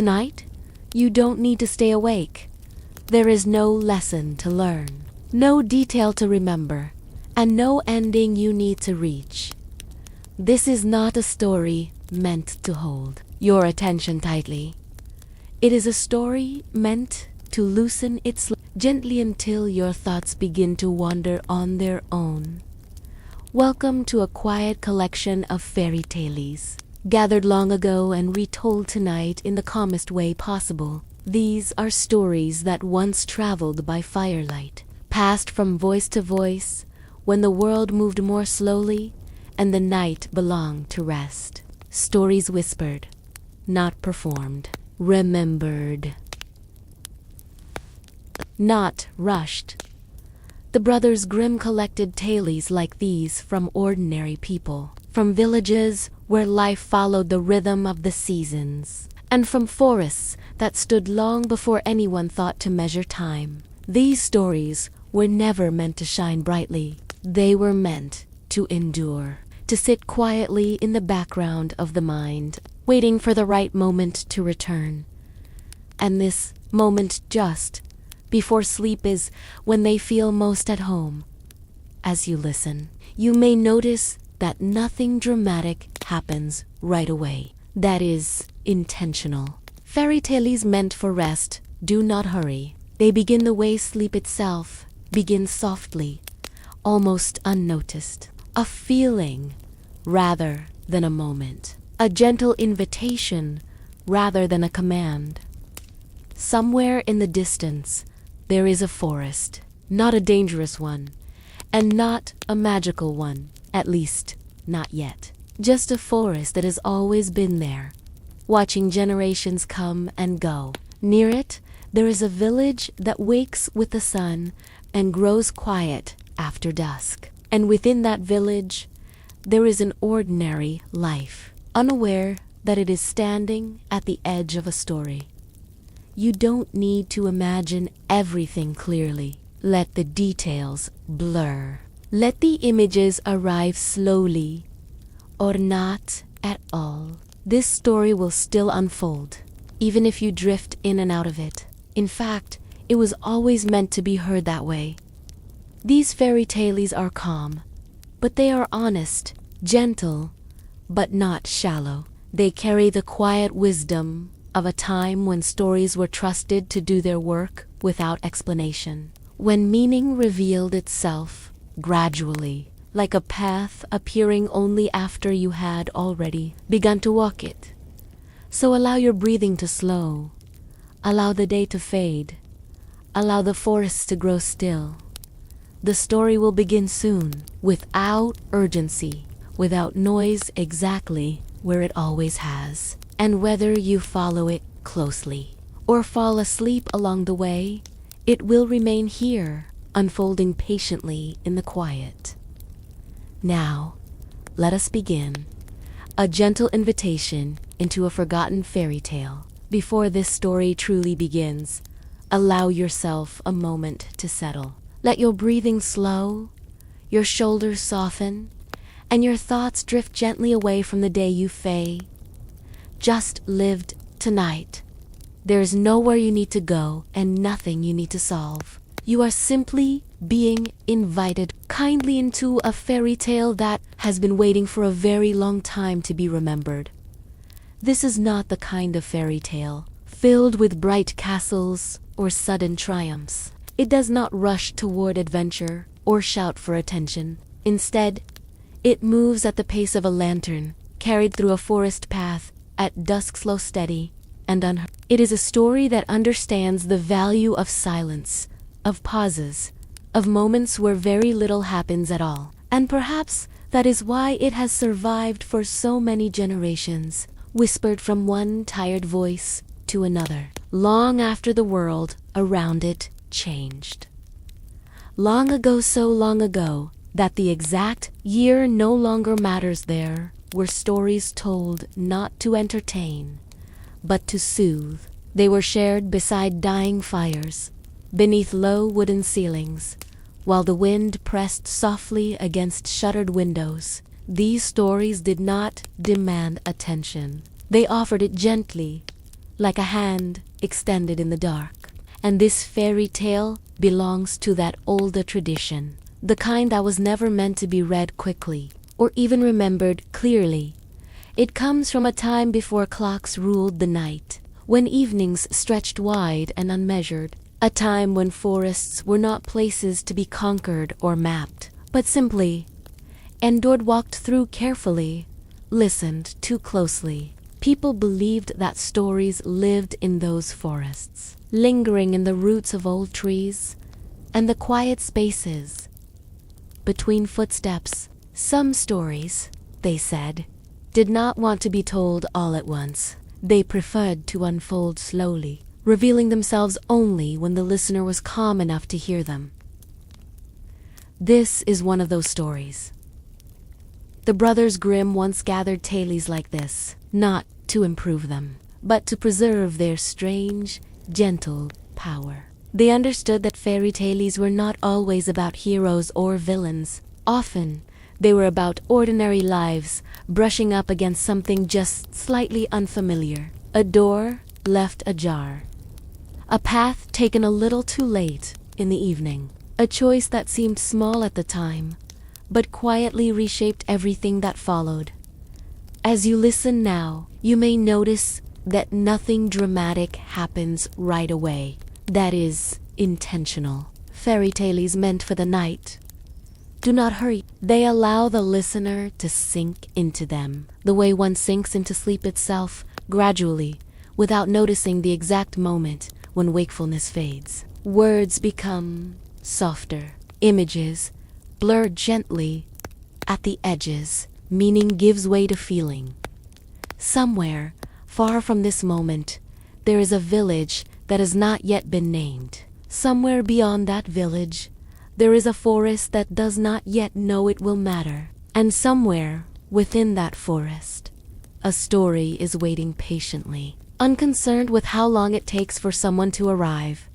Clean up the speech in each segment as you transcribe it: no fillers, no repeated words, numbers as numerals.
Tonight, you don't need to stay awake. There is no lesson to learn, no detail to remember, and no ending you need to reach. This is not a story meant to hold your attention tightly. It is a story meant to loosen its gently until your thoughts begin to wander on their own. Welcome to a quiet collection of fairy tales, gathered long ago and retold tonight in the calmest way possible. These are stories that once traveled by firelight, passed from voice to voice, when the world moved more slowly and the night belonged to rest. Stories whispered, not performed, remembered, not rushed. The Brothers Grimm collected tales like these from ordinary people, from villages where life followed the rhythm of the seasons, and from forests that stood long before anyone thought to measure time. These stories were never meant to shine brightly. They were meant to endure, to sit quietly in the background of the mind, waiting for the right moment to return. And this moment just before sleep is when they feel most at home. As you listen, you may notice that nothing dramatic happens right away. That is intentional. Fairy tales meant for rest do not hurry. They begin the way sleep itself begins, softly, almost unnoticed. A feeling rather than a moment. A gentle invitation rather than a command. Somewhere in the distance, there is a forest, not a dangerous one, and not a magical one, at least not yet. Just a forest that has always been there, watching generations come and go. Near it, there is a village that wakes with the sun and grows quiet after dusk. And within that village, there is an ordinary life, unaware that it is standing at the edge of a story. You don't need to imagine everything clearly. Let the details blur. Let the images arrive slowly, or not at all. This story will still unfold, even if you drift in and out of it. In fact, it was always meant to be heard that way. These fairy tales are calm, but they are honest, gentle, but not shallow. They carry the quiet wisdom of a time when stories were trusted to do their work without explanation. When meaning revealed itself gradually, like a path appearing only after you had already begun to walk it. So allow your breathing to slow. Allow the day to fade. Allow the forests to grow still. The story will begin soon, without urgency, without noise, exactly where it always has. And whether you follow it closely or fall asleep along the way, it will remain here, unfolding patiently in the quiet. Now, let us begin. A gentle invitation into a forgotten fairy tale. Before this story truly begins, allow yourself a moment to settle. Let your breathing slow, your shoulders soften, and your thoughts drift gently away from the day you just lived tonight. There is nowhere you need to go and nothing you need to solve. You are simply being invited kindly into a fairy tale that has been waiting for a very long time to be remembered. This is not the kind of fairy tale filled with bright castles or sudden triumphs. It does not rush toward adventure or shout for attention. Instead, it moves at the pace of a lantern, carried through a forest path at dusk, slow, steady, and unheard. It is a story that understands the value of silence, of pauses, of moments where very little happens at all. And perhaps that is why it has survived for so many generations, whispered from one tired voice to another, long after the world around it changed. Long ago, so long ago, that the exact year no longer matters, there were stories told not to entertain, but to soothe. They were shared beside dying fires, beneath low wooden ceilings, while the wind pressed softly against shuttered windows. These stories did not demand attention. They offered it gently, like a hand extended in the dark. And this fairy tale belongs to that older tradition, the kind that was never meant to be read quickly or even remembered clearly. It comes from a time before clocks ruled the night, when evenings stretched wide and unmeasured, a time when forests were not places to be conquered or mapped, but simply endured, walked through carefully, listened too closely. People believed that stories lived in those forests, lingering in the roots of old trees and the quiet spaces between footsteps. Some stories, they said, did not want to be told all at once. They preferred to unfold slowly, revealing themselves only when the listener was calm enough to hear them. This is one of those stories. The Brothers Grimm once gathered tales like this, not to improve them, but to preserve their strange, gentle power. They understood that fairy tales were not always about heroes or villains. Often, they were about ordinary lives brushing up against something just slightly unfamiliar. A door left ajar, a path taken a little too late in the evening, a choice that seemed small at the time, but quietly reshaped everything that followed. As you listen now, you may notice that nothing dramatic happens right away. That is intentional. Fairy tales meant for the night do not hurry. They allow the listener to sink into them, the way one sinks into sleep itself, gradually, without noticing the exact moment when wakefulness fades. Words become softer, images blur gently at the edges, meaning gives way to feeling. Somewhere, far from this moment, there is a village that has not yet been named. Somewhere beyond that village, there is a forest that does not yet know it will matter. And somewhere within that forest, a story is waiting patiently, unconcerned with how long it takes for someone to arrive.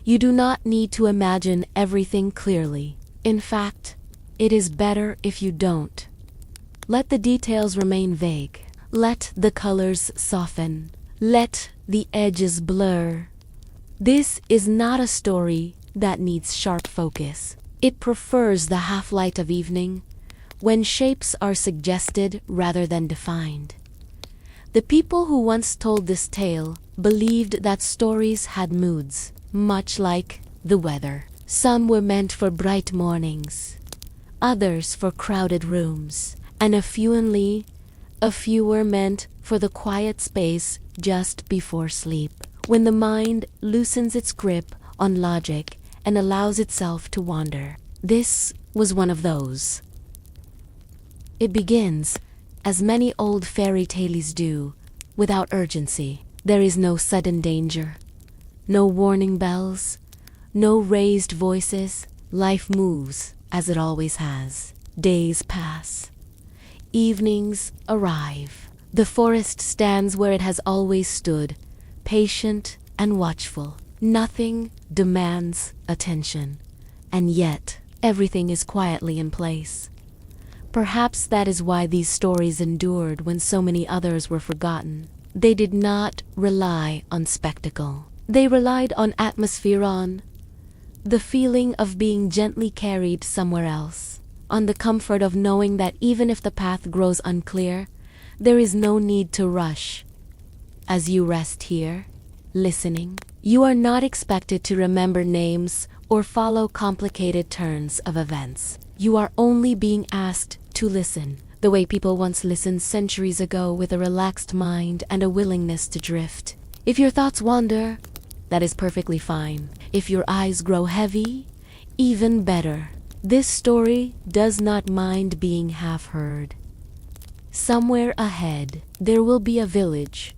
You do not need to imagine everything clearly. In fact, it is better if you don't. Let the details remain vague. Let the colors soften. Let the edges blur. This is not a story that needs sharp focus. It prefers the half-light of evening, when shapes are suggested rather than defined. The people who once told this tale believed that stories had moods, much like the weather. Some were meant for bright mornings, others for crowded rooms, and a few were meant for the quiet space just before sleep, when the mind loosens its grip on logic and allows itself to wander. This was one of those. It begins, as many old fairy tales do, without urgency. There is no sudden danger, no warning bells, no raised voices. Life moves as it always has. Days pass. Evenings arrive. The forest stands where it has always stood, patient and watchful. Nothing demands attention, and yet everything is quietly in place. Perhaps that is why these stories endured when so many others were forgotten. They did not rely on spectacle. They relied on atmosphere, on the feeling of being gently carried somewhere else, on the comfort of knowing that even if the path grows unclear, there is no need to rush. As you rest here, listening, you are not expected to remember names or follow complicated turns of events. You are only being asked to listen, the way people once listened centuries ago, with a relaxed mind and a willingness to drift. If your thoughts wander, that is perfectly fine. If your eyes grow heavy, even better. This story does not mind being half heard. Somewhere ahead, there will be a village,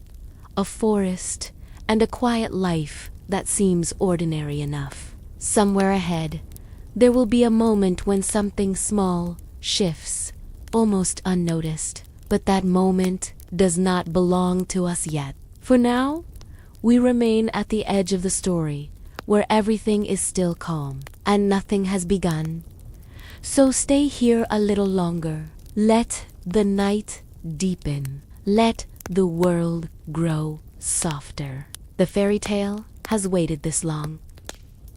a forest, and a quiet life that seems ordinary enough. Somewhere ahead, there will be a moment when something small shifts, almost unnoticed. But that moment does not belong to us yet. For now, we remain at the edge of the story, where everything is still calm, and nothing has begun. So stay here a little longer. Let the night deepen. Let the world grow softer. The fairy tale has waited this long.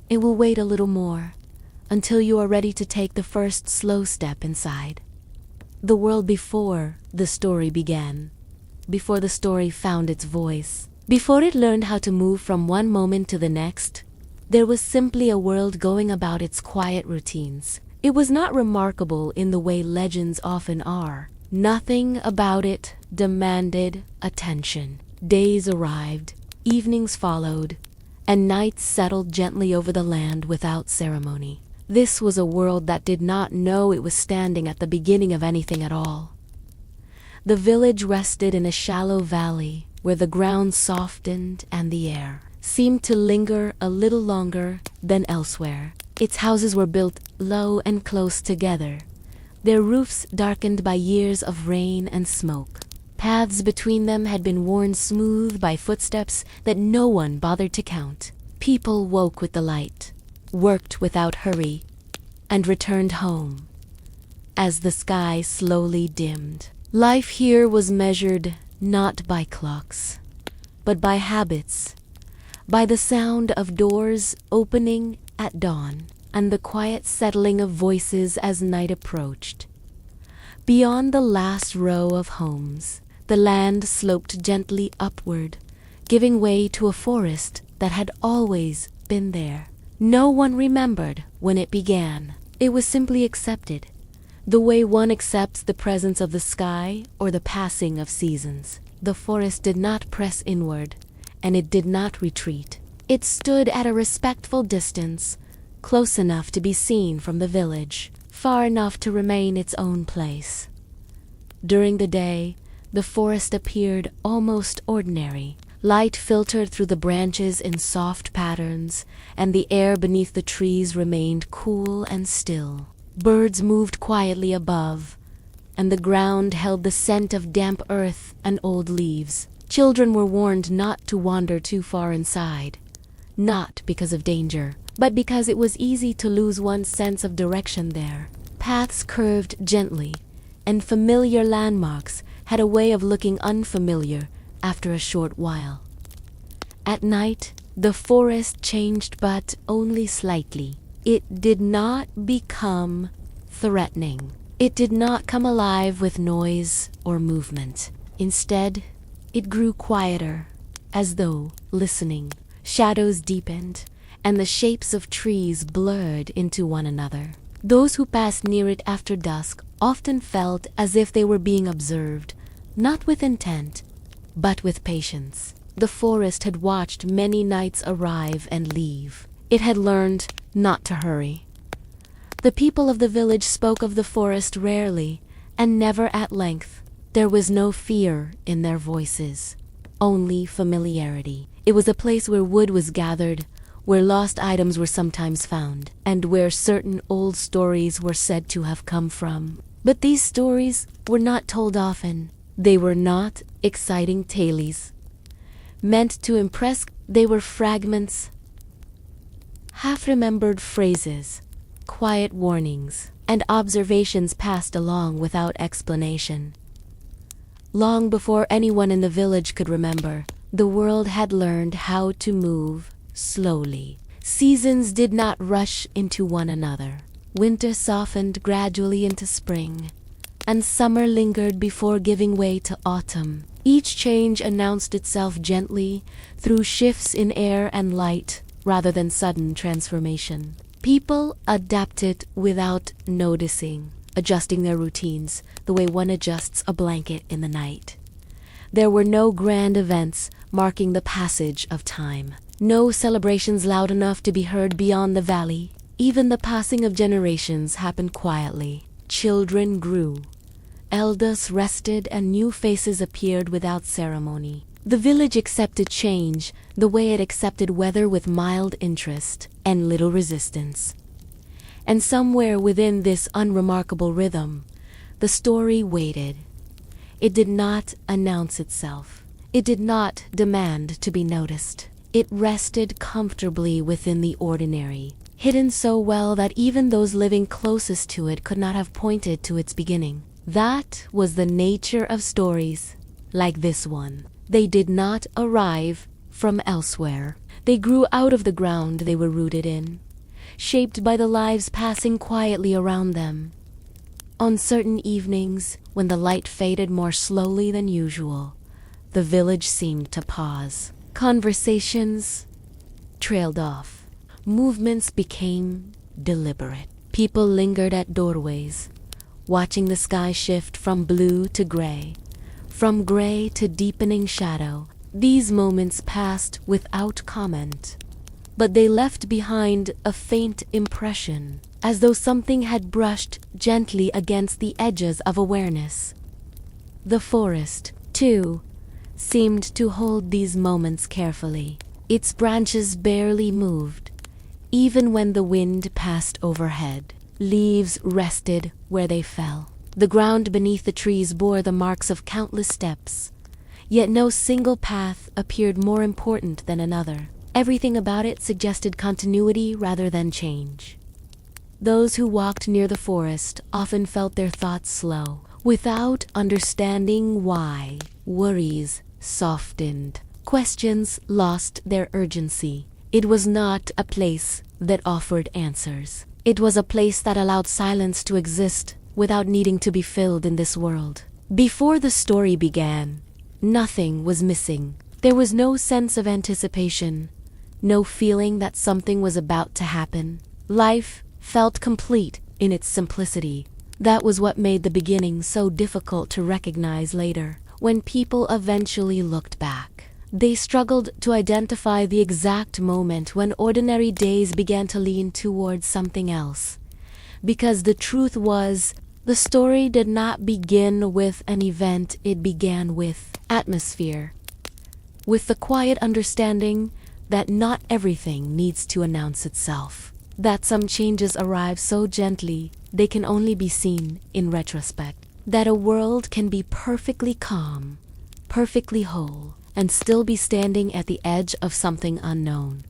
It will wait a little more, until you are ready to take the first slow step inside the world before the story began, before the story found its voice, before it learned how to move from one moment to the next. There was simply a world going about its quiet routines. It was not remarkable in the way legends often are. Nothing about it demanded attention. Days arrived, evenings followed, and nights settled gently over the land without ceremony. This was a world that did not know it was standing at the beginning of anything at all. The village rested in a shallow valley where the ground softened and the air seemed to linger a little longer than elsewhere. Its houses were built low and close together, their roofs darkened by years of rain and smoke. Paths between them had been worn smooth by footsteps that no one bothered to count. People woke with the light, worked without hurry, and returned home as the sky slowly dimmed. Life here was measured not by clocks, but by habits, by the sound of doors opening at dawn, and the quiet settling of voices as night approached. Beyond the last row of homes, the land sloped gently upward, giving way to a forest that had always been there. No one remembered when it began. It was simply accepted, the way one accepts the presence of the sky or the passing of seasons. The forest did not press inward, and it did not retreat. It stood at a respectful distance, close enough to be seen from the village, far enough to remain its own place. During the day, the forest appeared almost ordinary. Light filtered through the branches in soft patterns, and the air beneath the trees remained cool and still. Birds moved quietly above, and the ground held the scent of damp earth and old leaves. Children were warned not to wander too far inside, not because of danger, but because it was easy to lose one's sense of direction there. Paths curved gently, and familiar landmarks had a way of looking unfamiliar after a short while. At night, the forest changed, but only slightly. It did not become threatening. It did not come alive with noise or movement. Instead, it grew quieter, as though listening. Shadows deepened, and the shapes of trees blurred into one another. Those who passed near it after dusk often felt as if they were being observed, not with intent, but with patience. The forest had watched many nights arrive and leave. It had learned not to hurry. The people of the village spoke of the forest rarely, and never at length. There was no fear in their voices, only familiarity. It was a place where wood was gathered, where lost items were sometimes found, and where certain old stories were said to have come from. But these stories were not told often. They were not exciting tales meant to impress. They were fragments, half-remembered phrases, quiet warnings, and observations passed along without explanation. Long before anyone in the village could remember, the world had learned how to move slowly. Seasons did not rush into one another. Winter softened gradually into spring, and summer lingered before giving way to autumn. Each change announced itself gently through shifts in air and light rather than sudden transformation. People adapted without noticing, adjusting their routines the way one adjusts a blanket in the night. There were no grand events marking the passage of time, no celebrations loud enough to be heard beyond the valley. Even the passing of generations happened quietly. Children grew, elders rested, and new faces appeared without ceremony. The village accepted change the way it accepted weather, with mild interest and little resistance. And somewhere within this unremarkable rhythm, the story waited. It did not announce itself. It did not demand to be noticed. It rested comfortably within the ordinary, hidden so well that even those living closest to it could not have pointed to its beginning. That was the nature of stories like this one. They did not arrive from elsewhere. They grew out of the ground they were rooted in, shaped by the lives passing quietly around them. On certain evenings, when the light faded more slowly than usual, the village seemed to pause. Conversations trailed off. Movements became deliberate. People lingered at doorways, watching the sky shift from blue to gray, from gray to deepening shadow. These moments passed without comment, but they left behind a faint impression, as though something had brushed gently against the edges of awareness. The forest, too, seemed to hold these moments carefully. Its branches barely moved, even when the wind passed overhead. Leaves rested where they fell. The ground beneath the trees bore the marks of countless steps, yet no single path appeared more important than another. Everything about it suggested continuity rather than change. Those who walked near the forest often felt their thoughts slow, without understanding why. Worries softened. Questions lost their urgency. It was not a place that offered answers. It was a place that allowed silence to exist without needing to be filled in this world. Before the story began, nothing was missing. There was no sense of anticipation, no feeling that something was about to happen. Life felt complete in its simplicity. That was what made the beginning so difficult to recognize later. When people eventually looked back, they struggled to identify the exact moment when ordinary days began to lean towards something else. Because the truth was, the story did not begin with an event, it began with atmosphere. With the quiet understanding that not everything needs to announce itself. That some changes arrive so gently they can only be seen in retrospect. That a world can be perfectly calm, perfectly whole, and still be standing at the edge of something unknown.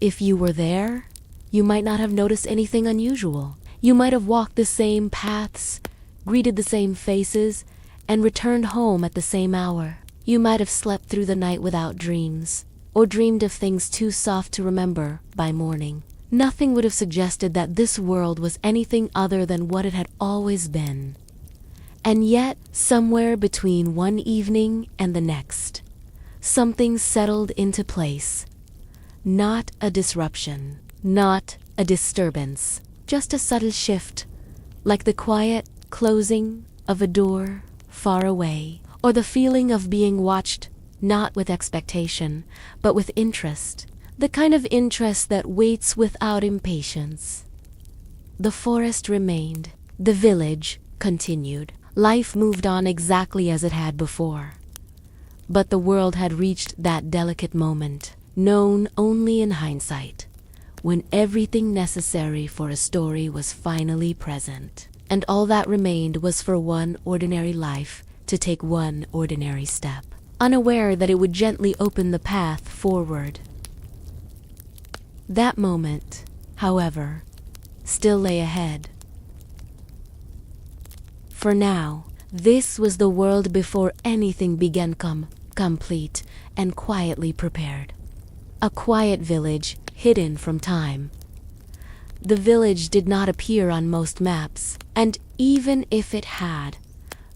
If you were there, you might not have noticed anything unusual. You might have walked the same paths, greeted the same faces, and returned home at the same hour. You might have slept through the night without dreams, or dreamed of things too soft to remember by morning. Nothing would have suggested that this world was anything other than what it had always been. And yet, somewhere between one evening and the next, something settled into place. Not a disruption, not a disturbance, just a subtle shift, like the quiet closing of a door far away, or the feeling of being watched, not with expectation, but with interest, the kind of interest that waits without impatience. The forest remained. The village continued. Life moved on exactly as it had before. But the world had reached that delicate moment, known only in hindsight, when everything necessary for a story was finally present. And all that remained was for one ordinary life to take one ordinary step, unaware that it would gently open the path forward. That moment, however, still lay ahead. For now, this was the world before anything began complete and quietly prepared. A quiet village hidden from time. The village did not appear on most maps, and even if it had,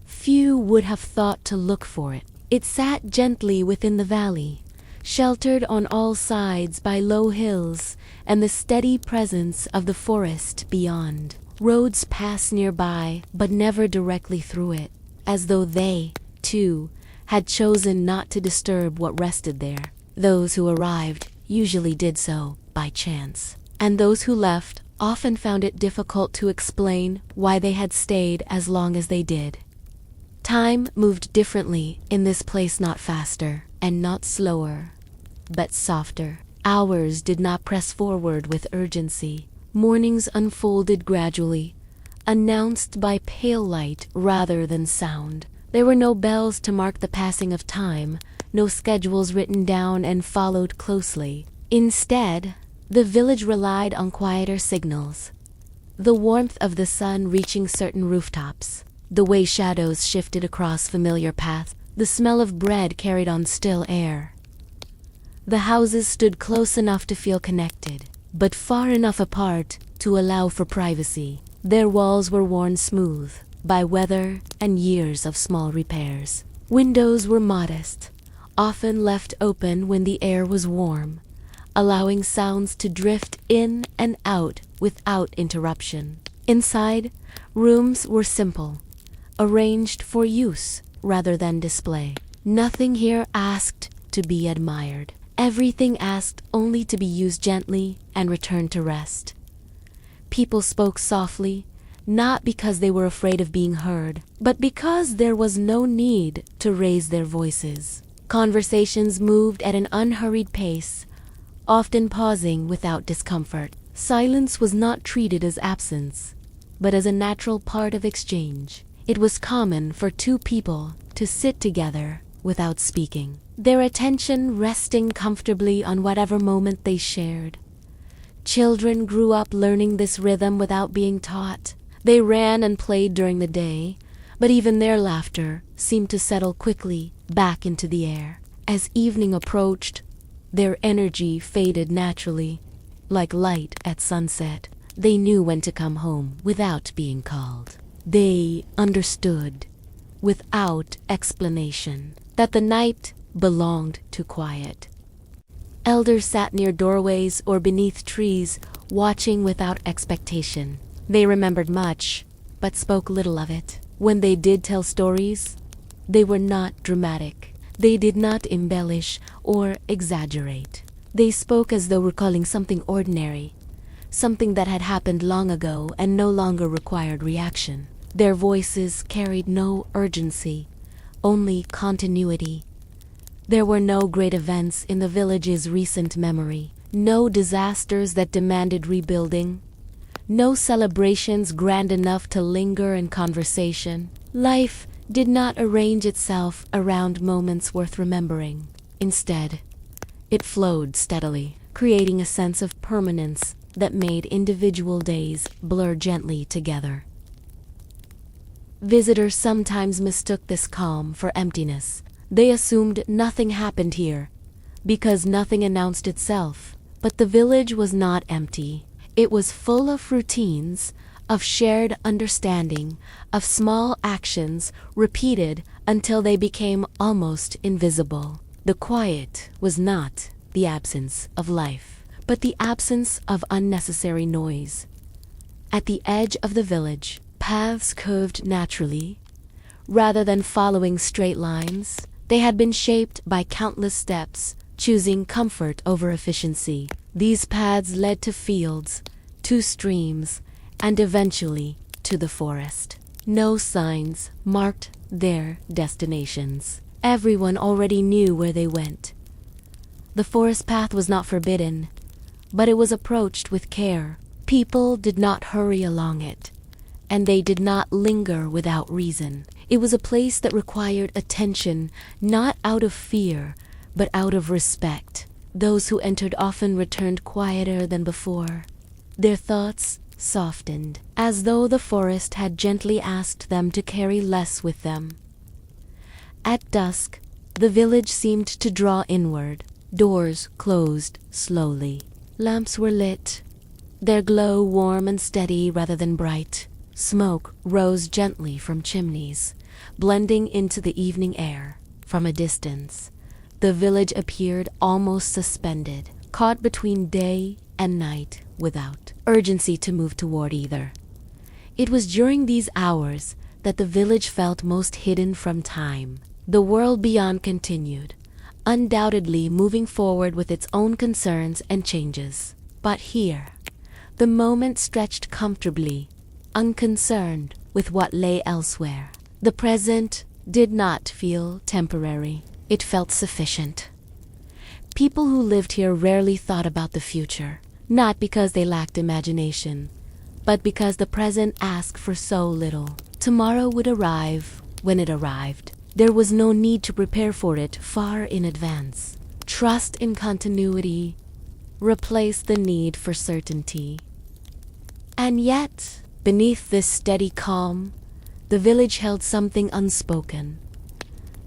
few would have thought to look for it. It sat gently within the valley, sheltered on all sides by low hills and the steady presence of the forest beyond. Roads passed nearby, but never directly through it, as though they, too, had chosen not to disturb what rested there. Those who arrived usually did so by chance, and those who left often found it difficult to explain why they had stayed as long as they did. Time moved differently in this place, not faster and not slower, but softer. Hours did not press forward with urgency. Mornings unfolded gradually, announced by pale light rather than sound. There were no bells to mark the passing of time, no schedules written down and followed closely. Instead, the village relied on quieter signals. The warmth of the sun reaching certain rooftops, the way shadows shifted across familiar paths, The smell of bread carried on still air. The houses stood close enough to feel connected, but far enough apart to allow for privacy. Their walls were worn smooth by weather and years of small repairs. Windows were modest, often left open when the air was warm, allowing sounds to drift in and out without interruption. Inside, rooms were simple, arranged for use rather than display. Nothing here asked to be admired. Everything asked only to be used gently and returned to rest. People spoke softly, not because they were afraid of being heard, but because there was no need to raise their voices. Conversations moved at an unhurried pace, often pausing without discomfort. Silence was not treated as absence, but as a natural part of exchange. It was common for two people to sit together without speaking, their attention resting comfortably on whatever moment they shared. Children grew up learning this rhythm without being taught. They ran and played during the day, but even their laughter seemed to settle quickly back into the air. As evening approached, their energy faded naturally, like light at sunset. They knew when to come home without being called. They understood, without explanation, that the night belonged to quiet. Elders sat near doorways or beneath trees, watching without expectation. They remembered much, but spoke little of it. When they did tell stories, they were not dramatic. They did not embellish or exaggerate. They spoke as though recalling something ordinary, something that had happened long ago and no longer required reaction. Their voices carried no urgency, only continuity. There were no great events in the village's recent memory, no disasters that demanded rebuilding, no celebrations grand enough to linger in conversation. Life did not arrange itself around moments worth remembering. Instead, it flowed steadily, creating a sense of permanence that made individual days blur gently together. Visitors sometimes mistook this calm for emptiness. They assumed nothing happened here, because nothing announced itself. But the village was not empty. It was full of routines, of shared understanding, of small actions repeated until they became almost invisible. The quiet was not the absence of life, but the absence of unnecessary noise. At the edge of the village, paths curved naturally, rather than following straight lines. They had been shaped by countless steps, choosing comfort over efficiency. These paths led to fields, to streams, and eventually to the forest. No signs marked their destinations. Everyone already knew where they went. The forest path was not forbidden, but it was approached with care. People did not hurry along it, and they did not linger without reason. It was a place that required attention, not out of fear, but out of respect. Those who entered often returned quieter than before. Their thoughts softened, as though the forest had gently asked them to carry less with them. At dusk, the village seemed to draw inward. Doors closed slowly. Lamps were lit, their glow warm and steady rather than bright. Smoke rose gently from chimneys, blending into the evening air. From a distance, the village appeared almost suspended, caught between day and night without urgency to move toward either. It was during these hours that the village felt most hidden from time. The world beyond continued, undoubtedly moving forward with its own concerns and changes. But here, the moment stretched comfortably, unconcerned with what lay elsewhere. The present did not feel temporary. It felt sufficient. People who lived here rarely thought about the future, not because they lacked imagination, but because the present asked for so little. Tomorrow would arrive when it arrived. There was no need to prepare for it far in advance. Trust in continuity replaced the need for certainty. And yet, beneath this steady calm, the village held something unspoken.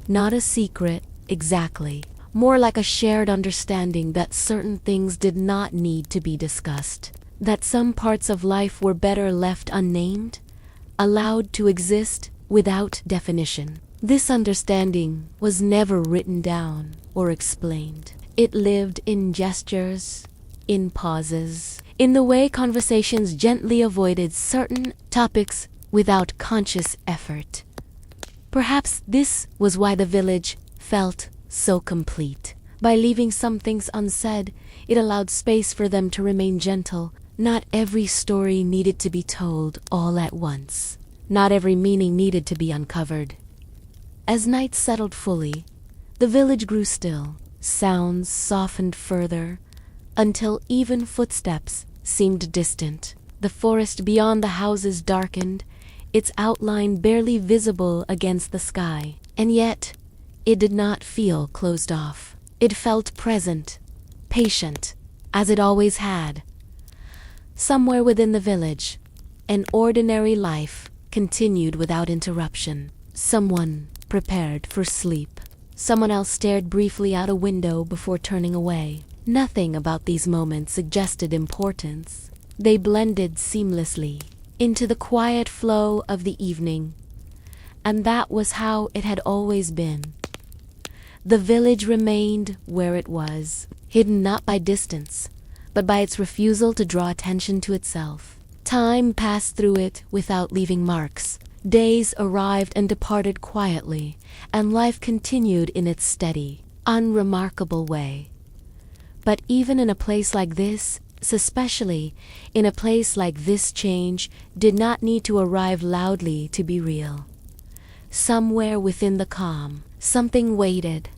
Not a secret, exactly. More like a shared understanding that certain things did not need to be discussed. That some parts of life were better left unnamed, allowed to exist without definition. This understanding was never written down or explained. It lived in gestures, in pauses, in the way conversations gently avoided certain topics without conscious effort. Perhaps this was why the village felt so complete. By leaving some things unsaid, it allowed space for them to remain gentle. Not every story needed to be told all at once. Not every meaning needed to be uncovered. As night settled fully, the village grew still. Sounds softened further, until even footsteps seemed distant. The forest beyond the houses darkened, its outline barely visible against the sky. And yet, it did not feel closed off. It felt present, patient, as it always had. Somewhere within the village, an ordinary life continued without interruption. Someone prepared for sleep. Someone else stared briefly out a window before turning away. Nothing about these moments suggested importance. They blended seamlessly into the quiet flow of the evening. And that was how it had always been. The village remained where it was, hidden not by distance, but by its refusal to draw attention to itself. Time passed through it without leaving marks. Days arrived and departed quietly, and life continued in its steady, unremarkable way. But even in a place like this, especially in a place like this, change did not need to arrive loudly to be real. Somewhere within the calm, something waited,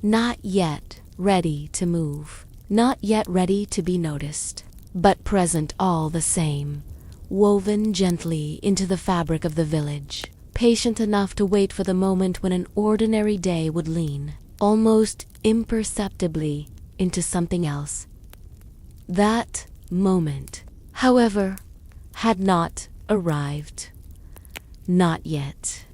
not yet ready to move, not yet ready to be noticed, but present all the same, woven gently into the fabric of the village, patient enough to wait for the moment when an ordinary day would lean, almost imperceptibly, into something else. That moment, however, had not arrived. Not yet.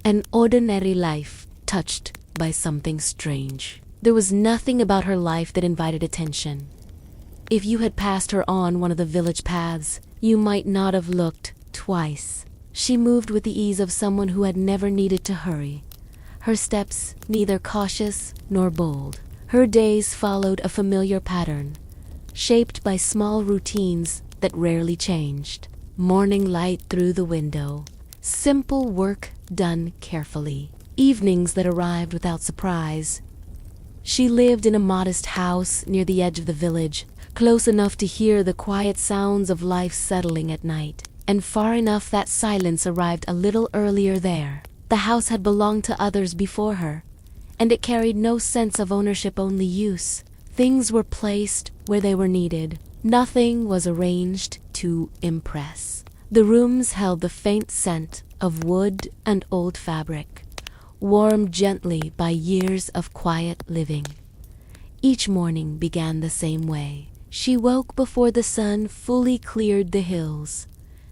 An ordinary life touched by something strange. There was nothing about her life that invited attention. If you had passed her on one of the village paths, you might not have looked twice. She moved with the ease of someone who had never needed to hurry. Her steps neither cautious nor bold. Her days followed a familiar pattern, shaped by small routines that rarely changed. Morning light through the window. Simple work done carefully. Evenings that arrived without surprise. She lived in a modest house near the edge of the village, close enough to hear the quiet sounds of life settling at night, and far enough that silence arrived a little earlier there. The house had belonged to others before her, and it carried no sense of ownership, only use. Things were placed where they were needed. Nothing was arranged to impress. The rooms held the faint scent of wood and old fabric, warmed gently by years of quiet living. Each morning began the same way. She woke before the sun fully cleared the hills,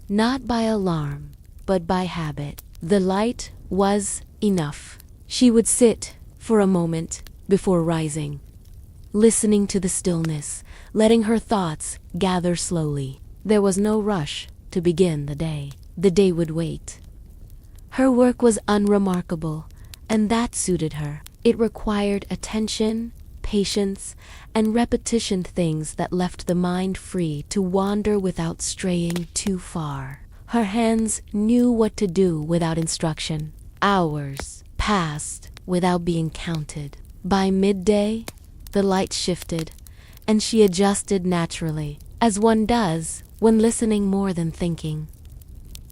not by alarm, but by habit. The light was enough. She would sit for a moment before rising, listening to the stillness, letting her thoughts gather slowly. There was no rush to begin the day. The day would wait. Her work was unremarkable, and that suited her. It required attention, patience, and repetition, things that left the mind free to wander without straying too far. Her hands knew what to do without instruction. Hours passed without being counted. By midday, the light shifted, and she adjusted naturally, as one does when listening more than thinking.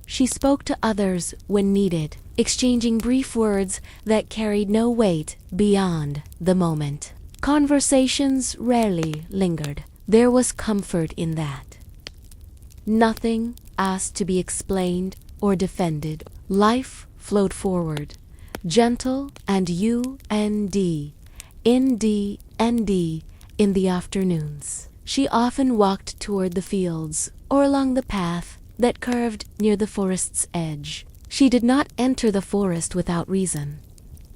She spoke to others when needed, exchanging brief words that carried no weight beyond the moment. Conversations rarely lingered. There was comfort in that. Nothing asked to be explained or defended. Life flowed forward, gentle and UND in the afternoons. She often walked toward the fields or along the path that curved near the forest's edge. She did not enter the forest without reason.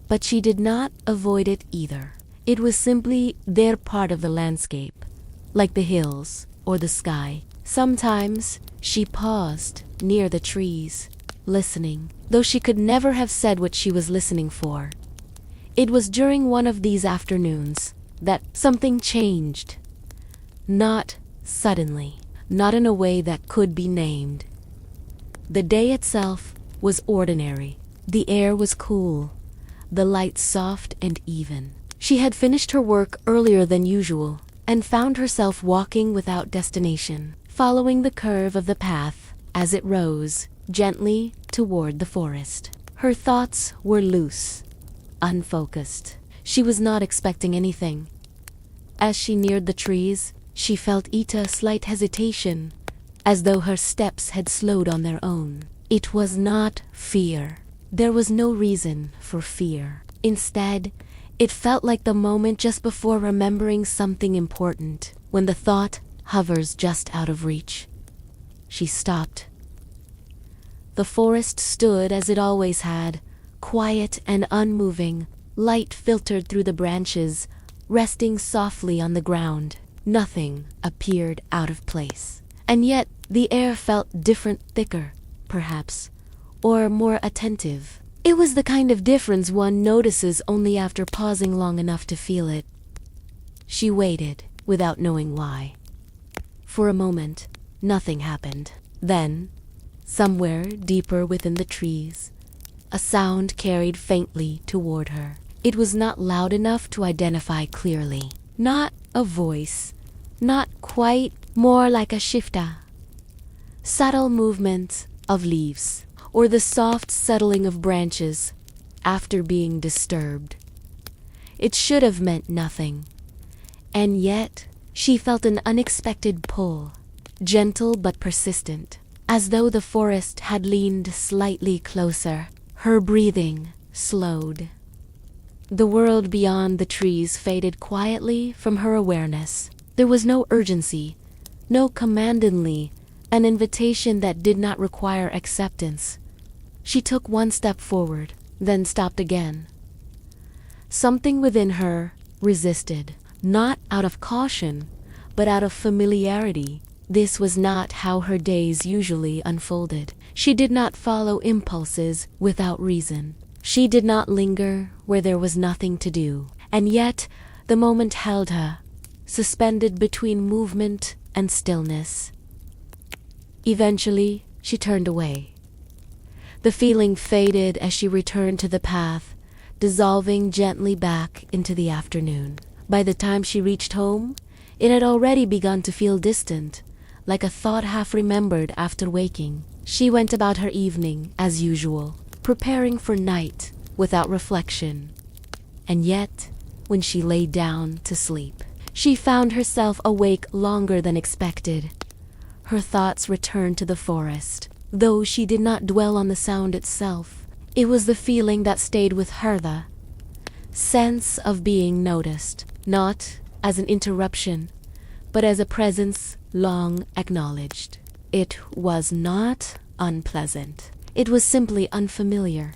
But she did not avoid it either. It was simply their part of the landscape, like the hills or the sky. Sometimes she paused near the trees, listening, though she could never have said what she was listening for. It was during one of these afternoons that something changed. Not suddenly, not in a way that could be named. The day itself was ordinary. The air was cool, the light soft and even. She had finished her work earlier than usual and found herself walking without destination, following the curve of the path as it rose gently toward the forest. Her thoughts were loose, unfocused. She was not expecting anything. As she neared the trees, she felt a slight hesitation, as though her steps had slowed on their own. It was not fear. There was no reason for fear. Instead, it felt like the moment just before remembering something important, when the thought hovers just out of reach. She stopped. The forest stood as it always had, quiet and unmoving. Light filtered through the branches, resting softly on the ground. Nothing appeared out of place. And yet, the air felt different, thicker, perhaps, or more attentive. It was the kind of difference one notices only after pausing long enough to feel it. She waited, without knowing why. For a moment, nothing happened. Then, somewhere deeper within the trees, a sound carried faintly toward her. It was not loud enough to identify clearly. Not a voice, not quite, more like a shifta. Subtle movement of leaves, or the soft settling of branches after being disturbed. It should have meant nothing. And yet, she felt an unexpected pull, gentle but persistent, as though the forest had leaned slightly closer. Her breathing slowed. The world beyond the trees faded quietly from her awareness. There was no urgency, no commandingly, an invitation that did not require acceptance. She took one step forward, then stopped again. Something within her resisted, not out of caution, but out of familiarity. This was not how her days usually unfolded. She did not follow impulses without reason. She did not linger where there was nothing to do. And yet, the moment held her, suspended between movement and stillness. Eventually, she turned away. The feeling faded as she returned to the path, dissolving gently back into the afternoon. By the time she reached home, it had already begun to feel distant, like a thought half remembered after waking. She went about her evening as usual, preparing for night without reflection. And yet, when she lay down to sleep, she found herself awake longer than expected. Her thoughts returned to the forest. Though she did not dwell on the sound itself, it was the feeling that stayed with her, the sense of being noticed, not as an interruption, but as a presence long acknowledged. It was not unpleasant. It was simply unfamiliar.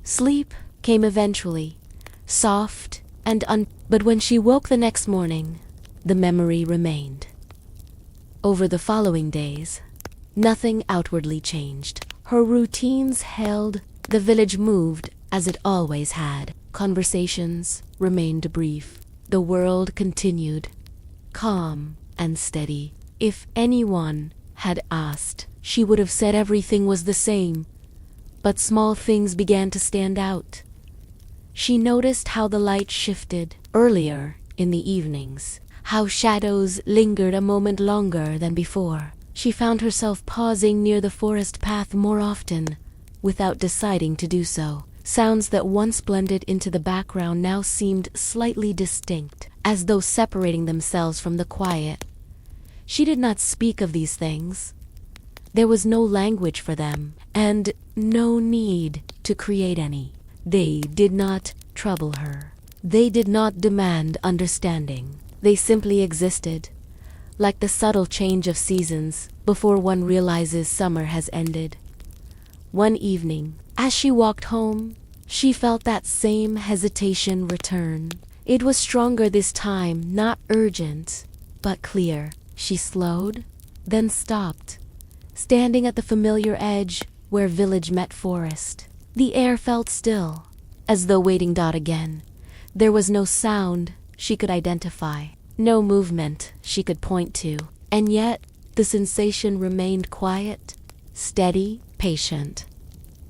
Sleep came eventually, soft and but when she woke the next morning, the memory remained. Over the following days, nothing outwardly changed. Her routines held, the village moved as it always had. Conversations remained brief. The world continued, calm and steady. If anyone had asked, she would have said everything was the same, but small things began to stand out. She noticed how the light shifted earlier in the evenings, how shadows lingered a moment longer than before. She found herself pausing near the forest path more often, without deciding to do so. Sounds that once blended into the background now seemed slightly distinct, as though separating themselves from the quiet. She did not speak of these things. There was no language for them, and no need to create any. They did not trouble her. They did not demand understanding. They simply existed, like the subtle change of seasons before one realizes summer has ended. One evening, as she walked home, She felt that same hesitation return. It was stronger this time, not urgent, but clear. She slowed, then stopped, standing at the familiar edge where village met forest. The air felt still, as though waiting again. There was no sound she could identify, no movement she could point to, and yet the sensation remained quiet, steady, patient.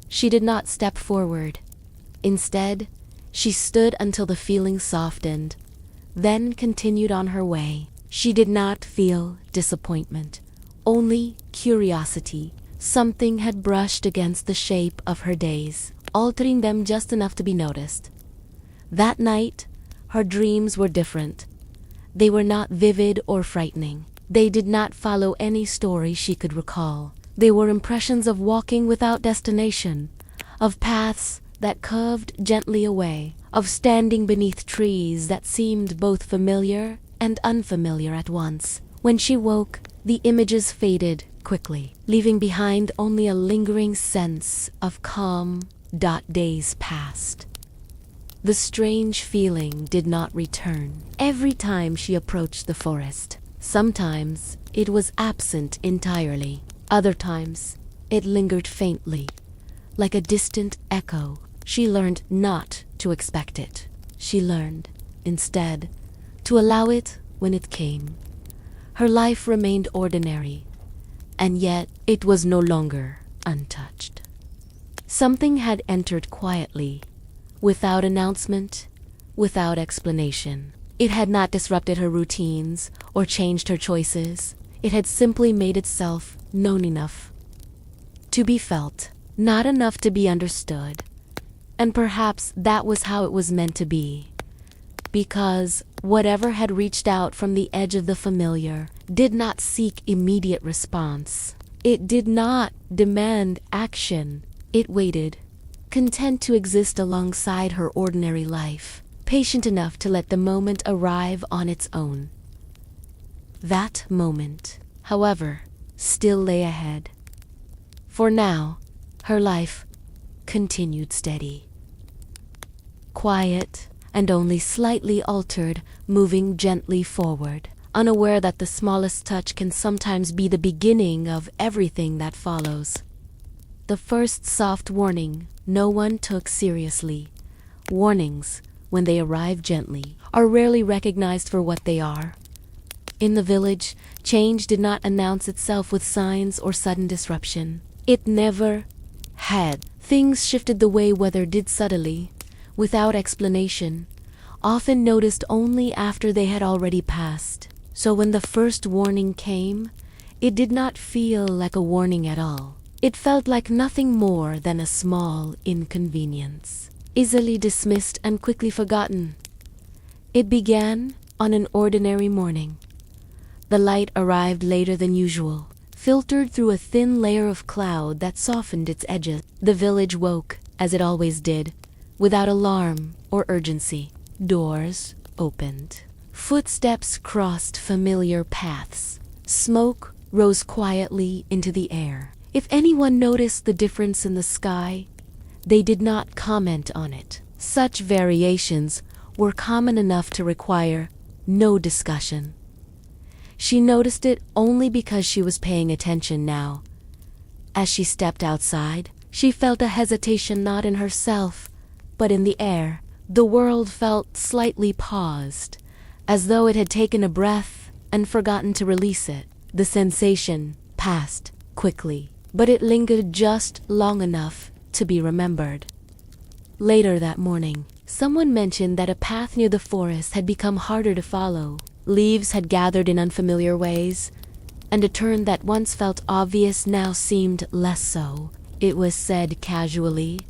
She did not step forward. Instead, she stood until the feeling softened, then continued on her way. She did not feel disappointment, only curiosity. Something had brushed against the shape of her days, altering them just enough to be noticed. That night, her dreams were different. They were not vivid or frightening. They did not follow any story she could recall. They were impressions of walking without destination, of paths that curved gently away, of standing beneath trees that seemed both familiar and unfamiliar at once. When she woke, the images faded quickly, leaving behind only a lingering sense of calm. Days passed. The strange feeling did not return every time she approached the forest. Sometimes it was absent entirely. Other times it lingered faintly, like a distant echo. She learned not to expect it. She learned, instead, to allow it when it came. Her life remained ordinary, and yet it was no longer untouched. Something had entered quietly, without announcement, without explanation. It had not disrupted her routines or changed her choices. It had simply made itself known enough to be felt, not enough to be understood. And perhaps that was how it was meant to be, because whatever had reached out from the edge of the familiar did not seek immediate response. It did not demand action. It waited, content to exist alongside her ordinary life, patient enough to let the moment arrive on its own. That moment, however, still lay ahead. For now, her life continued steady, quiet and only slightly altered, moving gently forward, unaware that the smallest touch can sometimes be the beginning of everything that follows. The first soft warning no one took seriously. Warnings, when they arrive gently, are rarely recognized for what they are. In the village, change did not announce itself with signs or sudden disruption. It never had. Things shifted the way weather did subtly, without explanation, often noticed only after they had already passed. So when the first warning came, it did not feel like a warning at all. It felt like nothing more than a small inconvenience, easily dismissed and quickly forgotten. It began on an ordinary morning. The light arrived later than usual, filtered through a thin layer of cloud that softened its edges. The village woke, as it always did, without alarm or urgency. Doors opened. Footsteps crossed familiar paths. Smoke rose quietly into the air. If anyone noticed the difference in the sky, they did not comment on it. Such variations were common enough to require no discussion. She noticed it only because she was paying attention now. As she stepped outside, she felt a hesitation not in herself, but in the air. The world felt slightly paused, as though it had taken a breath and forgotten to release it. The sensation passed quickly, but it lingered just long enough to be remembered. Later that morning, someone mentioned that a path near the forest had become harder to follow. Leaves had gathered in unfamiliar ways, and a turn that once felt obvious now seemed less so. It was said casually,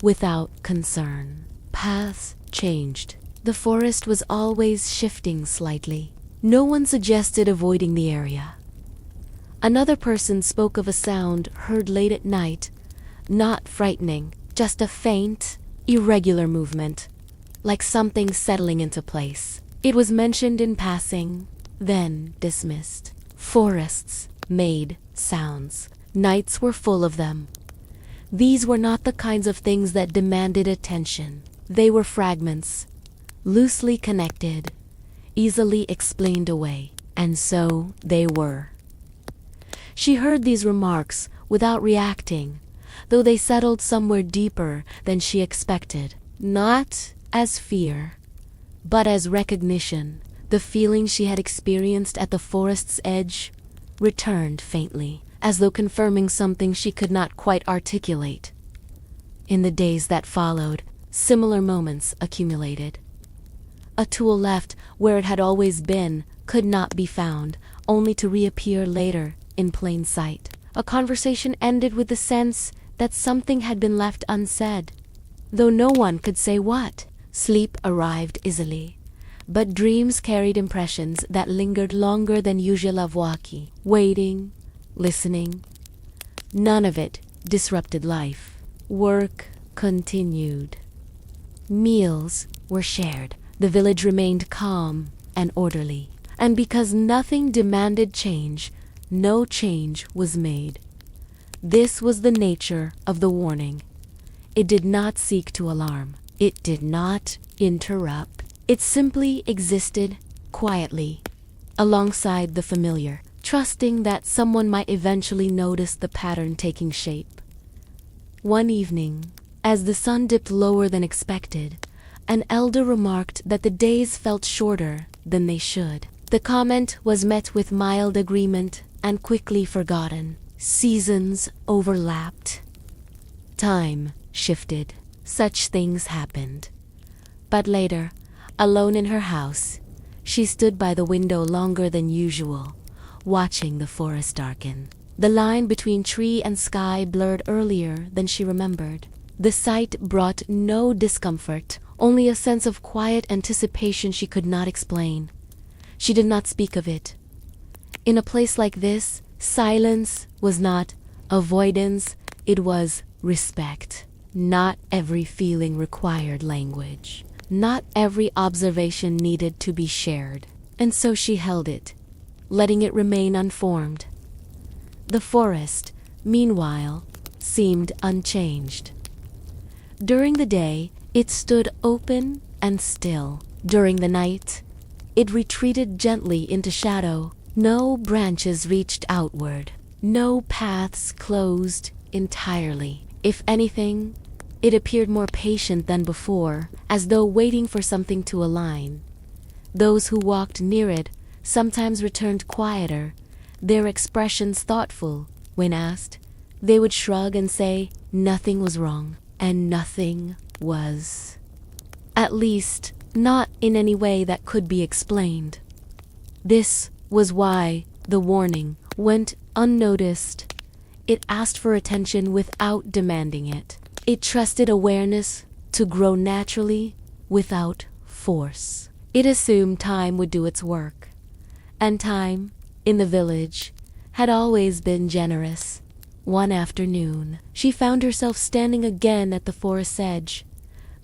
without concern. Paths changed. The forest was always shifting slightly. No one suggested avoiding the area. Another person spoke of a sound heard late at night, not frightening, just a faint, irregular movement, like something settling into place. It was mentioned in passing, then dismissed. Forests made sounds. Nights were full of them. These were not the kinds of things that demanded attention. They were fragments, loosely connected, easily explained away. And so they were. She heard these remarks without reacting, though they settled somewhere deeper than she expected. Not as fear, but as recognition. The feeling she had experienced at the forest's edge returned faintly, as though confirming something she could not quite articulate. In the days that followed, similar moments accumulated. A tool left where it had always been could not be found, only to reappear later in plain sight. A conversation ended with the sense that something had been left unsaid, though no one could say what. Sleep arrived easily, but dreams carried impressions that lingered longer than usual. Waiting, listening. None of it disrupted life. Work continued. Meals were shared. The village remained calm and orderly. And because nothing demanded change, no change was made. This was the nature of the warning. It did not seek to alarm. It did not interrupt. It simply existed quietly, alongside the familiar, trusting that someone might eventually notice the pattern taking shape. One evening, as the sun dipped lower than expected, an elder remarked that the days felt shorter than they should. The comment was met with mild agreement and quickly forgotten. Seasons overlapped. Time shifted. Such things happened. But later, alone in her house, she stood by the window longer than usual, watching the forest darken. The line between tree and sky blurred earlier than she remembered. The sight brought no discomfort, only a sense of quiet anticipation she could not explain. She did not speak of it. In a place like this, silence was not avoidance, it was respect. Not every feeling required language. Not every observation needed to be shared. And so she held it, letting it remain unformed. The forest, meanwhile, seemed unchanged. During the day, it stood open and still. During the night, it retreated gently into shadow. No branches reached outward. No paths closed entirely. If anything, it appeared more patient than before, as though waiting for something to align. Those who walked near it sometimes returned quieter, their expressions thoughtful. When asked, they would shrug and say nothing was wrong, and nothing was. At least, not in any way that could be explained. This was why the warning went unnoticed. It asked for attention without demanding it. It trusted awareness to grow naturally without force. It assumed time would do its work. And time, in the village, had always been generous. One afternoon, she found herself standing again at the forest's edge,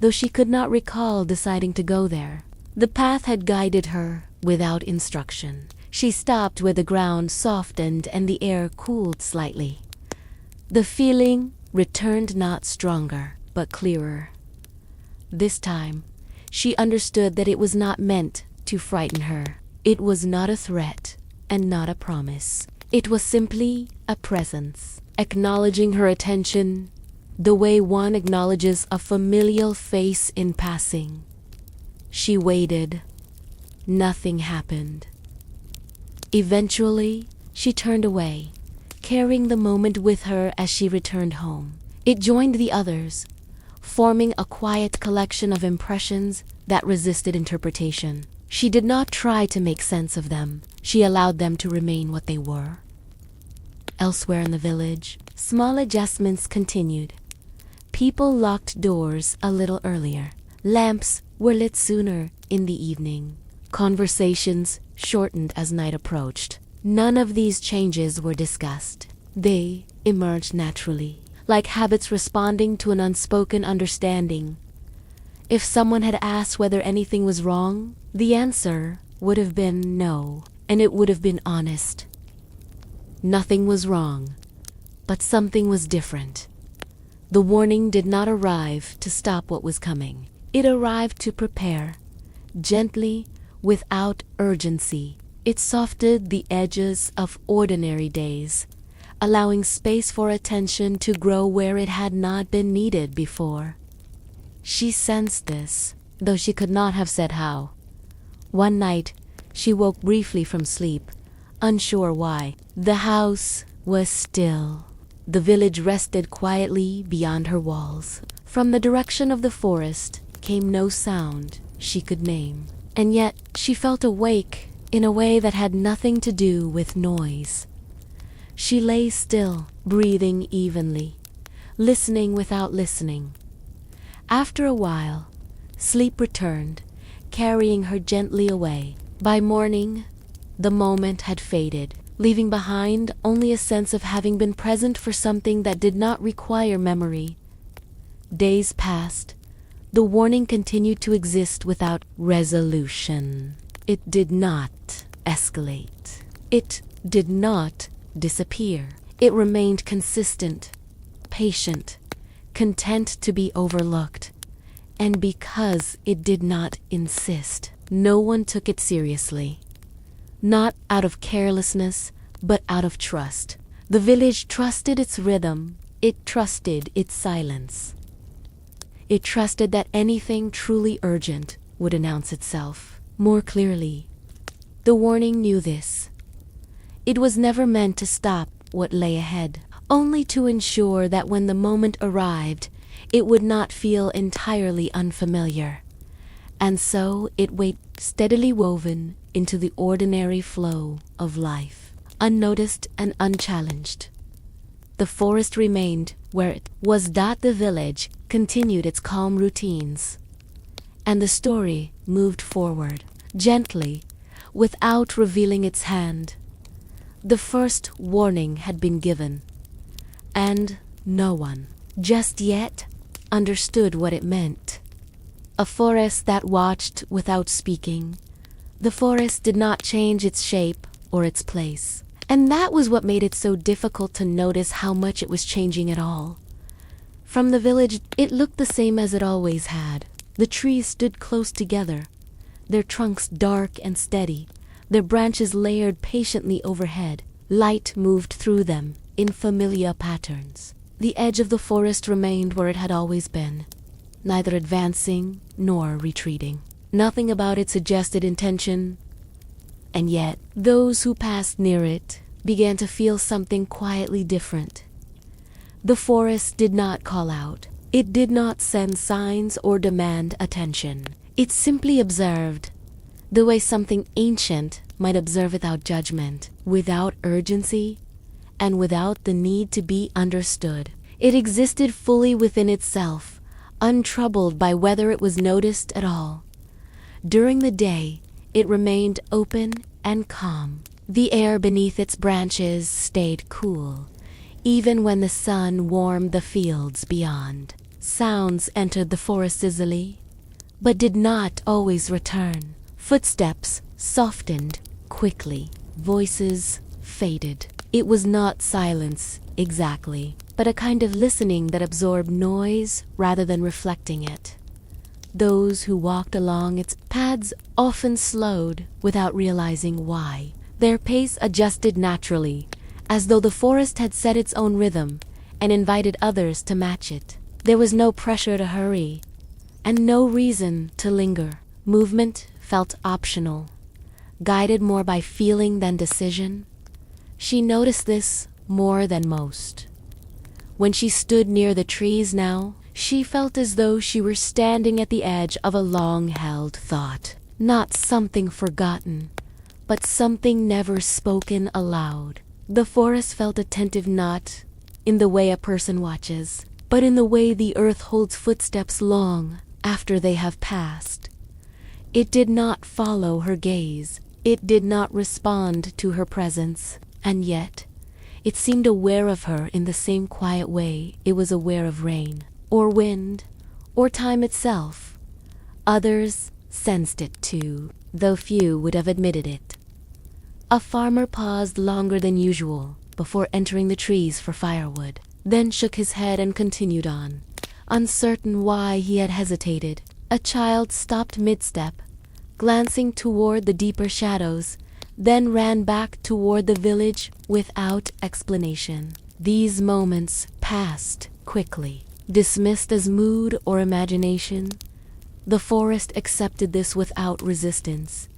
though she could not recall deciding to go there. The path had guided her without instruction. She stopped where the ground softened and the air cooled slightly. The feeling returned not stronger, but clearer. This time, she understood that it was not meant to frighten her. It was not a threat and not a promise. It was simply a presence, acknowledging her attention the way one acknowledges a familiar face in passing. She waited. Nothing happened. Eventually, she turned away, carrying the moment with her as she returned home. It joined the others, forming a quiet collection of impressions that resisted interpretation. She did not try to make sense of them. She allowed them to remain what they were. Elsewhere in the village, small adjustments continued. People locked doors a little earlier. Lamps were lit sooner in the evening. Conversations shortened as night approached. None of these changes were discussed. They emerged naturally, like habits responding to an unspoken understanding. If someone had asked whether anything was wrong, the answer would have been no, and it would have been honest. Nothing was wrong, but something was different. The warning did not arrive to stop what was coming. It arrived to prepare, gently, without urgency. It softened the edges of ordinary days, allowing space for attention to grow where it had not been needed before. She sensed this, though she could not have said how. One night, she woke briefly from sleep, unsure why. The house was still. The village rested quietly beyond her walls. From the direction of the forest came no sound she could name, and yet she felt awake in a way that had nothing to do with noise. She lay still, breathing evenly, listening without listening. After a while, sleep returned, carrying her gently away. By morning, the moment had faded, leaving behind only a sense of having been present for something that did not require memory. Days passed. The warning continued to exist without resolution. It did not escalate. It did not disappear. It remained consistent, patient, content to be overlooked. And because it did not insist, no one took it seriously. Not out of carelessness, but out of trust. The village trusted its rhythm. It trusted its silence. It trusted that anything truly urgent would announce itself more clearly. The warning knew this. It was never meant to stop what lay ahead, only to ensure that when the moment arrived, it would not feel entirely unfamiliar. And so it waited, steadily woven into the ordinary flow of life, unnoticed and unchallenged. The forest remained where it was. The village continued its calm routines. And the story moved forward, gently, without revealing its hand. The first warning had been given, and no one, just yet, understood what it meant. A forest that watched without speaking. The forest did not change its shape or its place. And that was what made it so difficult to notice how much it was changing at all. From the village, it looked the same as it always had. The trees stood close together, their trunks dark and steady, their branches layered patiently overhead. Light moved through them in familiar patterns. The edge of the forest remained where it had always been, neither advancing nor retreating. Nothing about it suggested intention, and yet those who passed near it began to feel something quietly different. The forest did not call out. It did not send signs or demand attention. It simply observed, the way something ancient might observe without judgment, without urgency, and without the need to be understood. It existed fully within itself, untroubled by whether it was noticed at all. During the day, it remained open and calm. The air beneath its branches stayed cool, even when the sun warmed the fields beyond. Sounds entered the forest easily, but did not always return. Footsteps softened quickly. Voices faded. It was not silence, exactly, but a kind of listening that absorbed noise rather than reflecting it. Those who walked along its paths often slowed without realizing why. Their pace adjusted naturally, as though the forest had set its own rhythm and invited others to match it. There was no pressure to hurry, and no reason to linger. Movement felt optional, guided more by feeling than decision. She noticed this more than most. When she stood near the trees now, she felt as though she were standing at the edge of a long-held thought. Not something forgotten, but something never spoken aloud. The forest felt attentive, not in the way a person watches, but in the way the earth holds footsteps long after they have passed. It did not follow her gaze. It did not respond to her presence. And yet, it seemed aware of her in the same quiet way it was aware of rain, or wind, or time itself. Others sensed it too, though few would have admitted it. A farmer paused longer than usual before entering the trees for firewood. then shook his head and continued on. Uncertain why he had hesitated, a child stopped mid-step, glancing toward the deeper shadows, then ran back toward the village without explanation. These moments passed quickly. Dismissed as mood or imagination, the forest accepted this without resistance.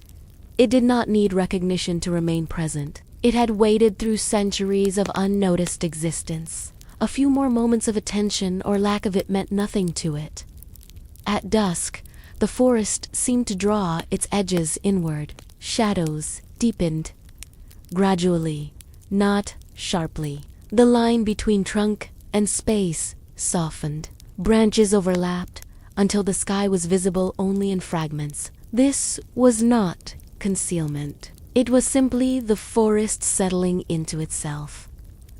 It did not need recognition to remain present. It had waded through centuries of unnoticed existence. A few more moments of attention or lack of it meant nothing to it. At dusk, the forest seemed to draw its edges inward. Shadows deepened. Gradually, not sharply. The line between trunk and space softened. Branches overlapped until the sky was visible only in fragments. This was not concealment. It was simply the forest settling into itself,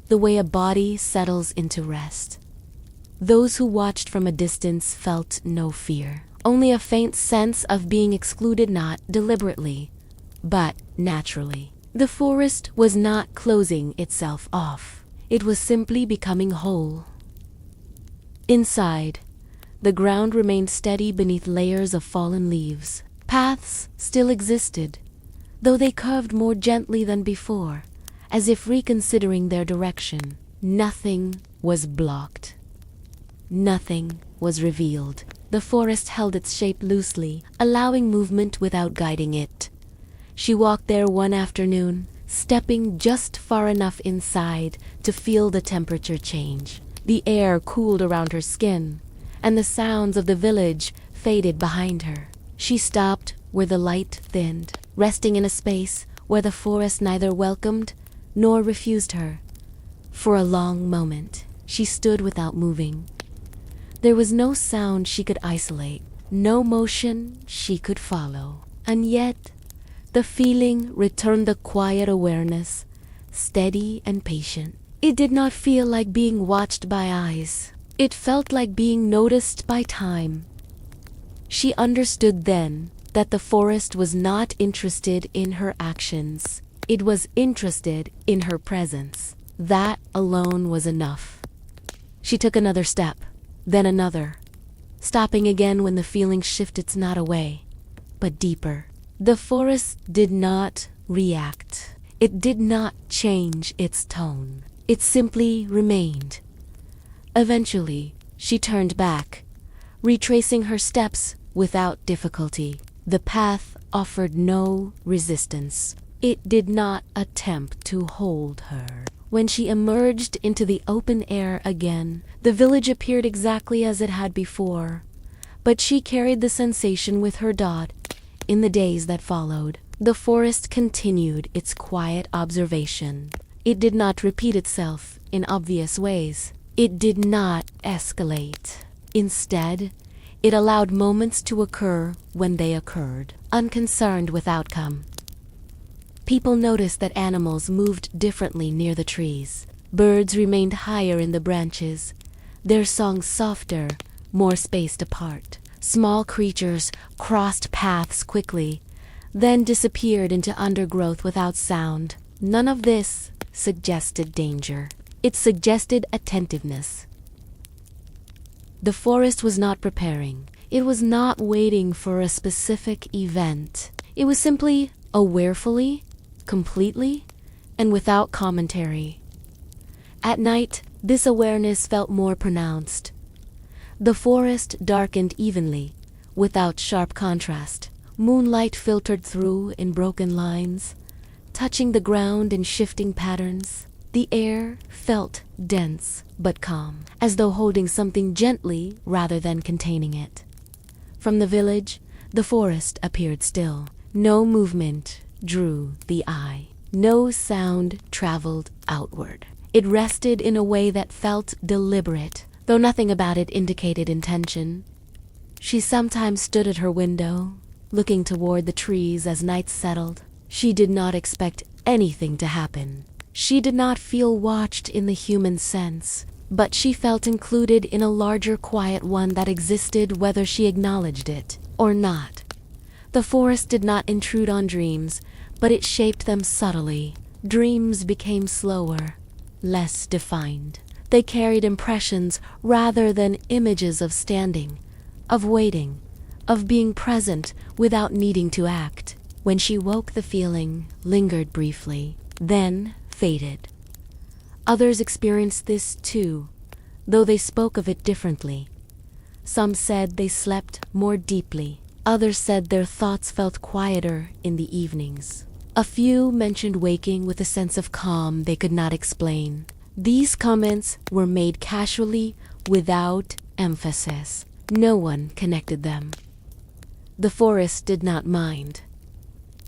the way a body settles into rest. Those who watched from a distance felt no fear, only a faint sense of being excluded, not deliberately, but naturally. The forest was not closing itself off. It was simply becoming whole. Inside, the ground remained steady beneath layers of fallen leaves. Paths still existed, though they curved more gently than before, as if reconsidering their direction. Nothing was blocked. Nothing was revealed. The forest held its shape loosely, allowing movement without guiding it. She walked there one afternoon, stepping just far enough inside to feel the temperature change. The air cooled around her skin, and the sounds of the village faded behind her. She stopped where the light thinned, resting in a space where the forest neither welcomed nor refused her. For a long moment, she stood without moving. There was no sound she could isolate, no motion she could follow. And yet, the feeling returned, the quiet awareness, steady and patient. It did not feel like being watched by eyes. It felt like being noticed by time. She understood then that the forest was not interested in her actions. It was interested in her presence. That alone was enough. She took another step, then another, stopping again when the feeling shifted not away, but deeper. The forest did not react. It did not change its tone. It simply remained. Eventually, she turned back, retracing her steps without difficulty. The path offered no resistance. It did not attempt to hold her. When she emerged into the open air again, the village appeared exactly as it had before, but she carried the sensation with her. In the days that followed, the forest continued its quiet observation. It did not repeat itself in obvious ways. It did not escalate. Instead, it allowed moments to occur when they occurred, unconcerned with outcome. People noticed that animals moved differently near the trees. Birds remained higher in the branches, their songs softer, more spaced apart. Small creatures crossed paths quickly, then disappeared into undergrowth without sound. None of this suggested danger. It suggested attentiveness. The forest was not preparing. It was not waiting for a specific event. It was simply awarefully, completely, and without commentary. At night, this awareness felt more pronounced. The forest darkened evenly, without sharp contrast. Moonlight filtered through in broken lines, touching the ground in shifting patterns. The air felt dense but calm, as though holding something gently rather than containing it. From the village, the forest appeared still. No movement drew the eye. No sound traveled outward. It rested in a way that felt deliberate, though nothing about it indicated intention. She sometimes stood at her window, looking toward the trees as night settled. She did not expect anything to happen. She did not feel watched in the human sense, but she felt included in a larger quiet one that existed whether she acknowledged it or not. The forest did not intrude on dreams, but it shaped them subtly. Dreams became slower, less defined. They carried impressions rather than images of standing, of waiting, of being present without needing to act. When she woke, the feeling lingered briefly, then faded. Others experienced this too, though they spoke of it differently. Some said they slept more deeply. Others said their thoughts felt quieter in the evenings. A few mentioned waking with a sense of calm they could not explain. These comments were made casually, without emphasis. No one connected them. The forest did not mind.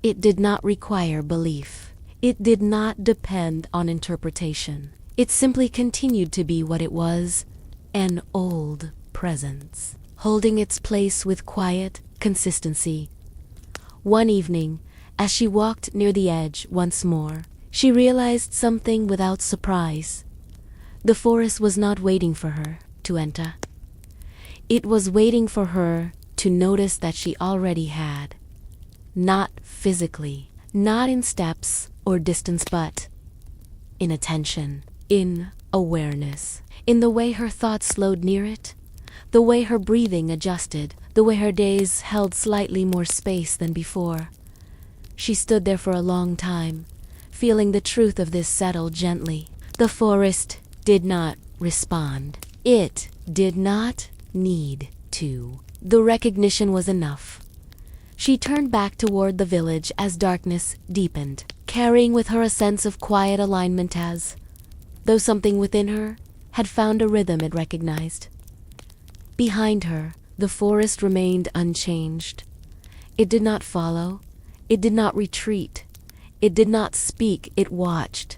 It did not require belief. It did not depend on interpretation. It simply continued to be what it was, an old presence, holding its place with quiet consistency. One evening, as she walked near the edge once more, she realized something without surprise. The forest was not waiting for her to enter. It was waiting for her to notice that she already had. Not physically, not in steps or distance, but in attention, in awareness, in the way her thoughts slowed near it, the way her breathing adjusted, the way her days held slightly more space than before. She stood there for a long time, feeling the truth of this settle gently. The forest did not respond. It did not need to. The recognition was enough. She turned back toward the village as darkness deepened, carrying with her a sense of quiet alignment as though something within her had found a rhythm it recognized. Behind her, the forest remained unchanged. It did not follow. It did not retreat. It did not speak. It watched,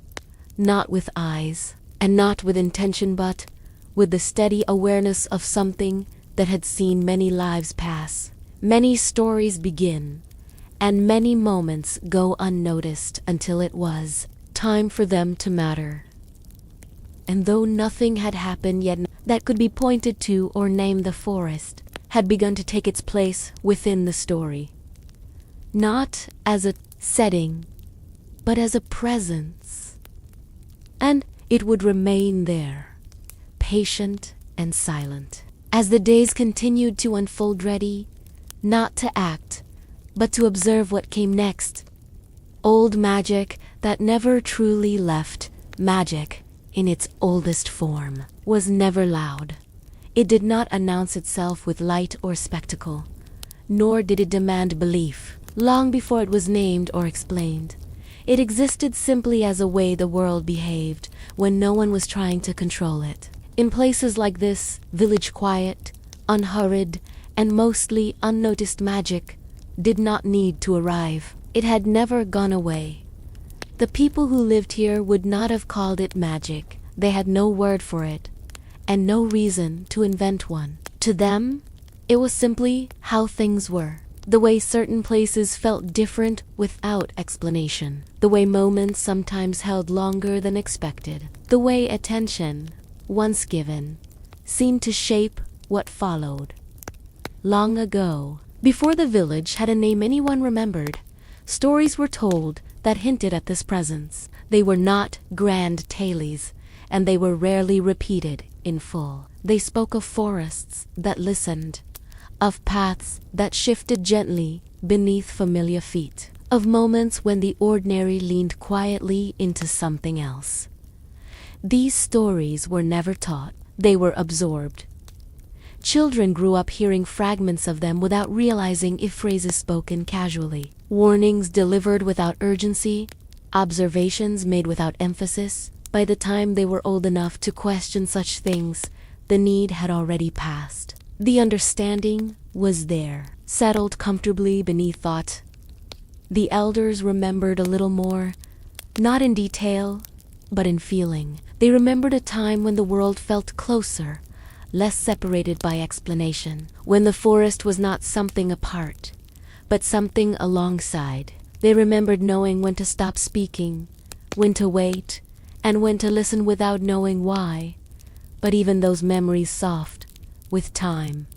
not with eyes, and not with intention, but with the steady awareness of something that had seen many lives pass. Many stories begin, and many moments go unnoticed until it was time for them to matter. And though nothing had happened yet that could be pointed to or named, the forest had begun to take its place within the story. Not as a setting, but as a presence. And it would remain there, patient and silent, as the days continued to unfold, ready not to act, but to observe what came next. Old magic that never truly left. Magic, in its oldest form, was never loud. It did not announce itself with light or spectacle, nor did it demand belief. Long before it was named or explained, it existed simply as a way the world behaved when no one was trying to control it. In places like this, village quiet, unhurried, and mostly unnoticed magic did not need to arrive. It had never gone away. The people who lived here would not have called it magic. They had no word for it, and no reason to invent one. To them, it was simply how things were. The way certain places felt different without explanation. The way moments sometimes held longer than expected. The way attention, once given, seemed to shape what followed. Long ago, before the village had a name anyone remembered, stories were told that hinted at this presence. They were not grand tales, and they were rarely repeated in full. They spoke of forests that listened, of paths that shifted gently beneath familiar feet, of moments when the ordinary leaned quietly into something else. These stories were never taught. They were absorbed. Children grew up hearing fragments of them without realizing if phrases spoken casually, warnings delivered without urgency, observations made without emphasis. By the time they were old enough to question such things, the need had already passed. The understanding was there, settled comfortably beneath thought. The elders remembered a little more, not in detail, but in feeling. They remembered a time when the world felt closer, less separated by explanation, when the forest was not something apart, but something alongside. They remembered knowing when to stop speaking, when to wait, and when to listen without knowing why. But even those memories softened with time.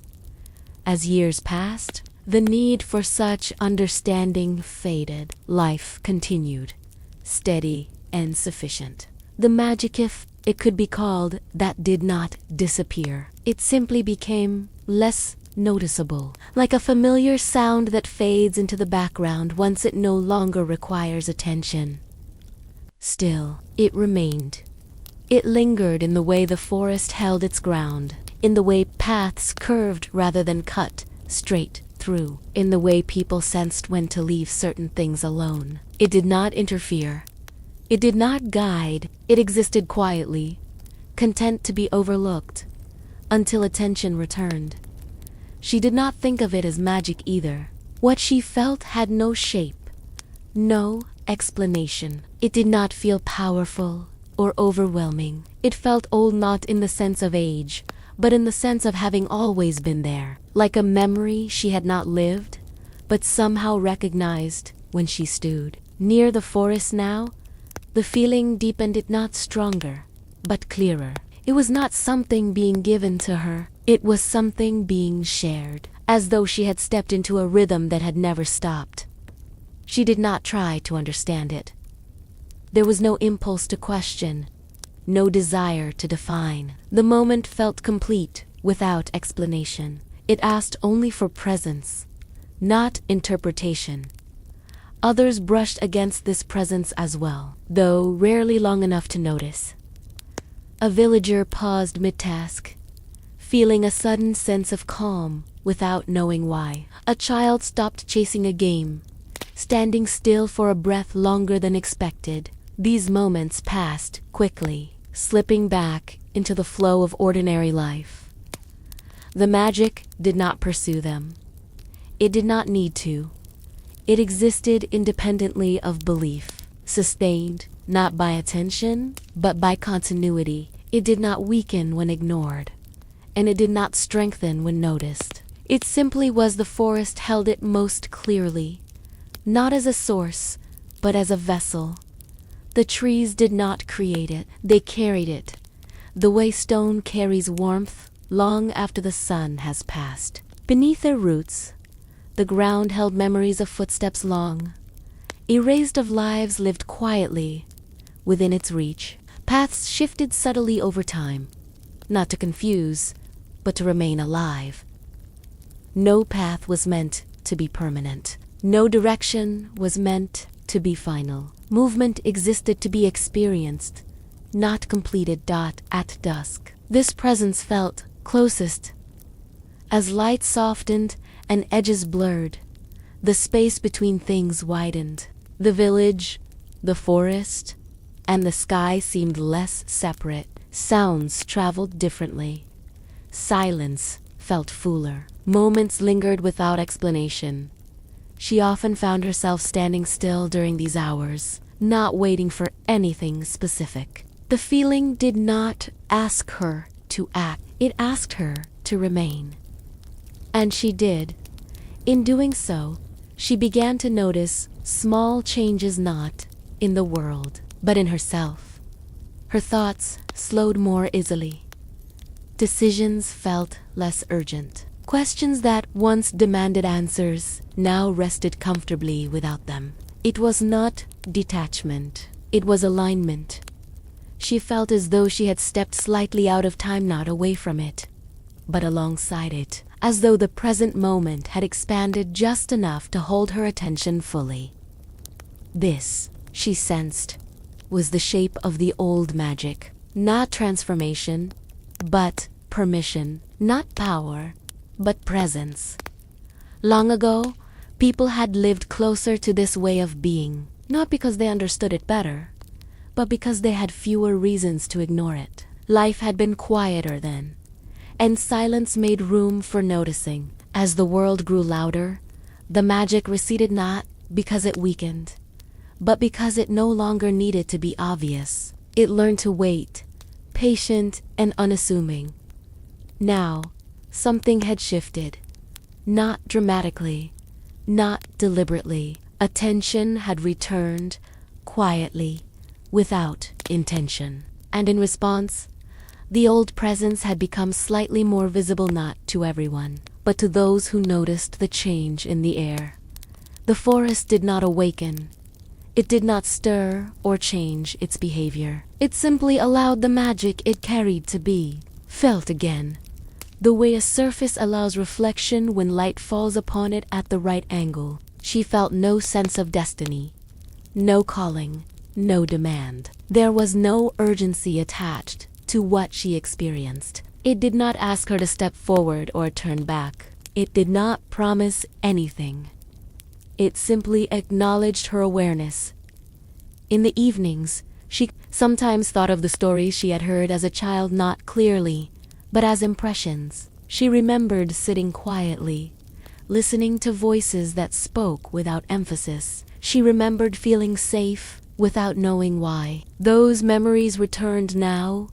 As years passed, the need for such understanding faded. Life continued, steady and sufficient. The magic, if it could be called that did not disappear. It simply became less noticeable, like a familiar sound that fades into the background once it no longer requires attention. Still, it remained. It lingered in the way the forest held its ground, in the way paths curved rather than cut straight through, in the way people sensed when to leave certain things alone. It did not interfere. It did not guide. It existed quietly, content to be overlooked, until attention returned. She did not think of it as magic either. What she felt had no shape, no explanation. It did not feel powerful or overwhelming. It felt old not in the sense of age, but in the sense of having always been there, like a memory she had not lived, but somehow recognized when she stood. Near the forest now, the feeling deepened, it not stronger, but clearer. It was not something being given to her. It was something being shared, as though she had stepped into a rhythm that had never stopped. She did not try to understand it. There was no impulse to question, no desire to define. The moment felt complete, without explanation. It asked only for presence, not interpretation. Others brushed against this presence as well, though rarely long enough to notice. A villager paused mid-task, feeling a sudden sense of calm without knowing why. A child stopped chasing a game, standing still for a breath longer than expected. These moments passed quickly, slipping back into the flow of ordinary life. The magic did not pursue them. It did not need to. It existed independently of belief, sustained not by attention, but by continuity. It did not weaken when ignored, and it did not strengthen when noticed. It simply was. The forest held it most clearly, not as a source, but as a vessel. The trees did not create it, they carried it, the way stone carries warmth long after the sun has passed. Beneath their roots, the ground held memories of footsteps long, erased, of lives lived quietly within its reach. Paths shifted subtly over time, not to confuse, but to remain alive. No path was meant to be permanent. No direction was meant to be final. Movement existed to be experienced, not completed. At dusk, this presence felt closest. As light softened and edges blurred, the space between things widened. The village, the forest, and the sky seemed less separate. Sounds traveled differently. Silence felt fuller. Moments lingered without explanation. She often found herself standing still during these hours, not waiting for anything specific. The feeling did not ask her to act. It asked her to remain. And she did. In doing so, she began to notice small changes, not in the world, but in herself. Her thoughts slowed more easily. Decisions felt less urgent. Questions that once demanded answers now rested comfortably without them. It was not detachment, it was alignment. She felt as though she had stepped slightly out of time, not away from it, but alongside it, as though the present moment had expanded just enough to hold her attention fully. This, she sensed, was the shape of the old magic. Not transformation, but permission. Not power, but presence. Long ago, people had lived closer to this way of being, not because they understood it better, but because they had fewer reasons to ignore it. Life had been quieter then, and silence made room for noticing. As the world grew louder, the magic receded, not because it weakened, but because it no longer needed to be obvious. It learned to wait, patient and unassuming. Now, something had shifted. Not dramatically, not deliberately. Attention had returned, quietly, without intention. And in response, the old presence had become slightly more visible, not to everyone, but to those who noticed the change in the air. The forest did not awaken. It did not stir or change its behavior. It simply allowed the magic it carried to be felt again, the way a surface allows reflection when light falls upon it at the right angle. She felt no sense of destiny, no calling, no demand. There was no urgency attached to what she experienced. It did not ask her to step forward or turn back. It did not promise anything. It simply acknowledged her awareness. In the evenings, she sometimes thought of the stories she had heard as a child, not clearly, but as impressions. She remembered sitting quietly, listening to voices that spoke without emphasis. She remembered feeling safe without knowing why. Those memories returned now,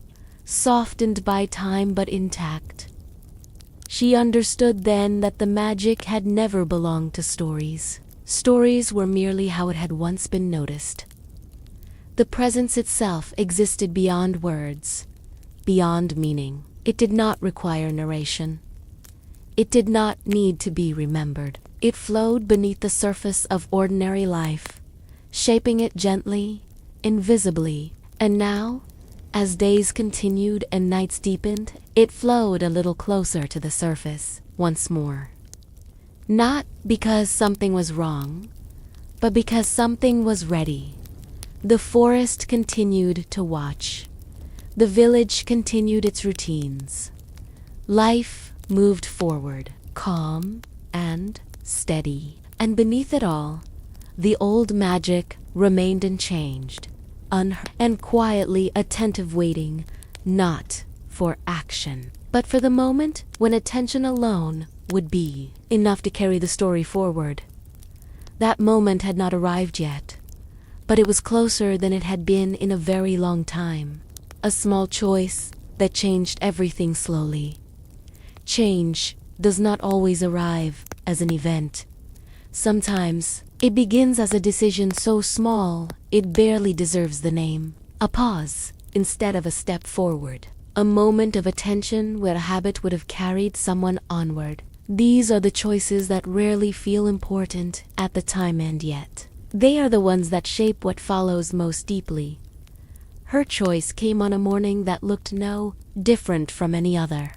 softened by time but intact. She understood then that the magic had never belonged to stories. Stories were merely how it had once been noticed. The presence itself existed beyond words, beyond meaning. It did not require narration. It did not need to be remembered. It flowed beneath the surface of ordinary life, shaping it gently, invisibly. And now, as days continued and nights deepened, it flowed a little closer to the surface once more. Not because something was wrong, but because something was ready. The forest continued to watch. The village continued its routines. Life moved forward, calm and steady. And beneath it all, the old magic remained unchanged, unheard, and quietly attentive, waiting, not for action, but for the moment when attention alone would be enough to carry the story forward. That moment had not arrived yet, but it was closer than it had been in a very long time. A small choice that changed everything slowly. Change does not always arrive as an event. Sometimes it begins as a decision so small it barely deserves the name. A pause instead of a step forward. A moment of attention where a habit would have carried someone onward. These are the choices that rarely feel important at the time, and yet they are the ones that shape what follows most deeply. Her choice came on a morning that looked no different from any other.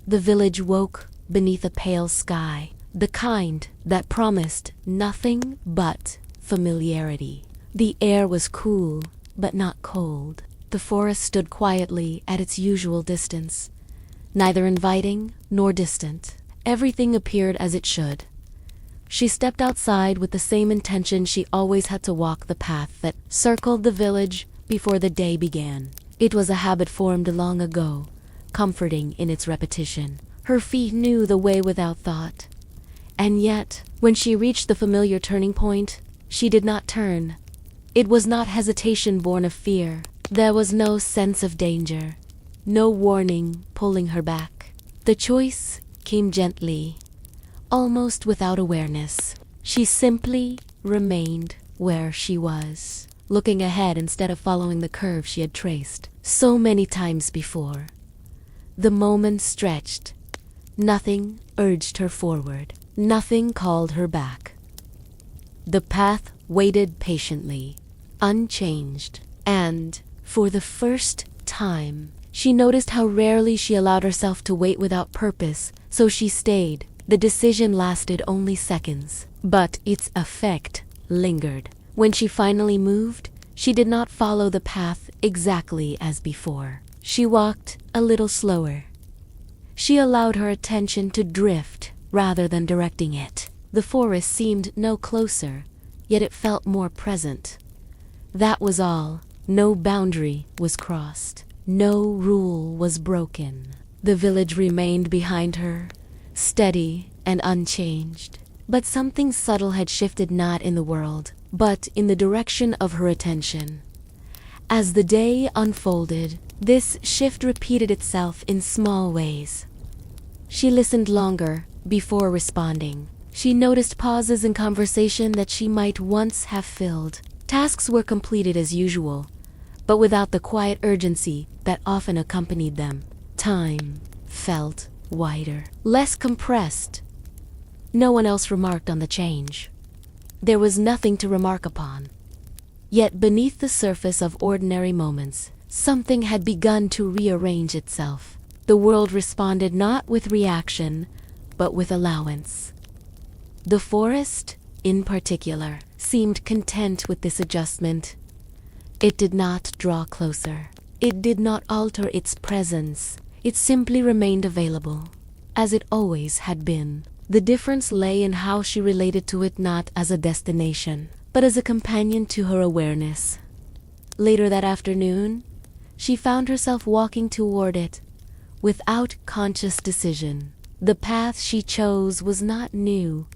The village woke beneath a pale sky, the kind that promised nothing but familiarity. The air was cool, but not cold. The forest stood quietly at its usual distance, neither inviting nor distant. Everything appeared as it should. She stepped outside with the same intention she always had, to walk the path that circled the village before the day began. It was a habit formed long ago, comforting in its repetition. Her feet knew the way without thought. And yet, when she reached the familiar turning point, she did not turn. It was not hesitation born of fear. There was no sense of danger, no warning pulling her back. The choice came gently, almost without awareness. She simply remained where she was, looking ahead instead of following the curve she had traced so many times before. The moment stretched. Nothing urged her forward. Nothing called her back. The path waited patiently, unchanged, and, for the first time, she noticed how rarely she allowed herself to wait without purpose, so she stayed. The decision lasted only seconds, but its effect lingered. When she finally moved, she did not follow the path exactly as before. She walked a little slower. She allowed her attention to drift rather than directing it. The forest seemed no closer, yet it felt more present. That was all. No boundary was crossed. No rule was broken. The village remained behind her, steady and unchanged. But something subtle had shifted, not in the world, but in the direction of her attention. As the day unfolded, this shift repeated itself in small ways. She listened longer before responding. She noticed pauses in conversation that she might once have filled. Tasks were completed as usual, but without the quiet urgency that often accompanied them. Time felt wider, less compressed. No one else remarked on the change. There was nothing to remark upon. Yet beneath the surface of ordinary moments, something had begun to rearrange itself. The world responded not with reaction, but with allowance. The forest, in particular, seemed content with this adjustment. It did not draw closer. It did not alter its presence. It simply remained available, as it always had been. The difference lay in how she related to it, not as a destination, but as a companion to her awareness. Later that afternoon, she found herself walking toward it, without conscious decision. The path she chose was not new,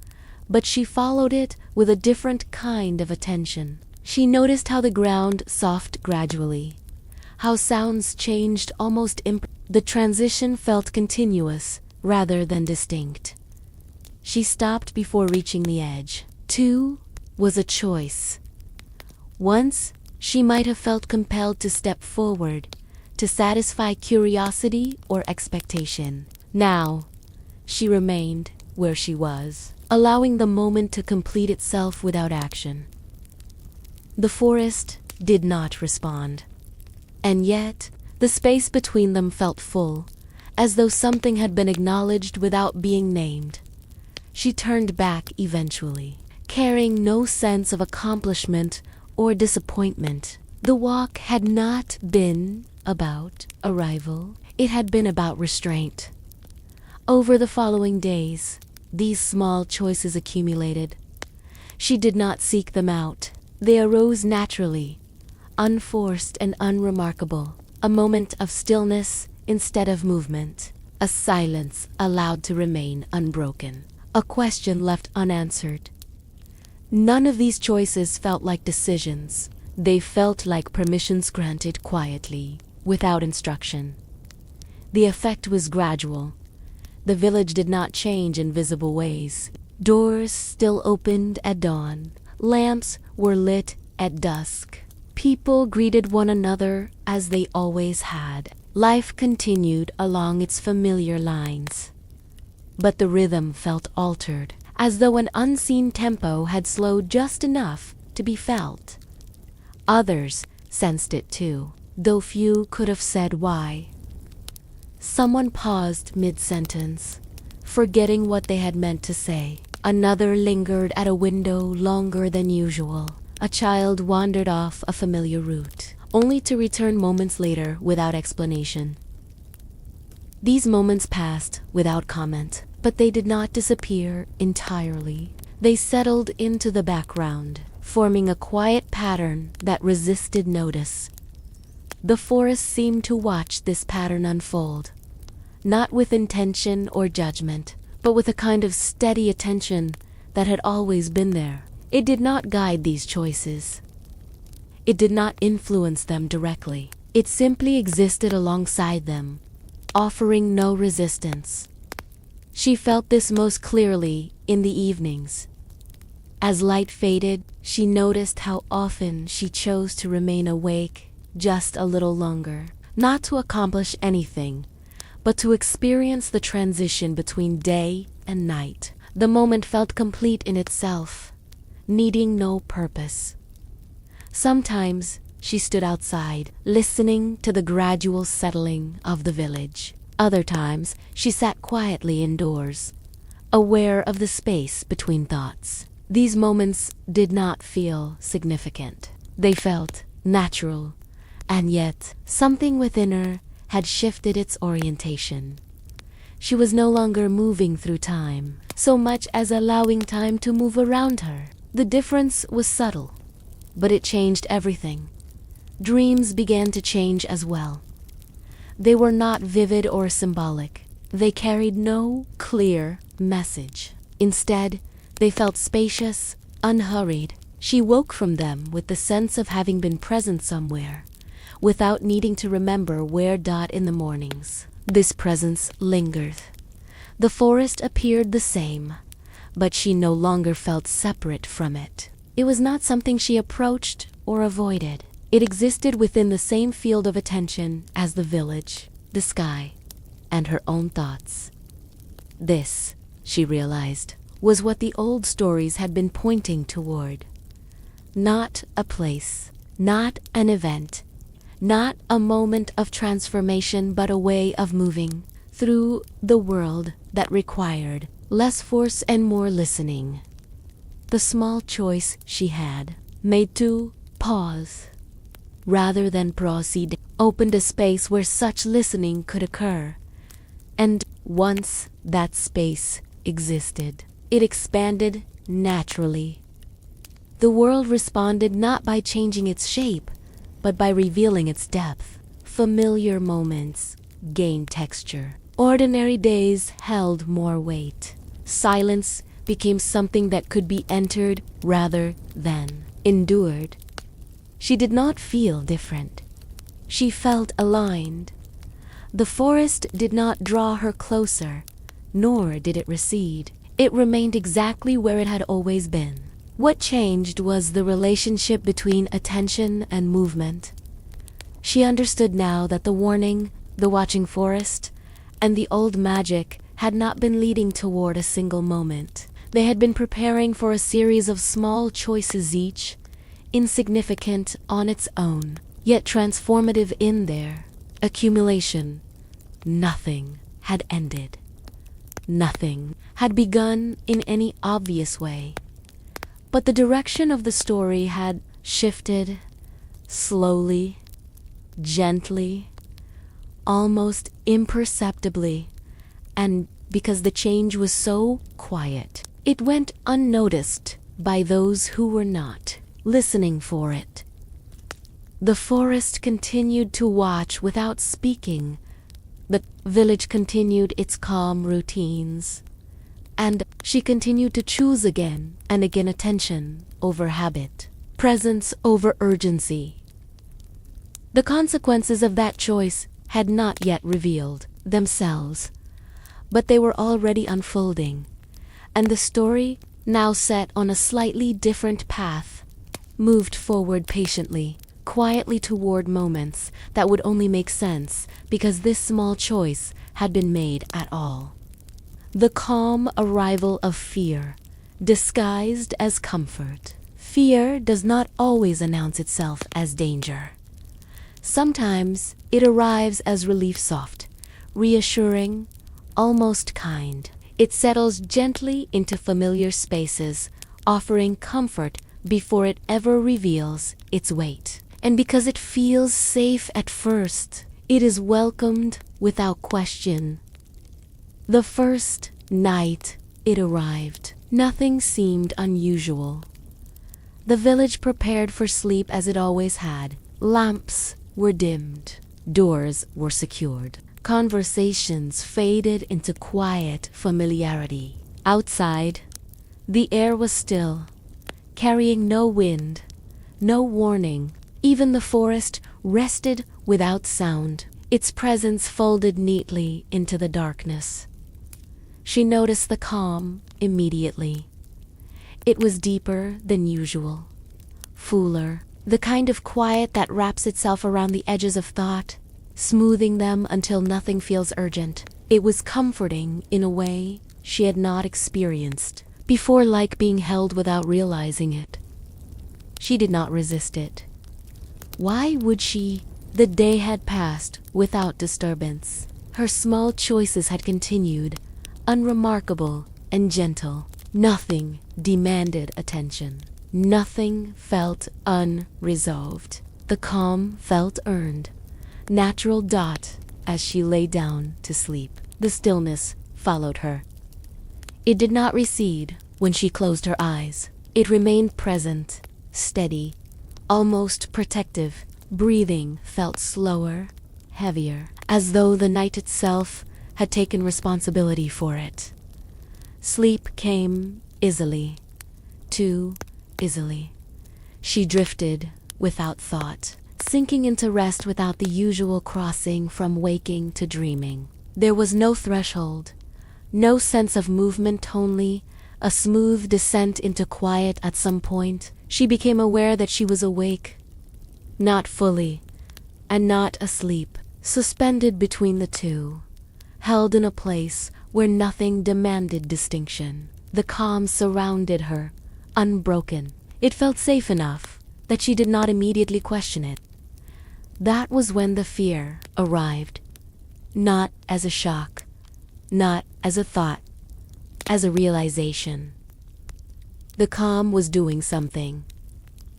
but she followed it with a different kind of attention. She noticed how the ground softened gradually, how sounds changed almost the transition felt continuous rather than distinct. She stopped before reaching the edge. Two was a choice. Once, she might have felt compelled to step forward, to satisfy curiosity or expectation. Now, she remained where she was, allowing the moment to complete itself without action. The forest did not respond. And yet, the space between them felt full, as though something had been acknowledged without being named. She turned back eventually, carrying no sense of accomplishment or disappointment. The walk had not been about arrival, it had been about restraint. Over the following days, these small choices accumulated. She did not seek them out. They arose naturally, unforced and unremarkable. A moment of stillness instead of movement. A silence allowed to remain unbroken. A question left unanswered. None of these choices felt like decisions. They felt like permissions granted quietly, without instruction. The effect was gradual. The village did not change in visible ways. Doors still opened at dawn. Lamps were lit at dusk. People greeted one another as they always had. Life continued along its familiar lines. But the rhythm felt altered, as though an unseen tempo had slowed just enough to be felt. Others sensed it too, though few could have said why. Someone paused mid-sentence, forgetting what they had meant to say. Another lingered at a window longer than usual. A child wandered off a familiar route, only to return moments later without explanation. These moments passed without comment, but they did not disappear entirely. They settled into the background, forming a quiet pattern that resisted notice. The forest seemed to watch this pattern unfold, not with intention or judgment, but with a kind of steady attention that had always been there. It did not guide these choices. It did not influence them directly. It simply existed alongside them, offering no resistance. She felt this most clearly in the evenings. As light faded, she noticed how often she chose to remain awake just a little longer, not to accomplish anything, but to experience the transition between day and night. The moment felt complete in itself, needing no purpose. Sometimes she stood outside, listening to the gradual settling of the village. Other times she sat quietly indoors, aware of the space between thoughts. These moments did not feel significant. They felt natural, and yet something within her had shifted its orientation. She was no longer moving through time, so much as allowing time to move around her. The difference was subtle, but it changed everything. Dreams began to change as well. They were not vivid or symbolic. They carried no clear message. Instead, they felt spacious, unhurried. She woke from them with the sense of having been present somewhere, without needing to remember where. In the mornings, this presence lingered. The forest appeared the same, but she no longer felt separate from it. It was not something she approached or avoided. It existed within the same field of attention as the village, the sky, and her own thoughts. This, she realized, was what the old stories had been pointing toward. Not a place, not an event, not a moment of transformation, but a way of moving through the world that required less force and more listening. The small choice she had made to pause rather than proceed opened a space where such listening could occur. And once that space existed, it expanded naturally. The world responded not by changing its shape, but by revealing its depth. Familiar moments gained texture. Ordinary days held more weight. Silence became something that could be entered rather than endured. She did not feel different. She felt aligned. The forest did not draw her closer, nor did it recede. It remained exactly where it had always been. What changed was the relationship between attention and movement. She understood now that the warning, the watching forest, and the old magic had not been leading toward a single moment. They had been preparing for a series of small choices, each insignificant on its own, yet transformative in their accumulation. Nothing had ended. Nothing had begun in any obvious way. But the direction of the story had shifted slowly, gently, almost imperceptibly, and because the change was so quiet, it went unnoticed by those who were not listening for it. The forest continued to watch without speaking. The village continued its calm routines. And she continued to choose again and again attention over habit, presence over urgency. The consequences of that choice had not yet revealed themselves, but they were already unfolding, and the story, now set on a slightly different path, moved forward patiently, quietly toward moments that would only make sense because this small choice had been made at all. The calm arrival of fear, disguised as comfort. Fear does not always announce itself as danger. Sometimes it arrives as relief, soft, reassuring, almost kind. It settles gently into familiar spaces, offering comfort before it ever reveals its weight. And because it feels safe at first, it is welcomed without question. The first night it arrived, nothing seemed unusual. The village prepared for sleep as it always had. Lamps were dimmed, doors were secured, conversations faded into quiet familiarity. Outside, the air was still, carrying no wind, no warning. Even the forest rested without sound, its presence folded neatly into the darkness. She noticed the calm immediately. It was deeper than usual, fuller, the kind of quiet that wraps itself around the edges of thought, smoothing them until nothing feels urgent. It was comforting in a way she had not experienced before, like being held without realizing it. She did not resist it. Why would she? The day had passed without disturbance. Her small choices had continued, unremarkable and gentle. Nothing demanded attention. Nothing felt unresolved. The calm felt earned, natural dot as she lay down to sleep. The stillness followed her. It did not recede when she closed her eyes. It remained present, steady, almost protective. Breathing felt slower, heavier, as though the night itself had taken responsibility for it. Sleep came easily, too easily. She drifted without thought, sinking into rest without the usual crossing from waking to dreaming. There was no threshold, no sense of movement, only a smooth descent into quiet. At some point, she became aware that she was awake, not fully, and not asleep, suspended between the two, held in a place where nothing demanded distinction. The calm surrounded her, unbroken. It felt safe enough that she did not immediately question it. That was when the fear arrived, not as a shock, not as a thought, as a realization. The calm was doing something.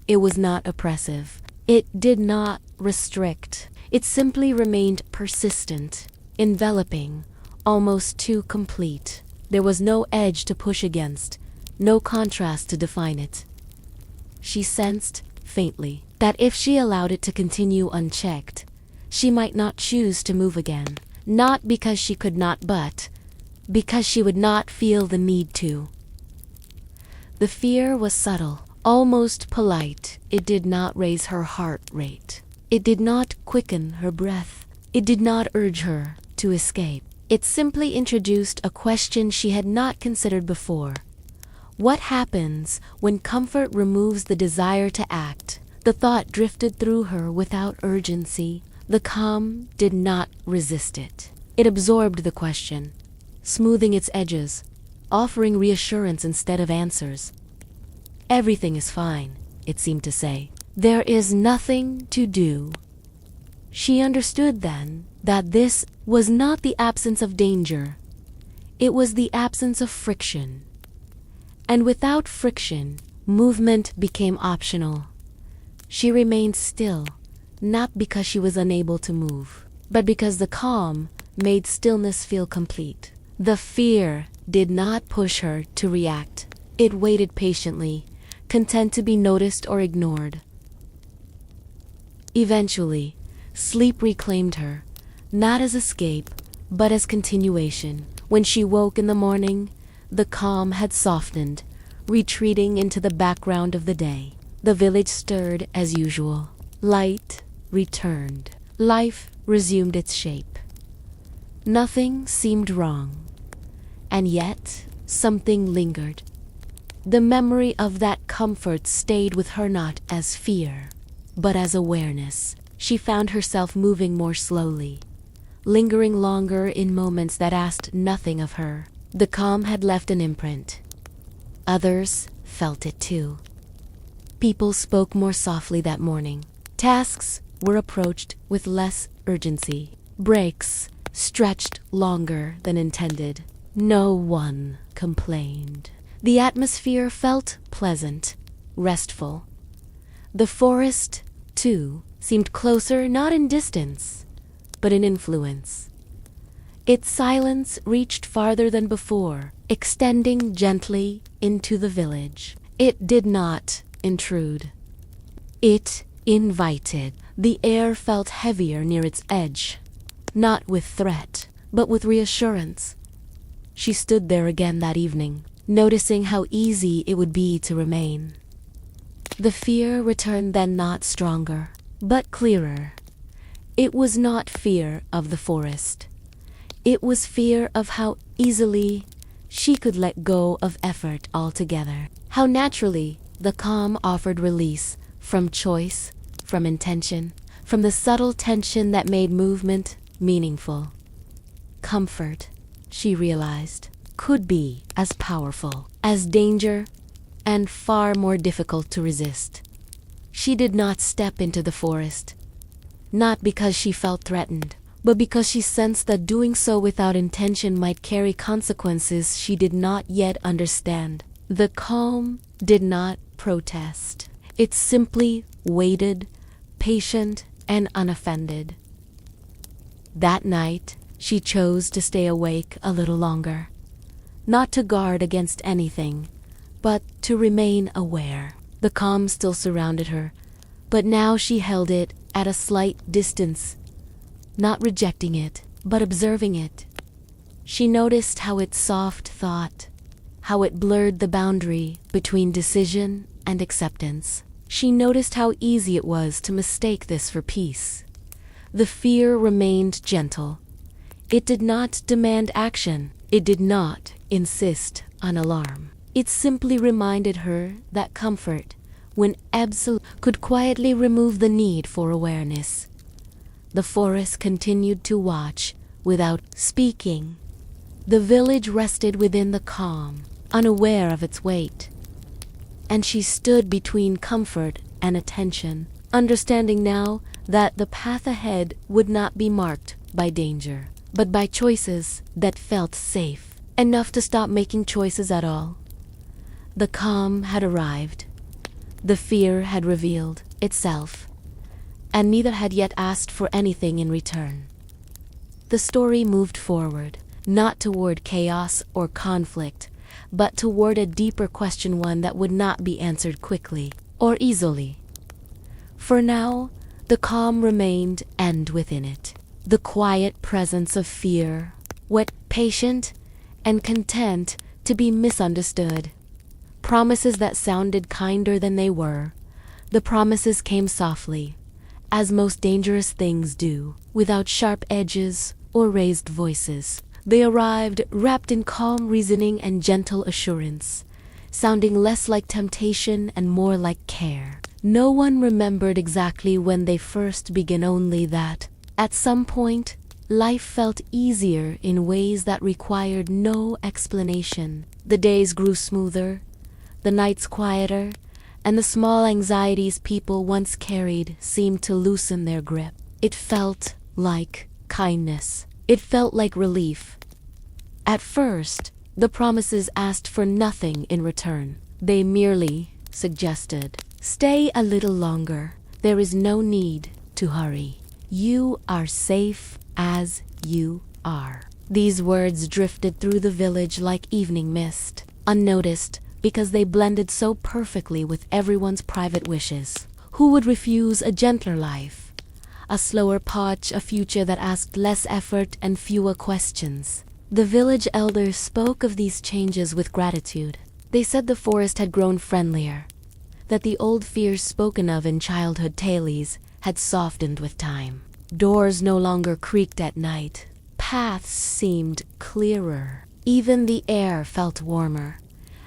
It was not oppressive. It did not restrict. It simply remained persistent, enveloping, almost too complete. There was no edge to push against, no contrast to define it. She sensed, faintly, that if she allowed it to continue unchecked, she might not choose to move again. Not because she could not, but because she would not feel the need to. The fear was subtle, almost polite. It did not raise her heart rate. It did not quicken her breath. It did not urge her to escape. It simply introduced a question she had not considered before. What happens when comfort removes the desire to act? The thought drifted through her without urgency. The calm did not resist it. It absorbed the question, smoothing its edges, offering reassurance instead of answers. Everything is fine, it seemed to say. There is nothing to do. She understood then that this was not the absence of danger. It was the absence of friction. And without friction, movement became optional. She remained still, not because she was unable to move, but because the calm made stillness feel complete. The fear did not push her to react. It waited patiently, content to be noticed or ignored. Eventually, sleep reclaimed her, not as escape, but as continuation. When she woke in the morning, the calm had softened, retreating into the background of the day. The village stirred as usual. Light returned. Life resumed its shape. Nothing seemed wrong. And yet, something lingered. The memory of that comfort stayed with her not as fear, but as awareness. She found herself moving more slowly, lingering longer in moments that asked nothing of her. The calm had left an imprint. Others felt it too. People spoke more softly that morning. Tasks were approached with less urgency. Breaks stretched longer than intended. No one complained. The atmosphere felt pleasant, restful. The forest, too, seemed closer not in distance, but in influence. Its silence reached farther than before, extending gently into the village. It did not intrude. It invited. The air felt heavier near its edge, not with threat, but with reassurance. She stood there again that evening, noticing how easy it would be to remain. The fear returned then, not stronger, but clearer. It was not fear of the forest. It was fear of how easily she could let go of effort altogether. How naturally the calm offered release from choice, from intention, from the subtle tension that made movement meaningful. Comfort, she realized, could be as powerful as danger and far more difficult to resist. She did not step into the forest, not because she felt threatened, but because she sensed that doing so without intention might carry consequences she did not yet understand. The calm did not protest. It simply waited, patient and unoffended. That night, she chose to stay awake a little longer, not to guard against anything, but to remain aware. The calm still surrounded her, but now she held it at a slight distance, not rejecting it, but observing it. She noticed how it soft thought, how it blurred the boundary between decision and acceptance. She noticed how easy it was to mistake this for peace. The fear remained gentle. It did not demand action. It did not insist on alarm. It simply reminded her that comfort, when absolute, could quietly remove the need for awareness. The forest continued to watch without speaking. The village rested within the calm, unaware of its weight. and she stood between comfort and attention, understanding now that the path ahead would not be marked by danger, but by choices that felt safe, enough to stop making choices at all. The calm had arrived. The fear had revealed itself, and neither had yet asked for anything in return. The story moved forward, not toward chaos or conflict, but toward a deeper question, one that would not be answered quickly or easily. For now, the calm remained, and within it, the quiet presence of fear, wet, patient, and content to be misunderstood. Promises that sounded kinder than they were. The promises came softly, as most dangerous things do, without sharp edges or raised voices. They arrived wrapped in calm reasoning and gentle assurance, sounding less like temptation and more like care. No one remembered exactly when they first began, only that, at some point, life felt easier in ways that required no explanation. The days grew smoother, the nights quieter, and the small anxieties people once carried seemed to loosen their grip. It felt like kindness. It felt like relief. At first, the promises asked for nothing in return. They merely suggested, "Stay a little longer. There is no need to hurry. You are safe as you are." These words drifted through the village like evening mist, unnoticed because they blended so perfectly with everyone's private wishes. Who would refuse a gentler life? A slower path, a future that asked less effort and fewer questions. The village elders spoke of these changes with gratitude. They said the forest had grown friendlier, that the old fears spoken of in childhood tales had softened with time. Doors no longer creaked at night. Paths seemed clearer. Even the air felt warmer,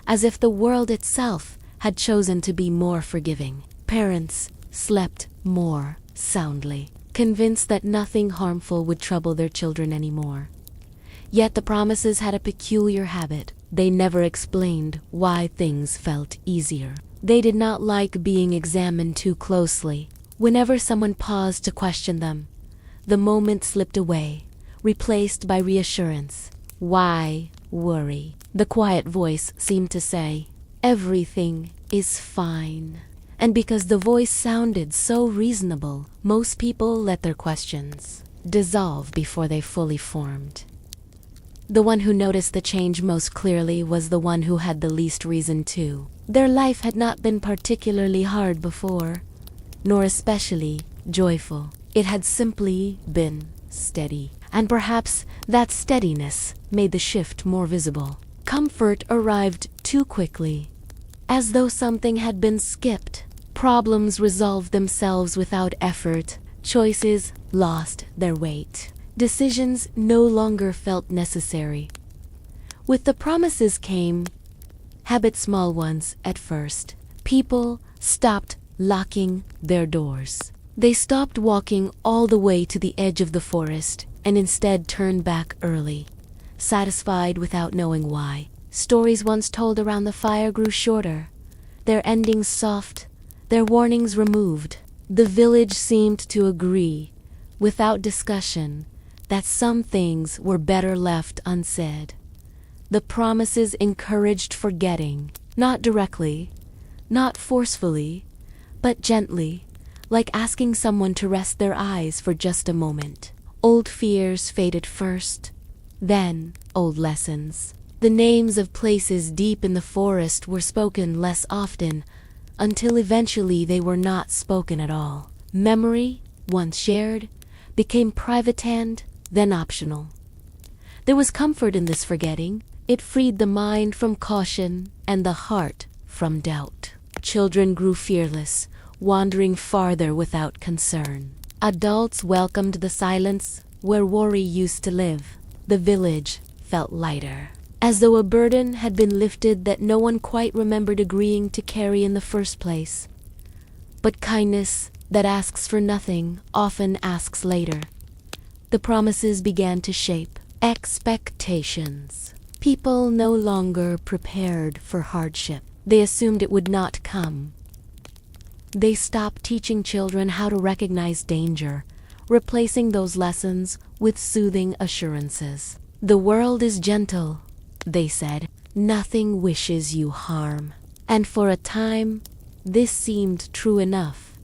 as if the world itself had chosen to be more forgiving. Parents slept more soundly, convinced that nothing harmful would trouble their children anymore. Yet the promises had a peculiar habit. They never explained why things felt easier. They did not like being examined too closely. Whenever someone paused to question them, the moment slipped away, replaced by reassurance. "Why worry?" The quiet voice seemed to say, "Everything is fine." And because the voice sounded so reasonable, most people let their questions dissolve before they fully formed. The one who noticed the change most clearly was the one who had the least reason to. Their life had not been particularly hard before, nor especially joyful. It had simply been steady. And perhaps that steadiness made the shift more visible. Comfort arrived too quickly, as though something had been skipped. Problems resolved themselves without effort. Choices lost their weight. Decisions no longer felt necessary. With the promises came habits, small ones at first. People stopped locking their doors. They stopped walking all the way to the edge of the forest and instead turned back early, satisfied without knowing why. Stories once told around the fire grew shorter, their endings soft, their warnings removed. The village seemed to agree, without discussion, that some things were better left unsaid. The promises encouraged forgetting, not directly, not forcefully, but gently, like asking someone to rest their eyes for just a moment. Old fears faded first, then old lessons. The names of places deep in the forest were spoken less often, until eventually they were not spoken at all. Memory, once shared, became private and then optional. There was comfort in this forgetting. It freed the mind from caution and the heart from doubt. Children grew fearless, wandering farther without concern. Adults welcomed the silence where worry used to live. The village felt lighter, as though a burden had been lifted that no one quite remembered agreeing to carry in the first place. But kindness that asks for nothing often asks later. The promises began to shape expectations. People no longer prepared for hardship. they assumed it would not come. They stopped teaching children how to recognize danger, replacing those lessons with soothing assurances. The world is gentle, they said. Nothing wishes you harm. And for a time, this seemed true enough.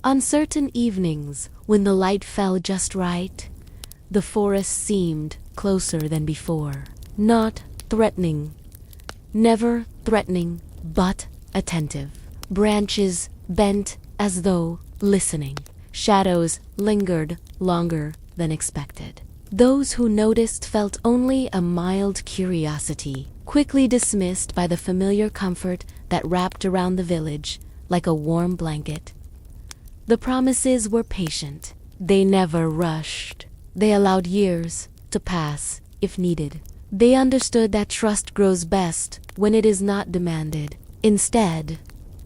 On certain evenings, when the light fell just right, the forest seemed closer than before. Not threatening, never threatening, but attentive. Branches bent as though listening. Shadows lingered longer than expected. Those who noticed felt only a mild curiosity, quickly dismissed by the familiar comfort that wrapped around the village like a warm blanket. The promises were patient. They never rushed. They allowed years to pass if needed. They understood that trust grows best when it is not demanded. Instead,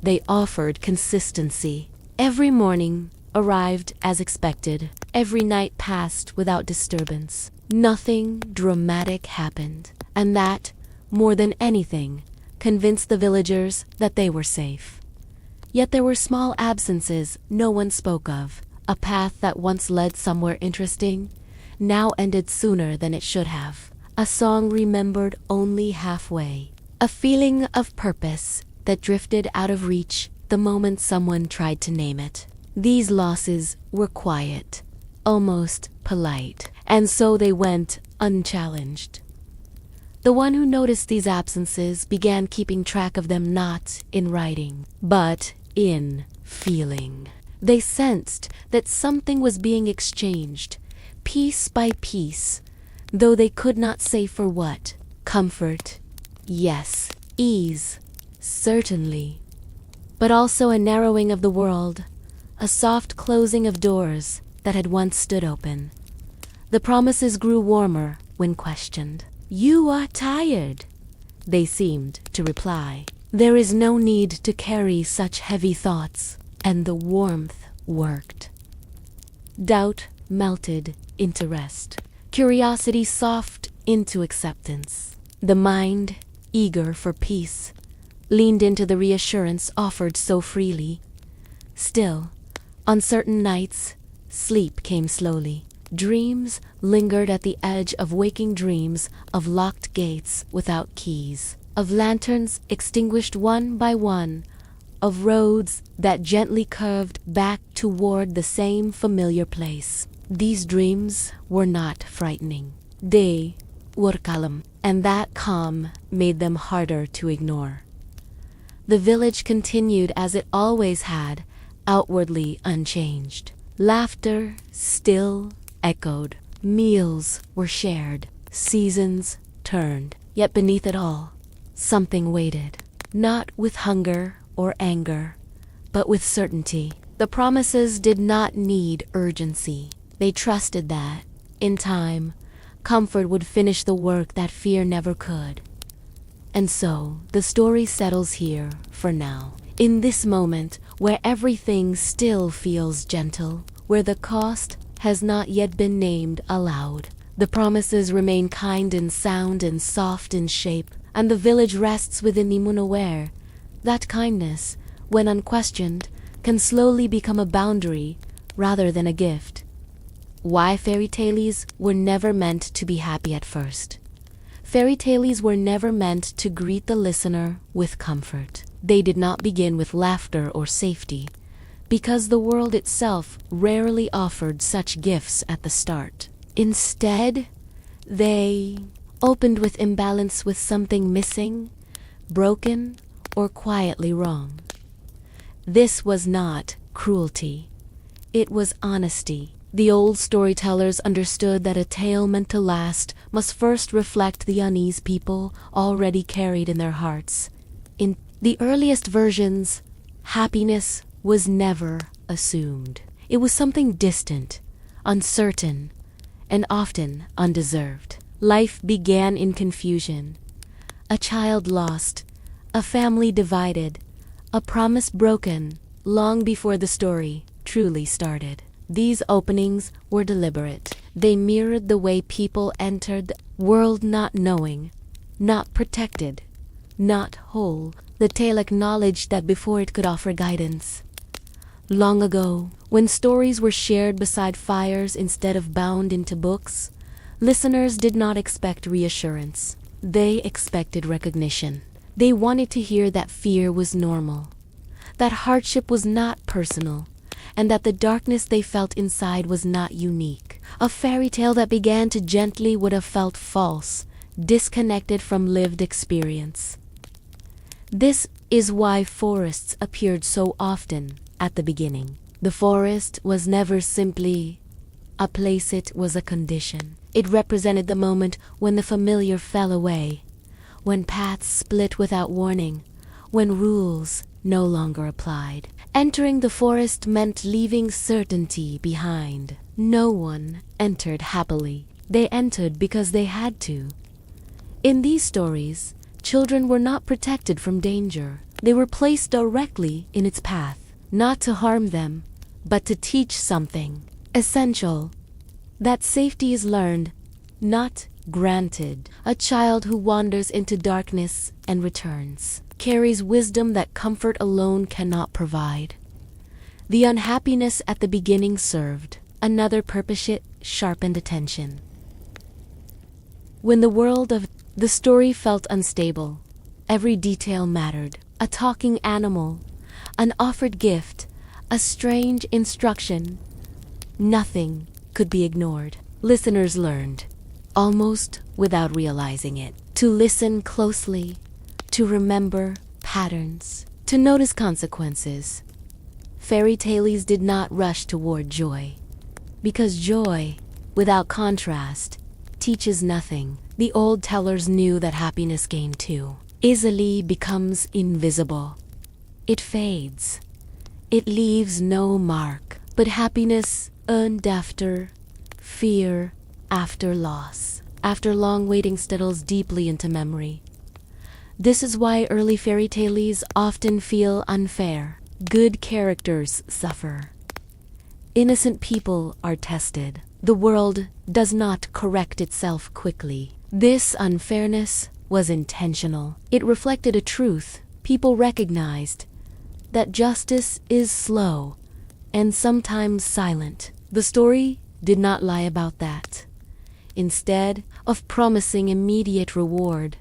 they offered consistency. Every morning arrived as expected. Every night passed without disturbance. Nothing dramatic happened, and that, more than anything, convinced the villagers that they were safe. Yet there were small absences no one spoke of. A path that once led somewhere interesting now ended sooner than it should have. A song remembered only halfway. A feeling of purpose that drifted out of reach the moment someone tried to name it. These losses were quiet, almost polite, and so they went unchallenged. The one who noticed these absences began keeping track of them not in writing, but in feeling. They sensed that something was being exchanged, piece by piece, though they could not say for what. Comfort, yes. Ease, certainly. But also a narrowing of the world, a soft closing of doors that had once stood open. The promises grew warmer when questioned. "You are tired," they seemed to reply. "There is no need to carry such heavy thoughts," and the warmth worked. Doubt melted into rest. Curiosity soft into acceptance. The mind, eager for peace, leaned into the reassurance offered so freely. Still, on certain nights, sleep came slowly. Dreams lingered at the edge of waking dreams of locked gates without keys, of lanterns extinguished one by one, of roads that gently curved back toward the same familiar place. These dreams were not frightening. They were calm, and that calm made them harder to ignore. The village continued as it always had, outwardly unchanged. Laughter still echoed. Meals were shared. Seasons turned. Yet beneath it all, something waited. Not with hunger or anger, but with certainty. The promises did not need urgency. They trusted that, in time, comfort would finish the work that fear never could. And so, the story settles here for now. In this moment, where everything still feels gentle, where the cost has not yet been named aloud, the promises remain kind in sound and soft in shape, and the village rests within the unaware. That kindness, when unquestioned, can slowly become a boundary rather than a gift. Why fairy tales were never meant to be happy at first. Fairy tales were never meant to greet the listener with comfort. They did not begin with laughter or safety, because the world itself rarely offered such gifts at the start. Instead, they opened with imbalance, with something missing, broken, or quietly wrong. This was not cruelty. It was honesty. The old storytellers understood that a tale meant to last must first reflect the unease people already carried in their hearts. In the earliest versions, happiness was never assumed. It was something distant, uncertain, and often undeserved. Life began in confusion. A child lost, a family divided, a promise broken long before the story truly started. These openings were deliberate. They mirrored the way people entered the world, not knowing, not protected, not whole. The tale acknowledged that before it could offer guidance. Long ago, when stories were shared beside fires instead of bound into books, listeners did not expect reassurance. They expected recognition. They wanted to hear that fear was normal, that hardship was not personal, and that the darkness they felt inside was not unique. A fairy tale that began too gently would have felt false, disconnected from lived experience. This is why forests appeared so often at the beginning. The forest was never simply a place, it was a condition. It represented the moment when the familiar fell away, when paths split without warning, when rules no longer applied. Entering the forest meant leaving certainty behind. No one entered happily. They entered because they had to. In these stories, children were not protected from danger. They were placed directly in its path, not to harm them, but to teach something essential. That safety is learned, not granted. A child who wanders into darkness and returns carries wisdom that comfort alone cannot provide. The unhappiness at the beginning served another purpose. It sharpened attention. When the world of the story felt unstable, every detail mattered. A talking animal, an offered gift, a strange instruction. Nothing could be ignored. Listeners learned, almost without realizing it, to listen closely, to remember patterns, to notice consequences. Fairy tales did not rush toward joy, because joy, without contrast, teaches nothing. The old tellers knew that happiness gained too easily becomes invisible. It fades. It leaves no mark. But happiness earned after fear, after loss, after long waiting settles deeply into memory. This is why early fairy tales often feel unfair. Good characters suffer. Innocent people are tested. The world does not correct itself quickly. This unfairness was intentional. It reflected a truth people recognized, that justice is slow and sometimes silent. The story did not lie about that. Instead of promising immediate reward,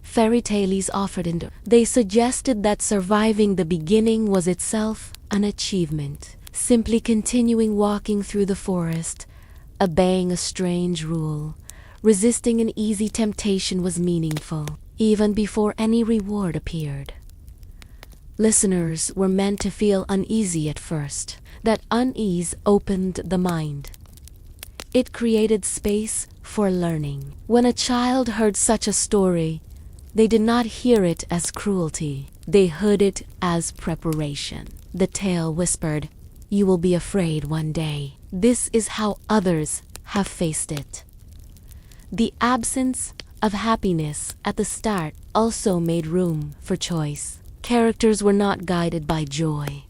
fairy tales offered they suggested that surviving the beginning was itself an achievement. Simply continuing walking through the forest, obeying a strange rule, resisting an easy temptation was meaningful, even before any reward appeared. Listeners were meant to feel uneasy at first. That unease opened the mind. It created space for learning. When a child heard such a story, they did not hear it as cruelty. They heard it as preparation. The tale whispered, "You will be afraid one day. This is how others have faced it." The absence of happiness at the start also made room for choice. Characters were not guided by joy.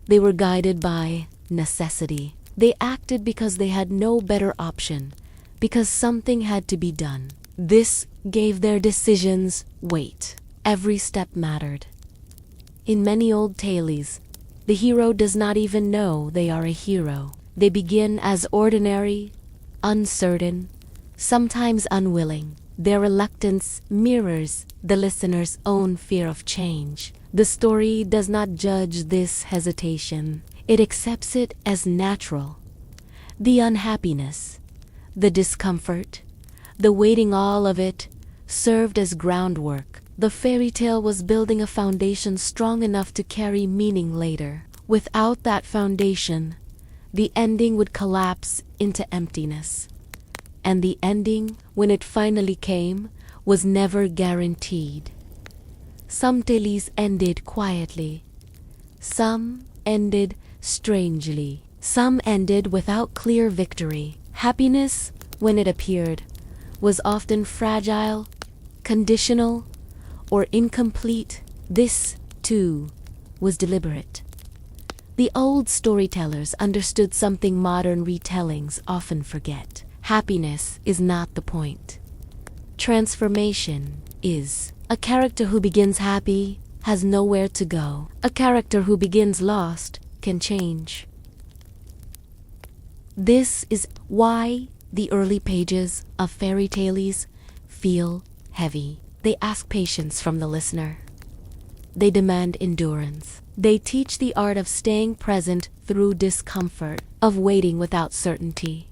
They were guided by necessity. They acted because they had no better option, because something had to be done. This gave their decisions weight. Every step mattered. In many old tales, the hero does not even know they are a hero. They begin as ordinary, uncertain, sometimes unwilling. Their reluctance mirrors the listener's own fear of change. The story does not judge this hesitation. It accepts it as natural. The unhappiness, the discomfort, the waiting, all of it served as groundwork. The fairy tale was building a foundation strong enough to carry meaning later. Without that foundation, the ending would collapse into emptiness. And the ending, when it finally came, was never guaranteed. Some tales ended quietly. Some ended strangely. Some ended without clear victory. Happiness, when it appeared, was often fragile, conditional, or incomplete. This, too, was deliberate. The old storytellers understood something modern retellings often forget. Happiness is not the point. Transformation is. A character who begins happy has nowhere to go. A character who begins lost can change. This is why the early pages of fairy tales feel heavy. They ask patience from the listener. They demand endurance. They teach the art of staying present through discomfort, of waiting without certainty.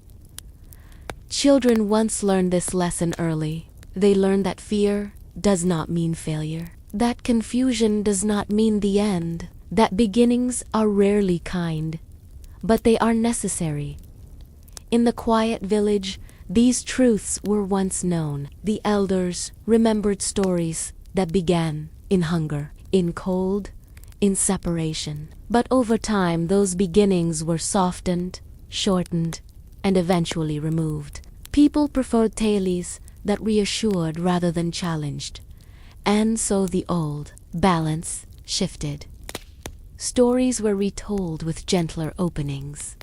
Children once learned this lesson early. They learned that fear does not mean failure, that confusion does not mean the end, that beginnings are rarely kind, but they are necessary. In the quiet village, these truths were once known. The elders remembered stories that began in hunger, in cold, in separation. But over time, those beginnings were softened, shortened, and eventually removed. People preferred tales that reassured rather than challenged, and so the old balance shifted. Stories were retold with gentler openings.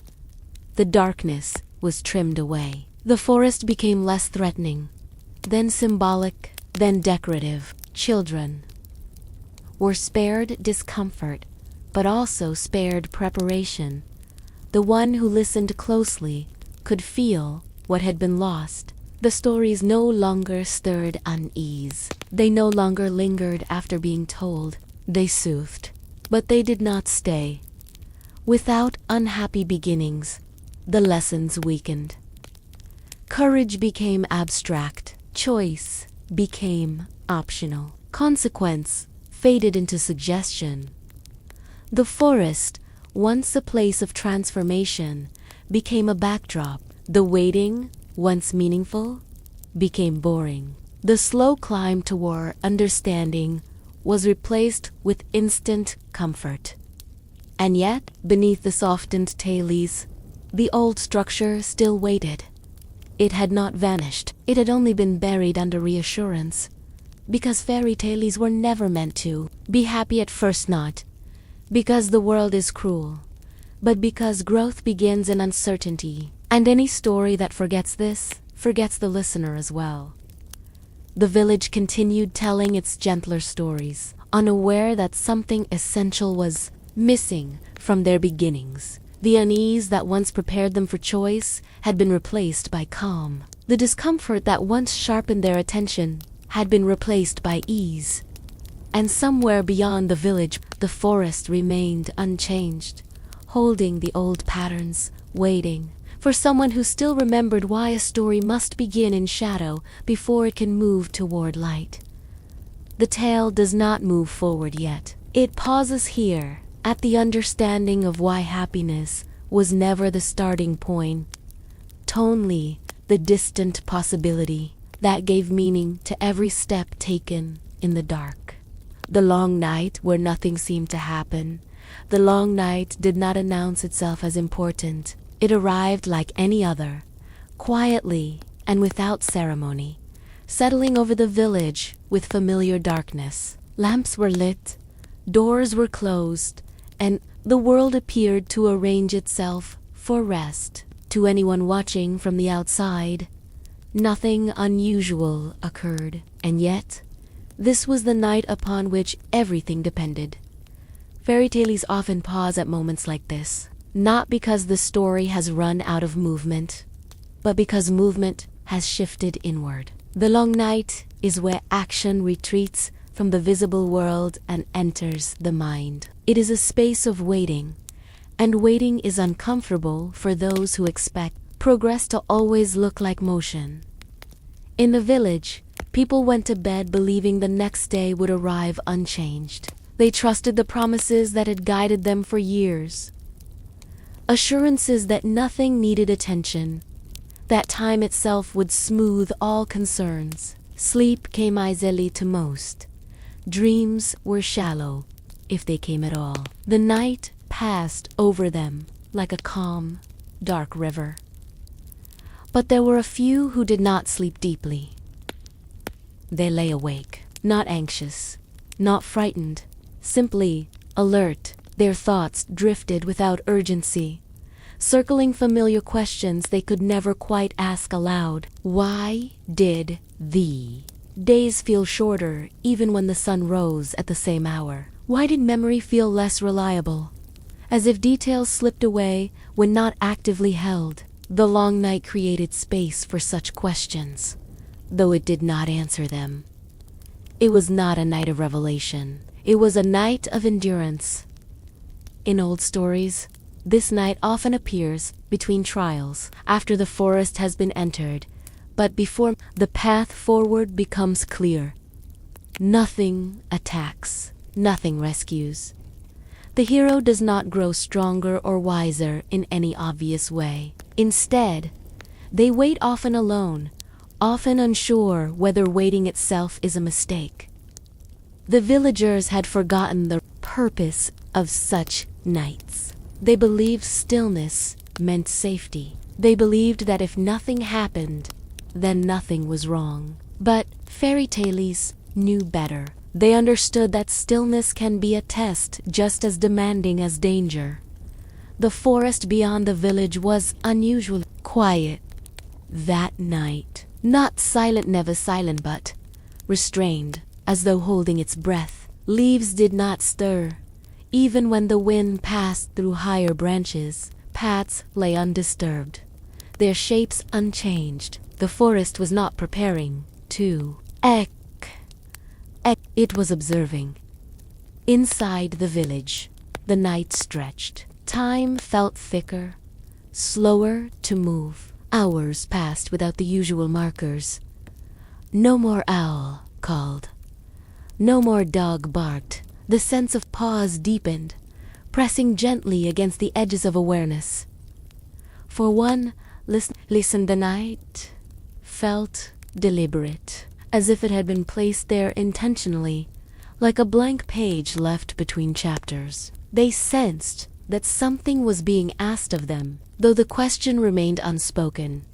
The darkness was trimmed away. The forest became less threatening, then symbolic, then decorative. Children were spared discomfort, but also spared preparation. The one who listened closely could feel what had been lost. The stories no longer stirred unease. They no longer lingered after being told. They soothed, but they did not stay. Without unhappy beginnings, the lessons weakened. Courage became abstract. Choice became optional. Consequence faded into suggestion. The forest, once a place of transformation, became a backdrop. The waiting, once meaningful, became boring. The slow climb toward understanding was replaced with instant comfort. And yet, beneath the softened tales, the old structure still waited. It had not vanished. It had only been buried under reassurance. Because fairy tales were never meant to be happy at first, not because the world is cruel, but because growth begins in uncertainty. And any story that forgets this, forgets the listener as well. The village continued telling its gentler stories, unaware that something essential was missing from their beginnings. The unease that once prepared them for choice had been replaced by calm. The discomfort that once sharpened their attention had been replaced by ease. And somewhere beyond the village, the forest remained unchanged, holding the old patterns, waiting for someone who still remembered why a story must begin in shadow before it can move toward light. The tale does not move forward yet. It pauses here, at the understanding of why happiness was never the starting point, only the distant possibility that gave meaning to every step taken in the dark. The long night where nothing seemed to happen. The long night did not announce itself as important. It arrived like any other, quietly and without ceremony, settling over the village with familiar darkness. Lamps were lit, doors were closed, and the world appeared to arrange itself for rest. To anyone watching from the outside, nothing unusual occurred, and yet, this was the night upon which everything depended. Fairy tales often pause at moments like this, not because the story has run out of movement, but because movement has shifted inward. The long night is where action retreats from the visible world and enters the mind. It is a space of waiting, and waiting is uncomfortable for those who expect progress to always look like motion. In the village, people went to bed believing the next day would arrive unchanged. They trusted the promises that had guided them for years. Assurances that nothing needed attention, that time itself would smooth all concerns. Sleep came easily to most. Dreams were shallow, if they came at all. The night passed over them like a calm, dark river. But there were a few who did not sleep deeply. They lay awake, not anxious, not frightened, simply alert. Their thoughts drifted without urgency, circling familiar questions they could never quite ask aloud. Why did the days feel shorter even when the sun rose at the same hour? Why did memory feel less reliable? As if details slipped away when not actively held. The long night created space for such questions, though it did not answer them. It was not a night of revelation. It was a night of endurance. In old stories, this night often appears between trials, after the forest has been entered, but before the path forward becomes clear. Nothing attacks, nothing rescues. The hero does not grow stronger or wiser in any obvious way. Instead, they wait, often alone, often unsure whether waiting itself is a mistake. The villagers had forgotten the purpose of such nights. They believed stillness meant safety. They believed that if nothing happened, then nothing was wrong. But fairy tales knew better. They understood that stillness can be a test just as demanding as danger. The forest beyond the village was unusually quiet that night. Not silent, never silent, but restrained, as though holding its breath. Leaves did not stir. Even when the wind passed through higher branches, paths lay undisturbed, their shapes unchanged. The forest was not preparing to act. It was observing. Inside the village, the night stretched. Time felt thicker, slower to move. Hours passed without the usual markers. No more owl called. No more dog barked. The sense of pause deepened, pressing gently against the edges of awareness. For one, listened. The night felt deliberate, as if it had been placed there intentionally, like a blank page left between chapters. They sensed that something was being asked of them, though the question remained unspoken.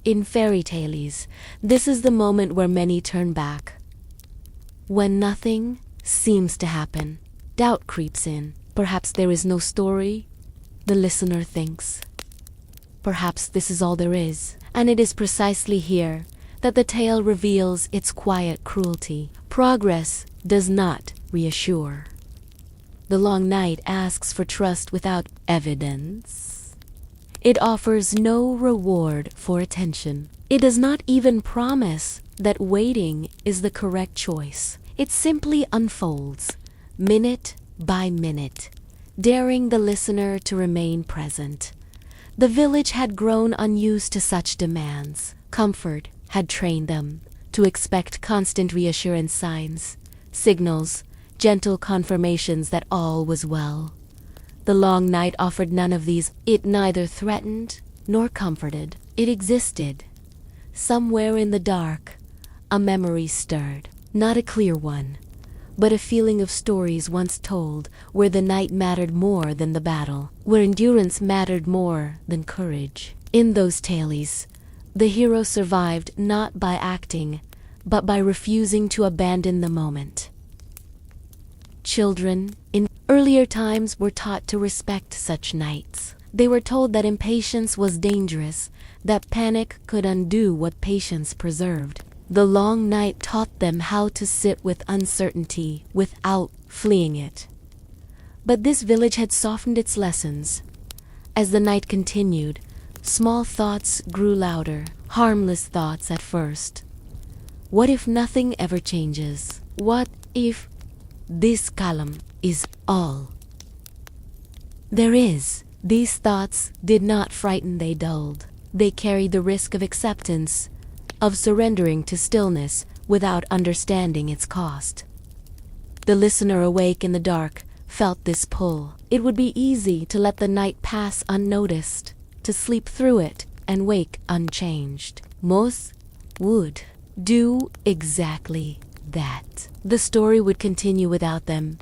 In fairy tales, this is the moment where many turn back. When nothing seems to happen, doubt creeps in. Perhaps there is no story, the listener thinks. Perhaps this is all there is, and it is precisely here that the tale reveals its quiet cruelty. Progress does not reassure. The long night asks for trust without evidence. It offers no reward for attention. It does not even promise that waiting is the correct choice. It simply unfolds, minute by minute, daring the listener to remain present. The village had grown unused to such demands. Comfort had trained them to expect constant reassurance signs, signals, gentle confirmations that all was well. The long night offered none of these. It neither threatened nor comforted. It existed. Somewhere in the dark, a memory stirred. Not a clear one, but a feeling of stories once told, where the night mattered more than the battle, where endurance mattered more than courage. In those tales, the hero survived not by acting, but by refusing to abandon the moment. Children in earlier times were taught to respect such nights. They were told that impatience was dangerous, that panic could undo what patience preserved. The long night taught them how to sit with uncertainty without fleeing it. But this village had softened its lessons. As the night continued, small thoughts grew louder, harmless thoughts at first. What if nothing ever changes? What if this calm is all there is? These thoughts did not frighten, they dulled. They carried the risk of acceptance, of surrendering to stillness without understanding its cost. The listener awake in the dark felt this pull. It would be easy to let the night pass unnoticed, to sleep through it and wake unchanged. Most would do exactly that. The story would continue without them,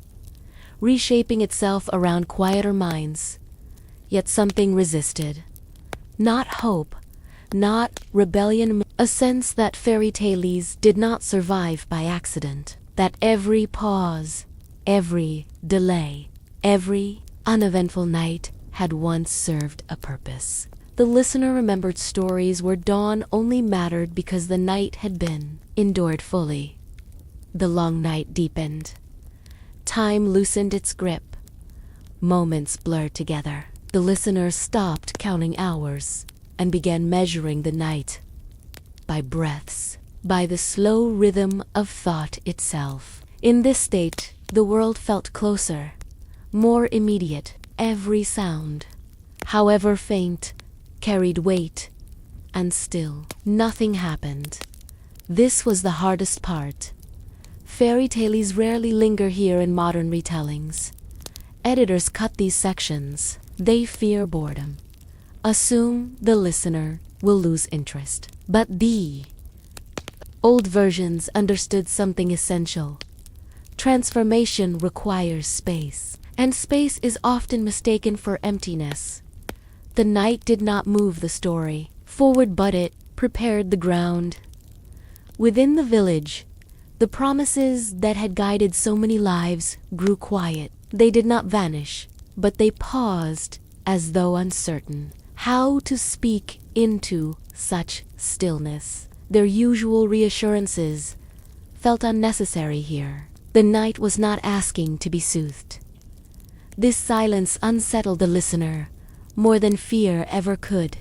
reshaping itself around quieter minds. Yet something resisted. Not hope, not rebellion, a sense that fairy tales did not survive by accident, that every pause, every delay, every uneventful night had once served a purpose. The listener remembered stories where dawn only mattered because the night had been endured fully. The long night deepened. Time loosened its grip. Moments blurred together. The listener stopped counting hours and began measuring the night by breaths, by the slow rhythm of thought itself. In this state, the world felt closer, more immediate. Every sound, however faint, carried weight, and still nothing happened. This was the hardest part. Fairy tales rarely linger here in modern retellings. Editors cut these sections. They fear boredom. Assume the listener will lose interest. But the old versions understood something essential. Transformation requires space, and space is often mistaken for emptiness. The night did not move the story forward, but it prepared the ground. Within the village, the promises that had guided so many lives grew quiet. They did not vanish, but they paused as though uncertain how to speak into such stillness. Their usual reassurances felt unnecessary here. The night was not asking to be soothed. This silence unsettled the listener more than fear ever could.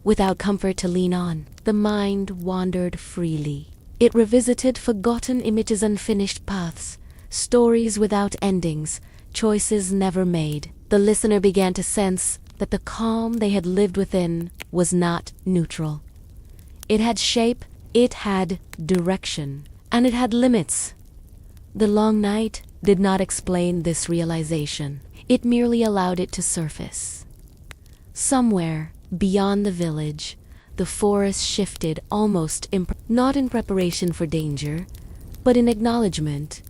Without comfort to lean on, the mind wandered freely. It revisited forgotten images, unfinished paths, stories without endings, choices never made. The listener began to sense that the calm they had lived within was not neutral. It had shape, it had direction, and it had limits. The long night did not explain this realization. It merely allowed it to surface. Somewhere beyond the village, the forest shifted almost not in preparation for danger, but in acknowledgement.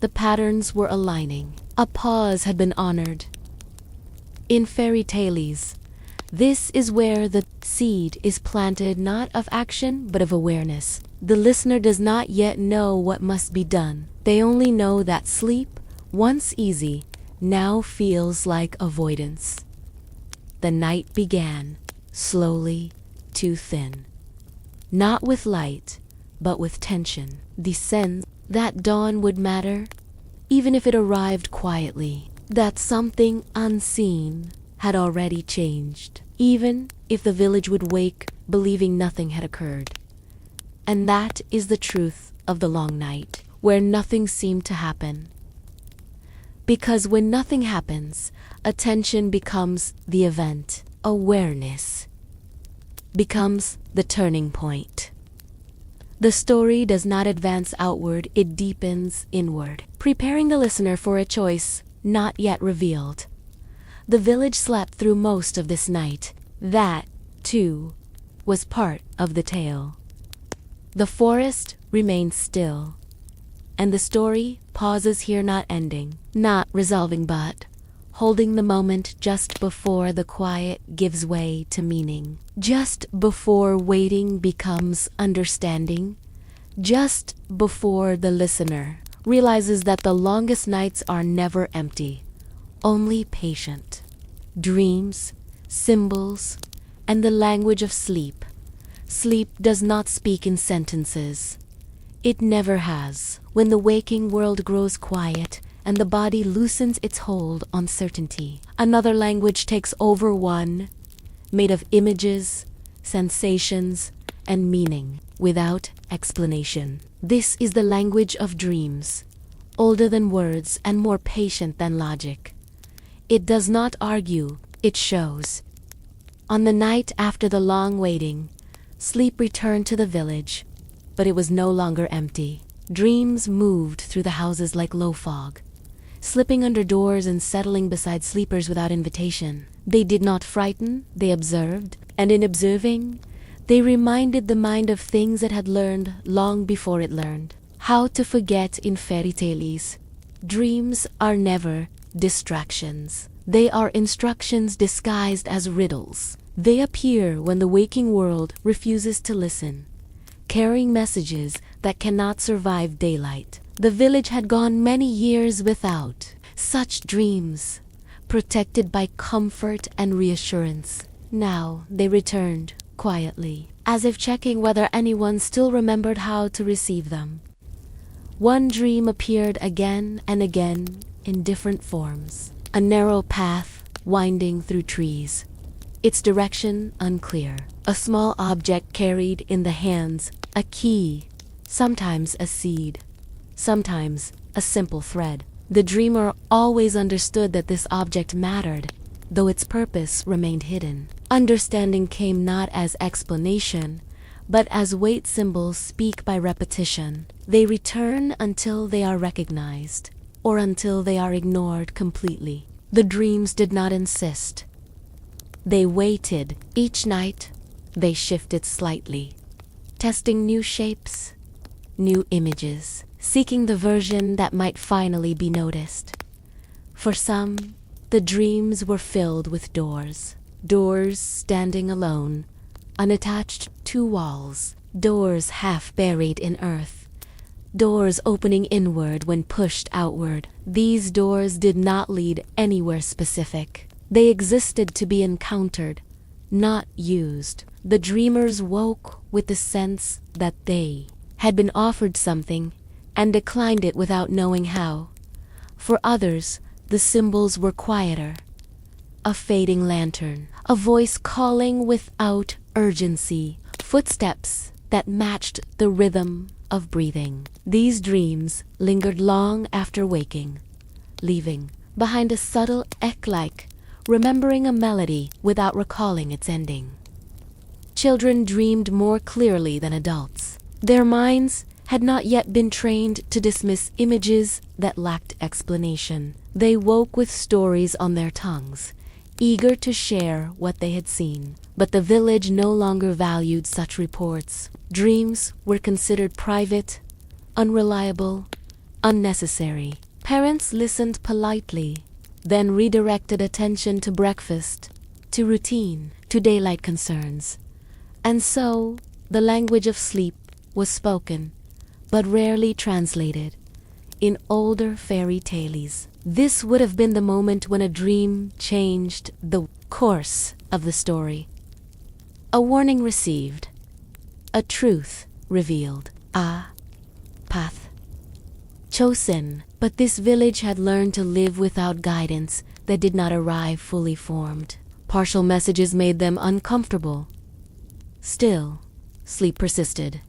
The patterns were aligning. A pause had been honored. In fairy tales, this is where the seed is planted, not of action, but of awareness. The listener does not yet know what must be done. They only know that sleep, once easy, now feels like avoidance. The night began, slowly, too thin. Not with light, but with tension. The sense that dawn would matter, even if it arrived quietly. That something unseen had already changed, even if the village would wake believing nothing had occurred. And that is the truth of the long night, where nothing seemed to happen. Because when nothing happens, attention becomes the event. Awareness becomes the turning point. The story does not advance outward, it deepens inward, preparing the listener for a choice not yet revealed. The village slept through most of this night. That, too, was part of the tale. The forest remained still, and the story pauses here, not ending, not resolving, but holding the moment just before the quiet gives way to meaning, just before waiting becomes understanding, just before the listener realizes that the longest nights are never empty, only patient. Dreams, symbols, and the language of sleep. Sleep does not speak in sentences. It never has. When the waking world grows quiet and the body loosens its hold on certainty, another language takes over, one made of images, sensations, and meaning without explanation. This is the language of dreams, older than words and more patient than logic. It does not argue, it shows. On the night after the long waiting, sleep returned to the village, but it was no longer empty. Dreams moved through the houses like low fog, slipping under doors and settling beside sleepers without invitation. They did not frighten, they observed, and in observing, they reminded the mind of things it had learned long before it learned. How to forget in fairy tales. Dreams are never distractions. They are instructions disguised as riddles. They appear when the waking world refuses to listen, carrying messages that cannot survive daylight. The village had gone many years without such dreams, protected by comfort and reassurance. Now they returned, quietly, as if checking whether anyone still remembered how to receive them. One dream appeared again and again in different forms. A narrow path winding through trees, its direction unclear. A small object carried in the hands, a key, sometimes a seed, sometimes a simple thread. The dreamer always understood that this object mattered, though its purpose remained hidden. Understanding came not as explanation, but as weight symbols speak by repetition. They return until they are recognized, or until they are ignored completely. The dreams did not insist. They waited. Each night, they shifted slightly, testing new shapes, new images, seeking the version that might finally be noticed. For some, the dreams were filled with doors. Doors standing alone, unattached to walls. Doors half buried in earth. Doors opening inward when pushed outward. These doors did not lead anywhere specific. They existed to be encountered, not used. The dreamers woke with the sense that they had been offered something and declined it without knowing how. For others, the symbols were quieter. A fading lantern, a voice calling without urgency, footsteps that matched the rhythm of breathing. These dreams lingered long after waking, leaving behind a subtle echo-like, remembering a melody without recalling its ending. Children dreamed more clearly than adults. Their minds had not yet been trained to dismiss images that lacked explanation. They woke with stories on their tongues, eager to share what they had seen. But the village no longer valued such reports. Dreams were considered private, unreliable, unnecessary. Parents listened politely, then redirected attention to breakfast, to routine, to daylight concerns. And so, the language of sleep was spoken, but rarely translated, in older fairy tales. This would have been the moment when a dream changed the course of the story. A warning received, a truth revealed, a path chosen. But this village had learned to live without guidance that did not arrive fully formed. Partial messages made them uncomfortable. Still, sleep persisted.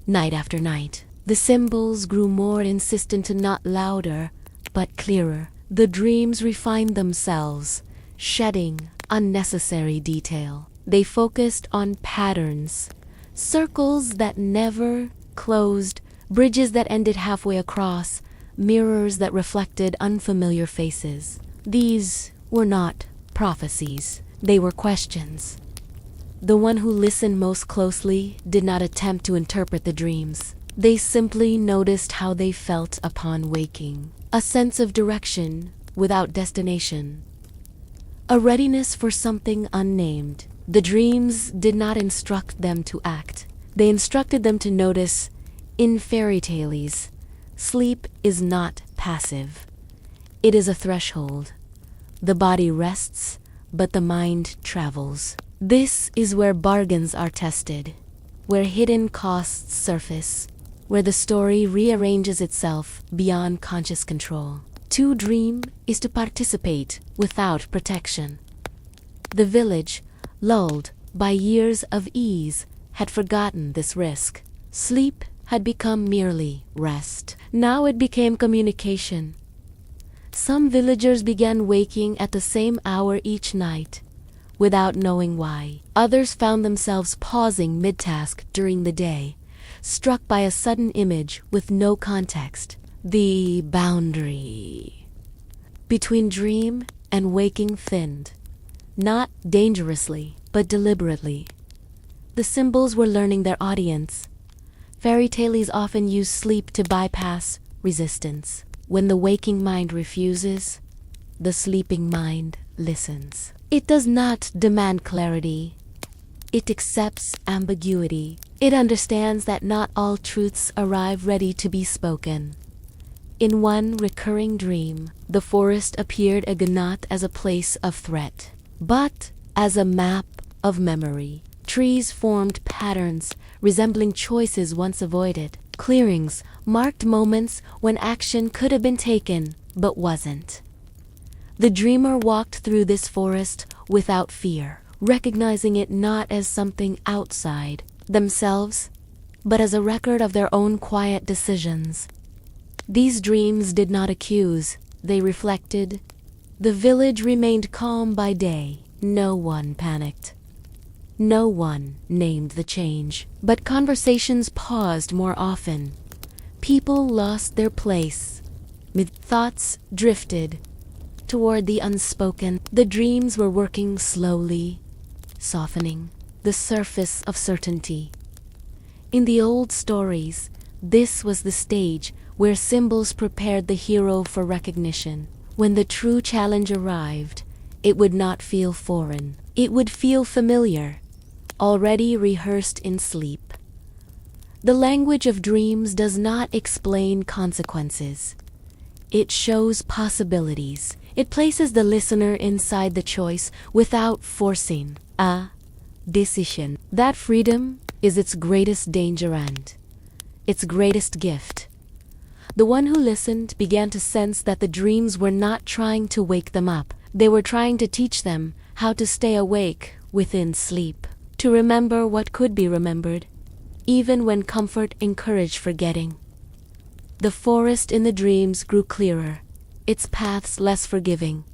Night after night, the symbols grew more insistent and not louder, but clearer. The dreams refined themselves, shedding unnecessary detail. They focused on patterns, circles that never closed, bridges that ended halfway across, mirrors that reflected unfamiliar faces. These were not prophecies, they were questions. The one who listened most closely did not attempt to interpret the dreams. They simply noticed how they felt upon waking. A sense of direction without destination. A readiness for something unnamed. The dreams did not instruct them to act. They instructed them to notice. In fairy tales, sleep is not passive. It is a threshold. The body rests, but the mind travels. This is where bargains are tested, where hidden costs surface, where the story rearranges itself beyond conscious control. To dream is to participate without protection. The village, lulled by years of ease, had forgotten this risk. Sleep had become merely rest. Now it became communication. Some villagers began waking at the same hour each night, without knowing why. Others found themselves pausing mid-task during the day, struck by a sudden image with no context. The boundary between dream and waking thinned, not dangerously, but deliberately. The symbols were learning their audience. Fairy tales often use sleep to bypass resistance. When the waking mind refuses, the sleeping mind listens. It does not demand clarity. It accepts ambiguity. It understands that not all truths arrive ready to be spoken. In one recurring dream, the forest appeared not as a place of threat, but as a map of memory. Trees formed patterns resembling choices once avoided. Clearings marked moments when action could have been taken but wasn't. The dreamer walked through this forest without fear, recognizing it not as something outside themselves, but as a record of their own quiet decisions. These dreams did not accuse, they reflected. The village remained calm by day. No one panicked. No one named the change, but conversations paused more often. People lost their place. Thoughts drifted toward the unspoken. The dreams were working slowly, softening the surface of certainty. In the old stories, this was the stage where symbols prepared the hero for recognition. When the true challenge arrived, it would not feel foreign. It would feel familiar, already rehearsed in sleep. The language of dreams does not explain consequences. It shows possibilities. It places the listener inside the choice without forcing a decision. That freedom is its greatest danger and its greatest gift. The one who listened began to sense that the dreams were not trying to wake them up. They were trying to teach them how to stay awake within sleep, to remember what could be remembered, even when comfort encouraged forgetting. The forest in the dreams grew clearer, its paths less forgiving.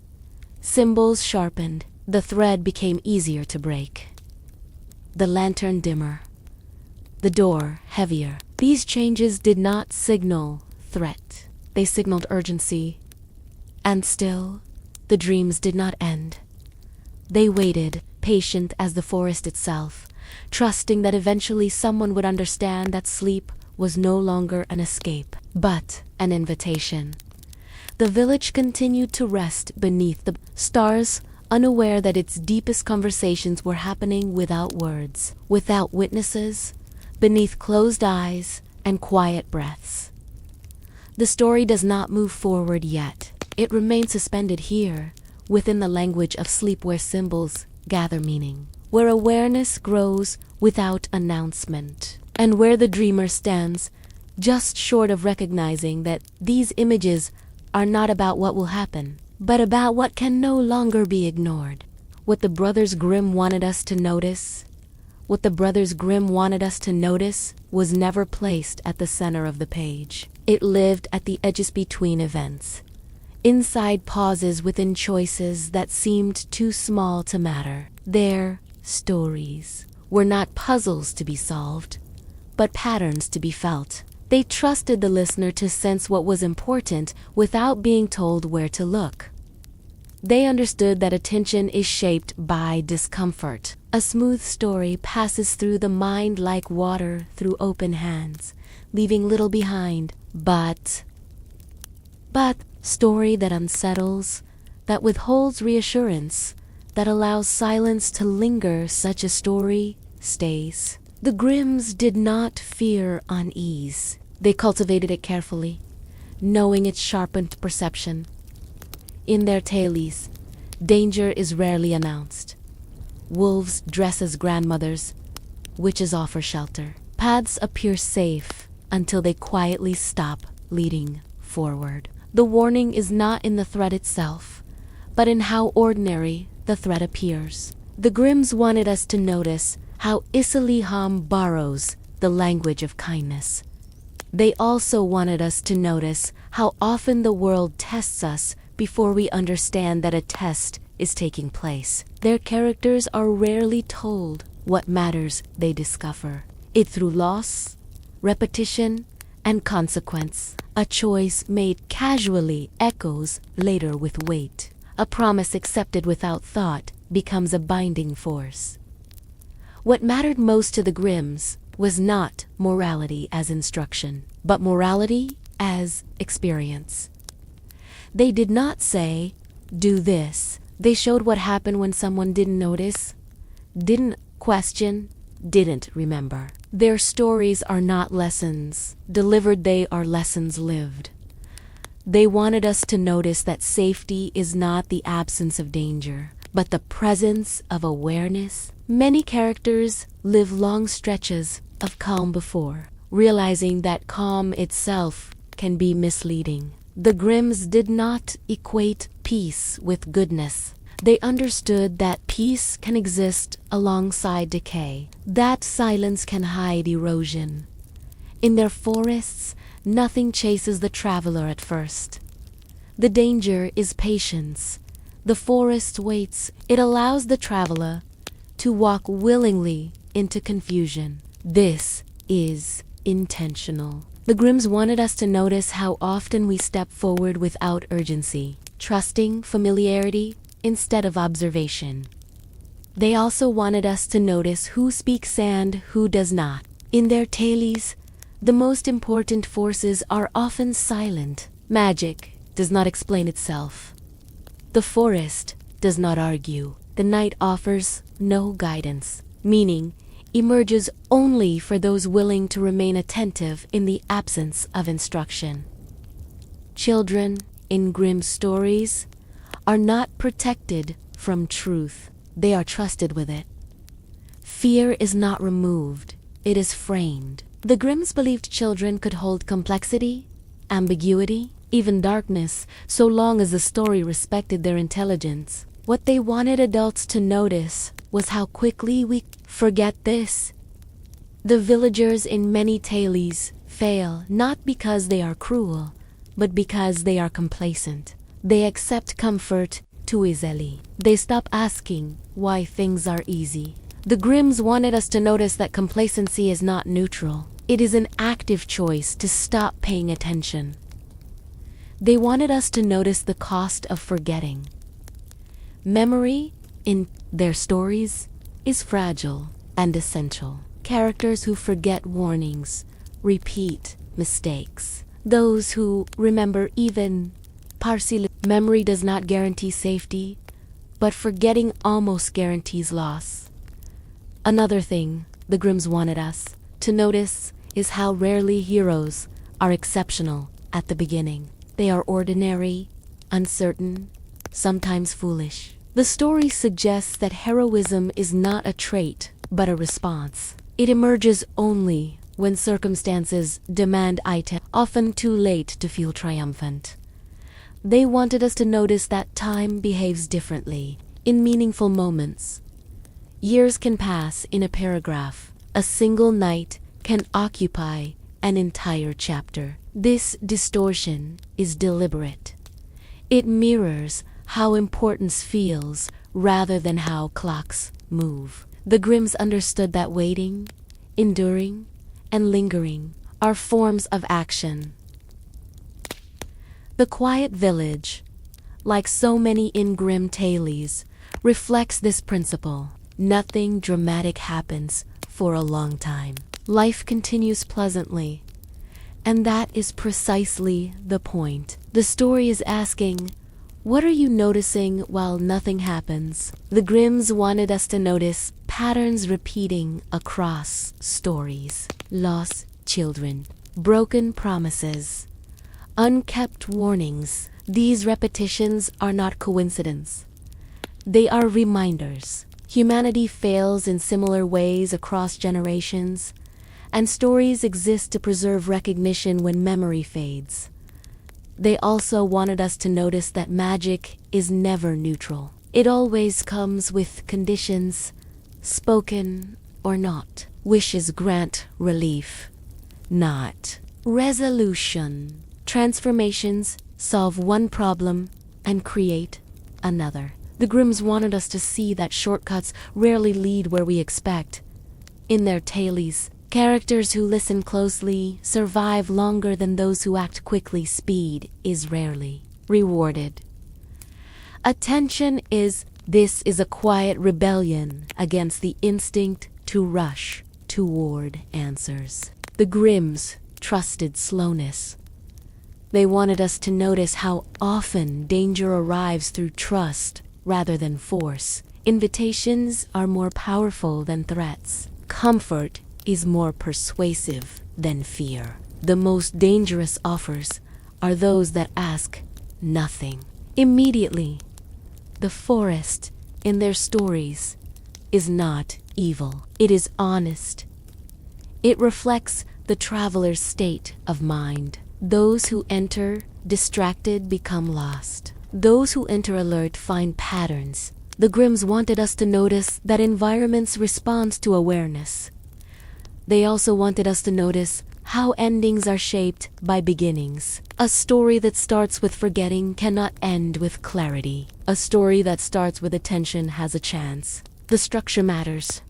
Symbols sharpened, the thread became easier to break. The lantern dimmer, the door heavier. These changes did not signal threat. They signaled urgency. And still, the dreams did not end. They waited, patient as the forest itself, trusting that eventually someone would understand that sleep was no longer an escape, but an invitation. The village continued to rest beneath the stars, unaware that its deepest conversations were happening without words, without witnesses, beneath closed eyes and quiet breaths. The story does not move forward yet. It remains suspended here, within the language of sleep where symbols gather meaning, where awareness grows without announcement, and where the dreamer stands just short of recognizing that these images are not about what will happen, but about what can no longer be ignored. What the Brothers Grimm wanted us to notice, what the Brothers Grimm wanted us to notice was never placed at the center of the page. It lived at the edges between events, inside pauses within choices that seemed too small to matter. Their stories were not puzzles to be solved, but patterns to be felt. They trusted the listener to sense what was important without being told where to look. They understood that attention is shaped by discomfort. A smooth story passes through the mind like water through open hands, leaving little behind. But story that unsettles, that withholds reassurance, that allows silence to linger, such a story stays. The Grimms did not fear unease. They cultivated it carefully, knowing its sharpened perception. In their tales, danger is rarely announced. Wolves dress as grandmothers, witches offer shelter. Paths appear safe until they quietly stop leading forward. The warning is not in the threat itself, but in how ordinary the threat appears. The Grimms wanted us to notice how Isaliham borrows the language of kindness. They also wanted us to notice how often the world tests us before we understand that a test is taking place. Their characters are rarely told what matters they discover. It through loss, repetition, and consequence. A choice made casually echoes later with weight. A promise accepted without thought becomes a binding force. What mattered most to the Grimms was not morality as instruction, but morality as experience. They did not say, do this. They showed what happened when someone didn't notice, didn't question, didn't remember. Their stories are not lessons delivered, they are lessons lived. They wanted us to notice that safety is not the absence of danger, but the presence of awareness. Many characters live long stretches of calm before realizing that calm itself can be misleading. The Grimms did not equate peace with goodness. They understood that peace can exist alongside decay, that silence can hide erosion. In their forests, nothing chases the traveler at first. The danger is patience. The forest waits. It allows the traveler to walk willingly into confusion. This is intentional. The Grimms wanted us to notice how often we step forward without urgency, trusting familiarity instead of observation. They also wanted us to notice who speaks and who does not. In their tales, the most important forces are often silent. Magic does not explain itself. The forest does not argue. The night offers no guidance. Meaning emerges only for those willing to remain attentive in the absence of instruction. Children in Grimm stories are not protected from truth. They are trusted with it. Fear is not removed. It is framed. The Grimms believed children could hold complexity, ambiguity, even darkness, so long as the story respected their intelligence. What they wanted adults to notice was how quickly we forget this. The villagers in many tales fail not because they are cruel, but because they are complacent. They accept comfort too easily. They stop asking why things are easy. The Grimms wanted us to notice that complacency is not neutral. It is an active choice to stop paying attention. They wanted us to notice the cost of forgetting. Memory, in their stories, is fragile and essential. Characters who forget warnings repeat mistakes. Those who remember even partially. Memory does not guarantee safety, but forgetting almost guarantees loss. Another thing the Grimms wanted us to notice is how rarely heroes are exceptional at the beginning. They are ordinary, uncertain, sometimes foolish. The story suggests that heroism is not a trait, but a response. It emerges only when circumstances demand it, often too late to feel triumphant. They wanted us to notice that time behaves differently in meaningful moments. Years can pass in a paragraph. A single night can occupy an entire chapter. This distortion is deliberate. It mirrors how importance feels rather than how clocks move. The Grimms understood that waiting, enduring, and lingering are forms of action. The quiet village, like so many in Grimm tales, reflects this principle. Nothing dramatic happens for a long time. Life continues pleasantly, and that is precisely the point. The story is asking, what are you noticing while nothing happens? The Grimms wanted us to notice patterns repeating across stories. Lost children, broken promises, unkept warnings. These repetitions are not coincidence. They are reminders. Humanity fails in similar ways across generations, and stories exist to preserve recognition when memory fades. They also wanted us to notice that magic is never neutral. It always comes with conditions, spoken or not. Wishes grant relief, not resolution. Transformations solve one problem and create another. The Grimms wanted us to see that shortcuts rarely lead where we expect. In their tales, characters who listen closely survive longer than those who act quickly. Speed is rarely rewarded. This is a quiet rebellion against the instinct to rush toward answers. The Grimms trusted slowness. They wanted us to notice how often danger arrives through trust rather than force. Invitations are more powerful than threats. Comfort is more persuasive than fear. The most dangerous offers are those that ask nothing. Immediately, the forest in their stories is not evil. It is honest. It reflects the traveler's state of mind. Those who enter distracted become lost. Those who enter alert find patterns. The Grimms wanted us to notice that environments respond to awareness. They also wanted us to notice how endings are shaped by beginnings. A story that starts with forgetting cannot end with clarity. A story that starts with attention has a chance. The structure matters.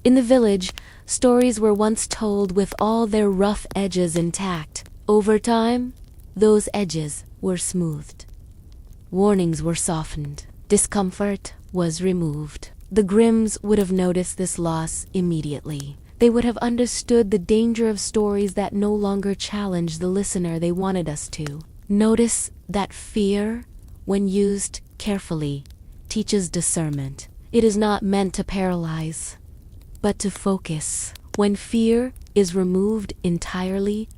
In the village, stories were once told with all their rough edges intact. Over time, those edges were smoothed. Warnings were softened. Discomfort was removed. The Grimms would have noticed this loss immediately. They would have understood the danger of stories that no longer challenge the listener they wanted us to. Notice that fear, when used carefully, teaches discernment. It is not meant to paralyze, but to focus. When fear is removed entirely,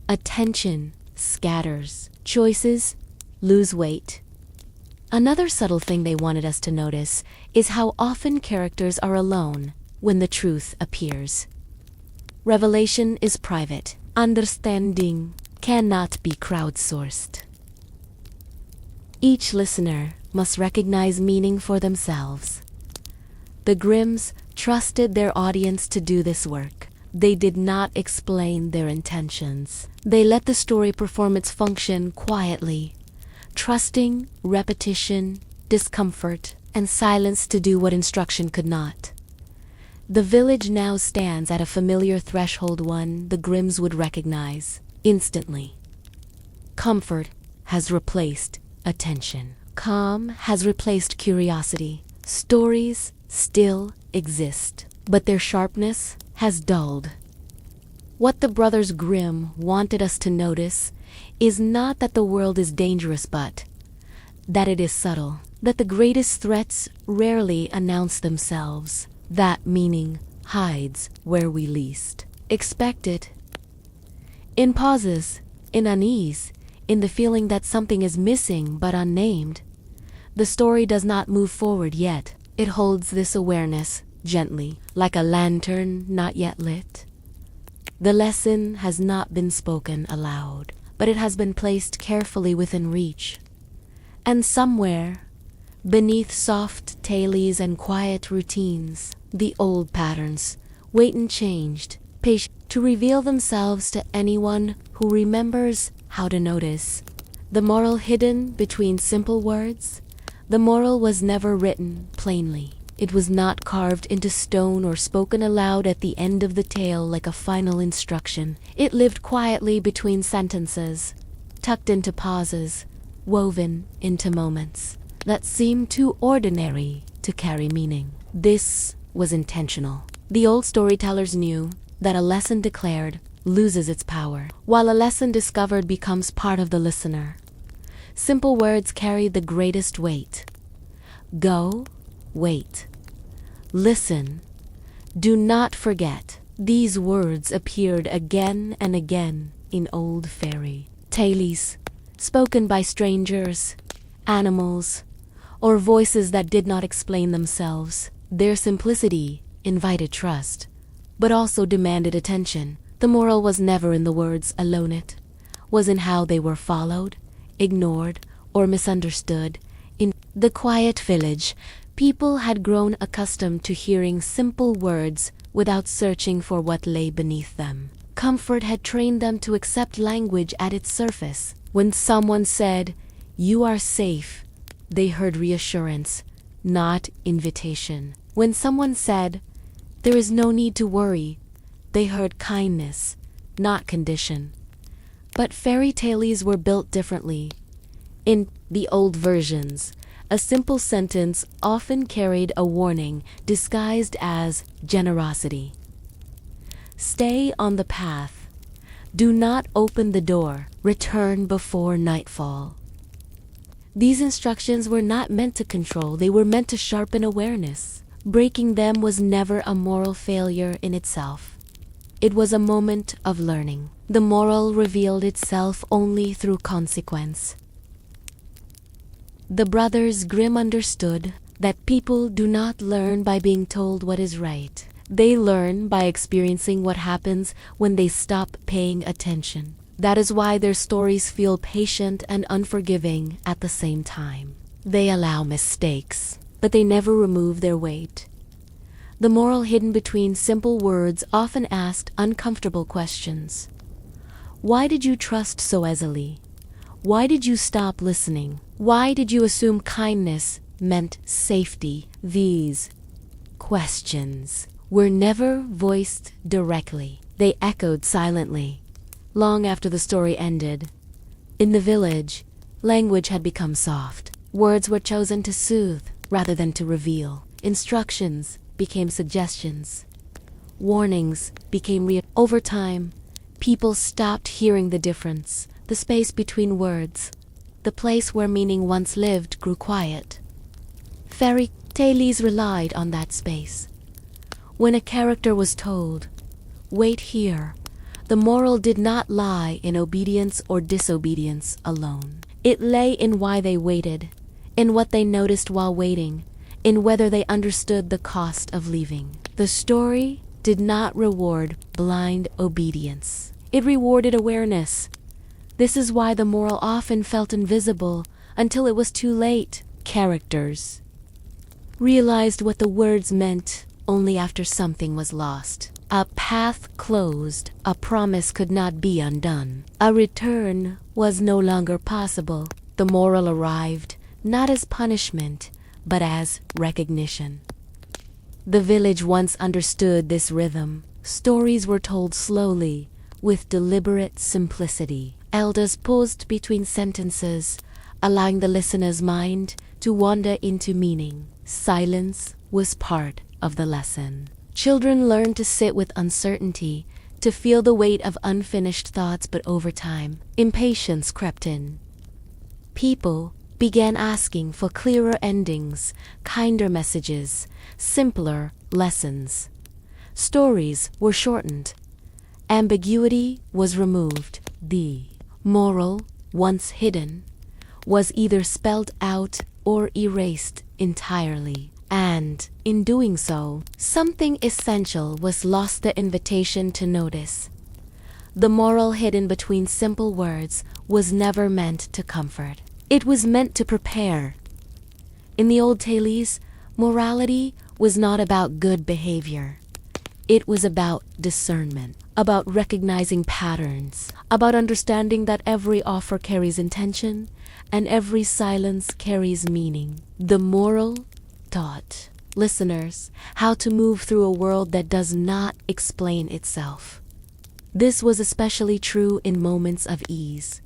attention scatters. Choices lose weight. Another subtle thing they wanted us to notice is how often characters are alone when the truth appears. Revelation is private. Understanding cannot be crowdsourced. Each listener must recognize meaning for themselves. The Grimms trusted their audience to do this work. They did not explain their intentions. They let the story perform its function quietly, trusting repetition, discomfort, and silence to do what instruction could not. The village now stands at a familiar threshold, one the Grimms would recognize instantly. Comfort has replaced attention. Calm has replaced curiosity. Stories still exist, but their sharpness has dulled. What the Brothers Grimm wanted us to notice is not that the world is dangerous, but that it is subtle, that the greatest threats rarely announce themselves, that meaning hides where we least expect it. In pauses, in unease, in the feeling that something is missing but unnamed, the story does not move forward yet. It holds this awareness gently, like a lantern not yet lit. The lesson has not been spoken aloud, but it has been placed carefully within reach. And somewhere, beneath soft tailies and quiet routines, the old patterns wait unchanged, patient to reveal themselves to anyone who remembers how to notice. The moral hidden between simple words. The moral was never written plainly. It was not carved into stone or spoken aloud at the end of the tale like a final instruction. It lived quietly between sentences, tucked into pauses, woven into moments that seemed too ordinary to carry meaning. This was intentional. The old storytellers knew that a lesson declared loses its power, while a lesson discovered becomes part of the listener. Simple words carry the greatest weight. Go, wait, listen, do not forget. These words appeared again and again in old fairy tales, spoken by strangers, animals, or voices that did not explain themselves. Their simplicity invited trust, but also demanded attention. The moral was never in the words alone, it was in how they were followed, ignored, or misunderstood. In the quiet village, people had grown accustomed to hearing simple words without searching for what lay beneath them. Comfort had trained them to accept language at its surface. When someone said, "You are safe," they heard reassurance, not invitation. When someone said, "There is no need to worry," they heard kindness, not condition. But fairy tales were built differently. In the old versions, a simple sentence often carried a warning disguised as generosity. Stay on the path. Do not open the door. Return before nightfall. These instructions were not meant to control, they were meant to sharpen awareness. Breaking them was never a moral failure in itself. It was a moment of learning. The moral revealed itself only through consequence. The Brothers Grimm understood that people do not learn by being told what is right. They learn by experiencing what happens when they stop paying attention. That is why their stories feel patient and unforgiving at the same time. They allow mistakes, but they never remove their weight. The moral hidden between simple words often asked uncomfortable questions. Why did you trust so easily? Why did you stop listening? Why did you assume kindness meant safety? These questions were never voiced directly. They echoed silently, long after the story ended. In the village, language had become soft. Words were chosen to soothe rather than to reveal. Instructions became suggestions. Warnings became Over time, people stopped hearing the difference. The space between words, the place where meaning once lived, grew quiet. Fairy tales relied on that space. When a character was told, "Wait here," the moral did not lie in obedience or disobedience alone. It lay in why they waited, in what they noticed while waiting, in whether they understood the cost of leaving. The story did not reward blind obedience. It rewarded awareness. This is why the moral often felt invisible until it was too late. Characters realized what the words meant only after something was lost. A path closed, a promise could not be undone. A return was no longer possible. The moral arrived not as punishment, but as recognition. The village once understood this rhythm. Stories were told slowly, with deliberate simplicity. Elders paused between sentences, allowing the listener's mind to wander into meaning. Silence was part of the lesson. Children learned to sit with uncertainty, to feel the weight of unfinished thoughts, but over time, impatience crept in. People began asking for clearer endings, kinder messages, simpler lessons. Stories were shortened. Ambiguity was removed. The moral, once hidden, was either spelled out or erased entirely. And, in doing so, something essential was lost: the invitation to notice. The moral hidden between simple words was never meant to comfort. It was meant to prepare. In the old tales, morality was not about good behavior. It was about discernment, about recognizing patterns, about understanding that every offer carries intention and every silence carries meaning. The moral taught listeners how to move through a world that does not explain itself. This was especially true in moments of ease.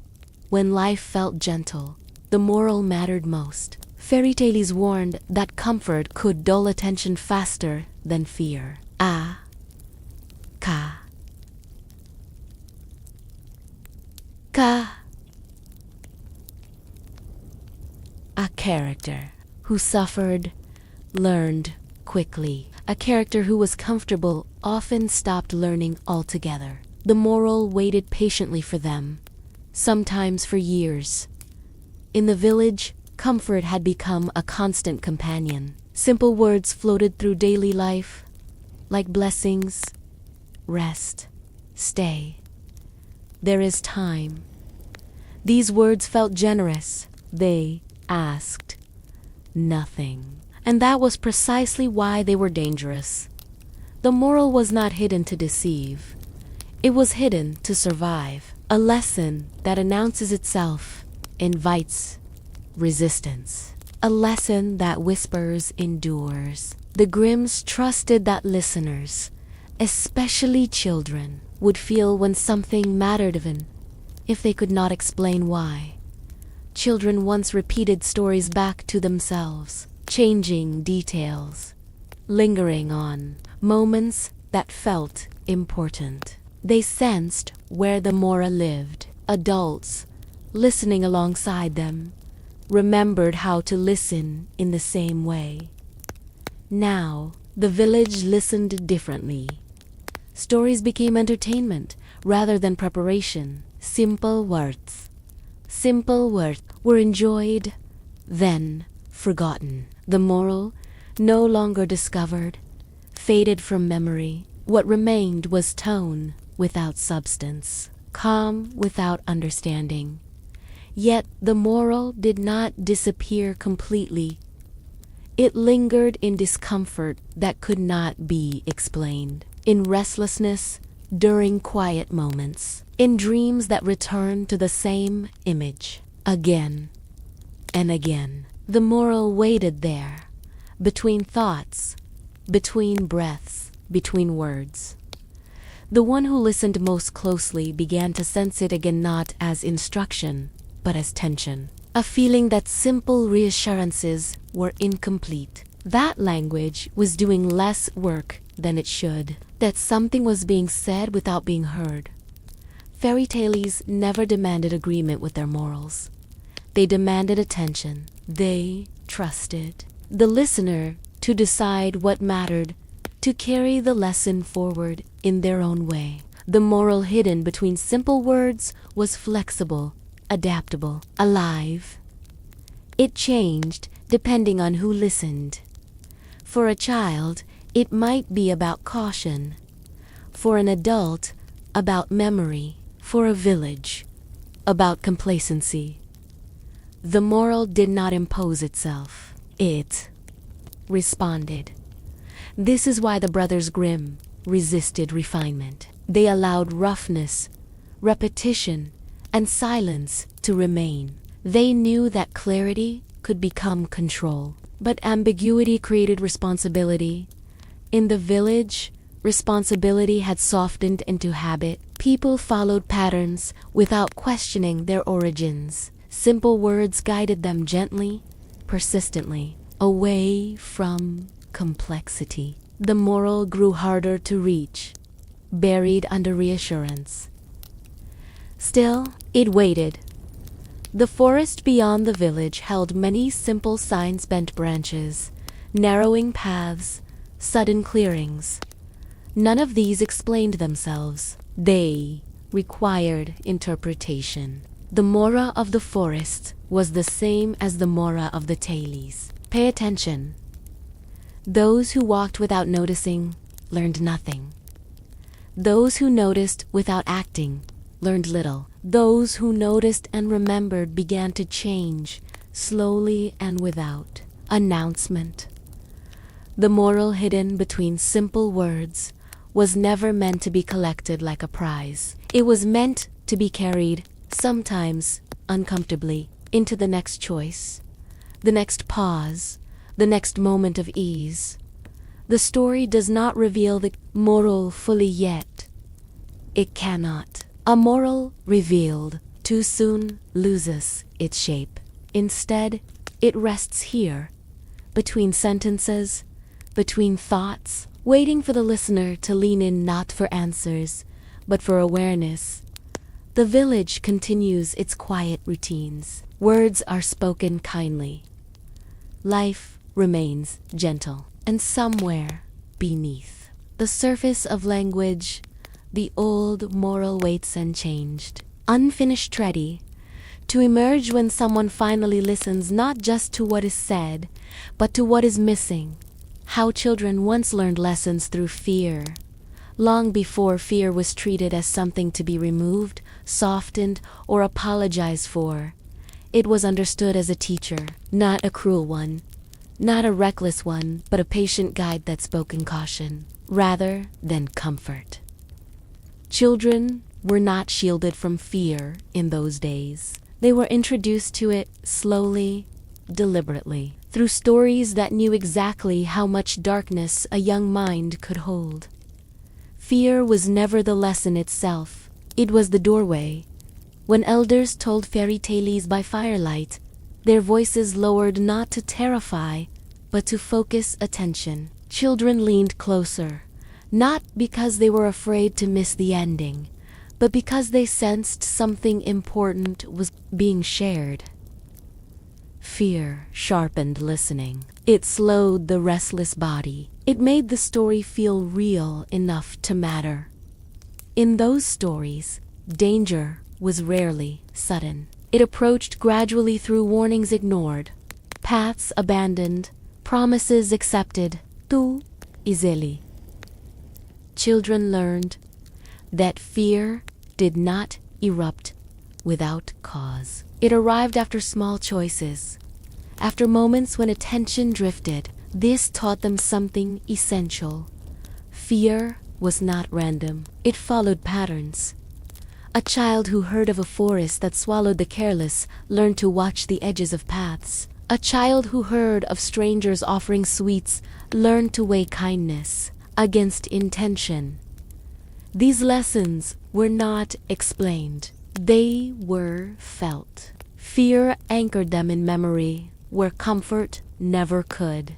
When life felt gentle, the moral mattered most. Fairy tales warned that comfort could dull attention faster than fear. A character who suffered learned quickly. A character who was comfortable often stopped learning altogether. The moral waited patiently for them, sometimes for years. In the village, comfort had become a constant companion. Simple words floated through daily life, like blessings: rest, stay, there is time. These words felt generous. They asked nothing. And that was precisely why they were dangerous. The moral was not hidden to deceive. It was hidden to survive. A lesson that announces itself invites resistance. A lesson that whispers endures. The Grimms trusted that listeners, especially children, would feel when something mattered, even if they could not explain why. Children once repeated stories back to themselves, changing details, lingering on moments that felt important. They sensed where the moral lived. Adults, listening alongside them, remembered how to listen in the same way. Now, the village listened differently. Stories became entertainment rather than preparation. Simple words were enjoyed, then forgotten. The moral, no longer discovered, faded from memory. What remained was tone without substance, calm without understanding. Yet the moral did not disappear completely. It lingered in discomfort that could not be explained, in restlessness during quiet moments, in dreams that returned to the same image again and again. The moral waited there, between thoughts, between breaths, between words. The one who listened most closely began to sense it again, not as instruction, but as tension. A feeling that simple reassurances were incomplete. That language was doing less work than it should. That something was being said without being heard. Fairy tales never demanded agreement with their morals. They demanded attention. They trusted the listener to decide what mattered, to carry the lesson forward in their own way. The moral hidden between simple words was flexible, adaptable, alive. It changed depending on who listened. For a child, it might be about caution. For an adult, about memory. For a village, about complacency. The moral did not impose itself. It responded. This is why the Brothers Grimm resisted refinement. They allowed roughness, repetition, and silence to remain. They knew that clarity could become control, but ambiguity created responsibility. In the village, responsibility had softened into habit. People followed patterns without questioning their origins. Simple words guided them gently, persistently, away from complexity. The moral grew harder to reach, buried under reassurance. Still, it waited. The forest beyond the village held many simple signs, bent branches, narrowing paths, sudden clearings. None of these explained themselves. They required interpretation. The mora of the forest was the same as the mora of the tales. Pay attention. Those who walked without noticing learned nothing. Those who noticed without acting learned little. Those who noticed and remembered began to change, slowly and without announcement. The moral hidden between simple words was never meant to be collected like a prize. It was meant to be carried, sometimes uncomfortably, into the next choice, the next pause, the next moment of ease. The story does not reveal the moral fully yet. It cannot. A moral revealed too soon loses its shape. Instead, it rests here, between sentences, between thoughts, waiting for the listener to lean in, not for answers, but for awareness. The village continues its quiet routines. Words are spoken kindly. Life remains gentle. And somewhere beneath the surface of language, the old moral waits unchanged, unfinished, ready to emerge when someone finally listens, not just to what is said, but to what is missing. How children once learned lessons through fear, long before fear was treated as something to be removed, softened, or apologized for. It was understood as a teacher, not a cruel one, not a reckless one, but a patient guide that spoke in caution, rather than comfort. Children were not shielded from fear in those days. They were introduced to it slowly, deliberately, through stories that knew exactly how much darkness a young mind could hold. Fear was never the lesson itself. It was the doorway. When elders told fairy tales by firelight, their voices lowered not to terrify, but to focus attention. Children leaned closer, not because they were afraid to miss the ending, but because they sensed something important was being shared. Fear sharpened listening. It slowed the restless body. It made the story feel real enough to matter. In those stories, danger was rarely sudden. It approached gradually through warnings ignored, paths abandoned, promises accepted too easily. Children learned that fear did not erupt without cause. It arrived after small choices, after moments when attention drifted. This taught them something essential. Fear was not random. It followed patterns. A child who heard of a forest that swallowed the careless learned to watch the edges of paths. A child who heard of strangers offering sweets learned to weigh kindness against intention. These lessons were not explained. They were felt. Fear anchored them in memory where comfort never could.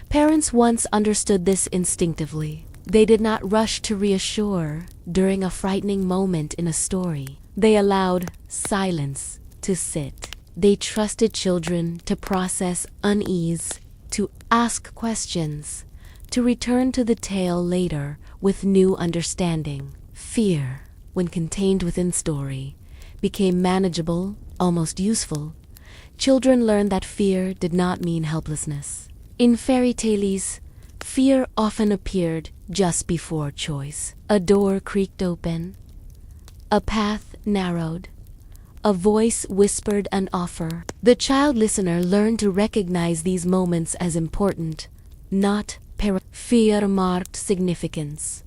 Parents once understood this instinctively. They did not rush to reassure during a frightening moment in a story. They allowed silence to sit. They trusted children to process unease, to ask questions, to return to the tale later with new understanding. Fear, when contained within story, became manageable, almost useful. Children learned that fear did not mean helplessness. In fairy tales, fear often appeared just before choice. A door creaked open, a path narrowed, a voice whispered an offer. The child listener learned to recognize these moments as important, not fear marked significance.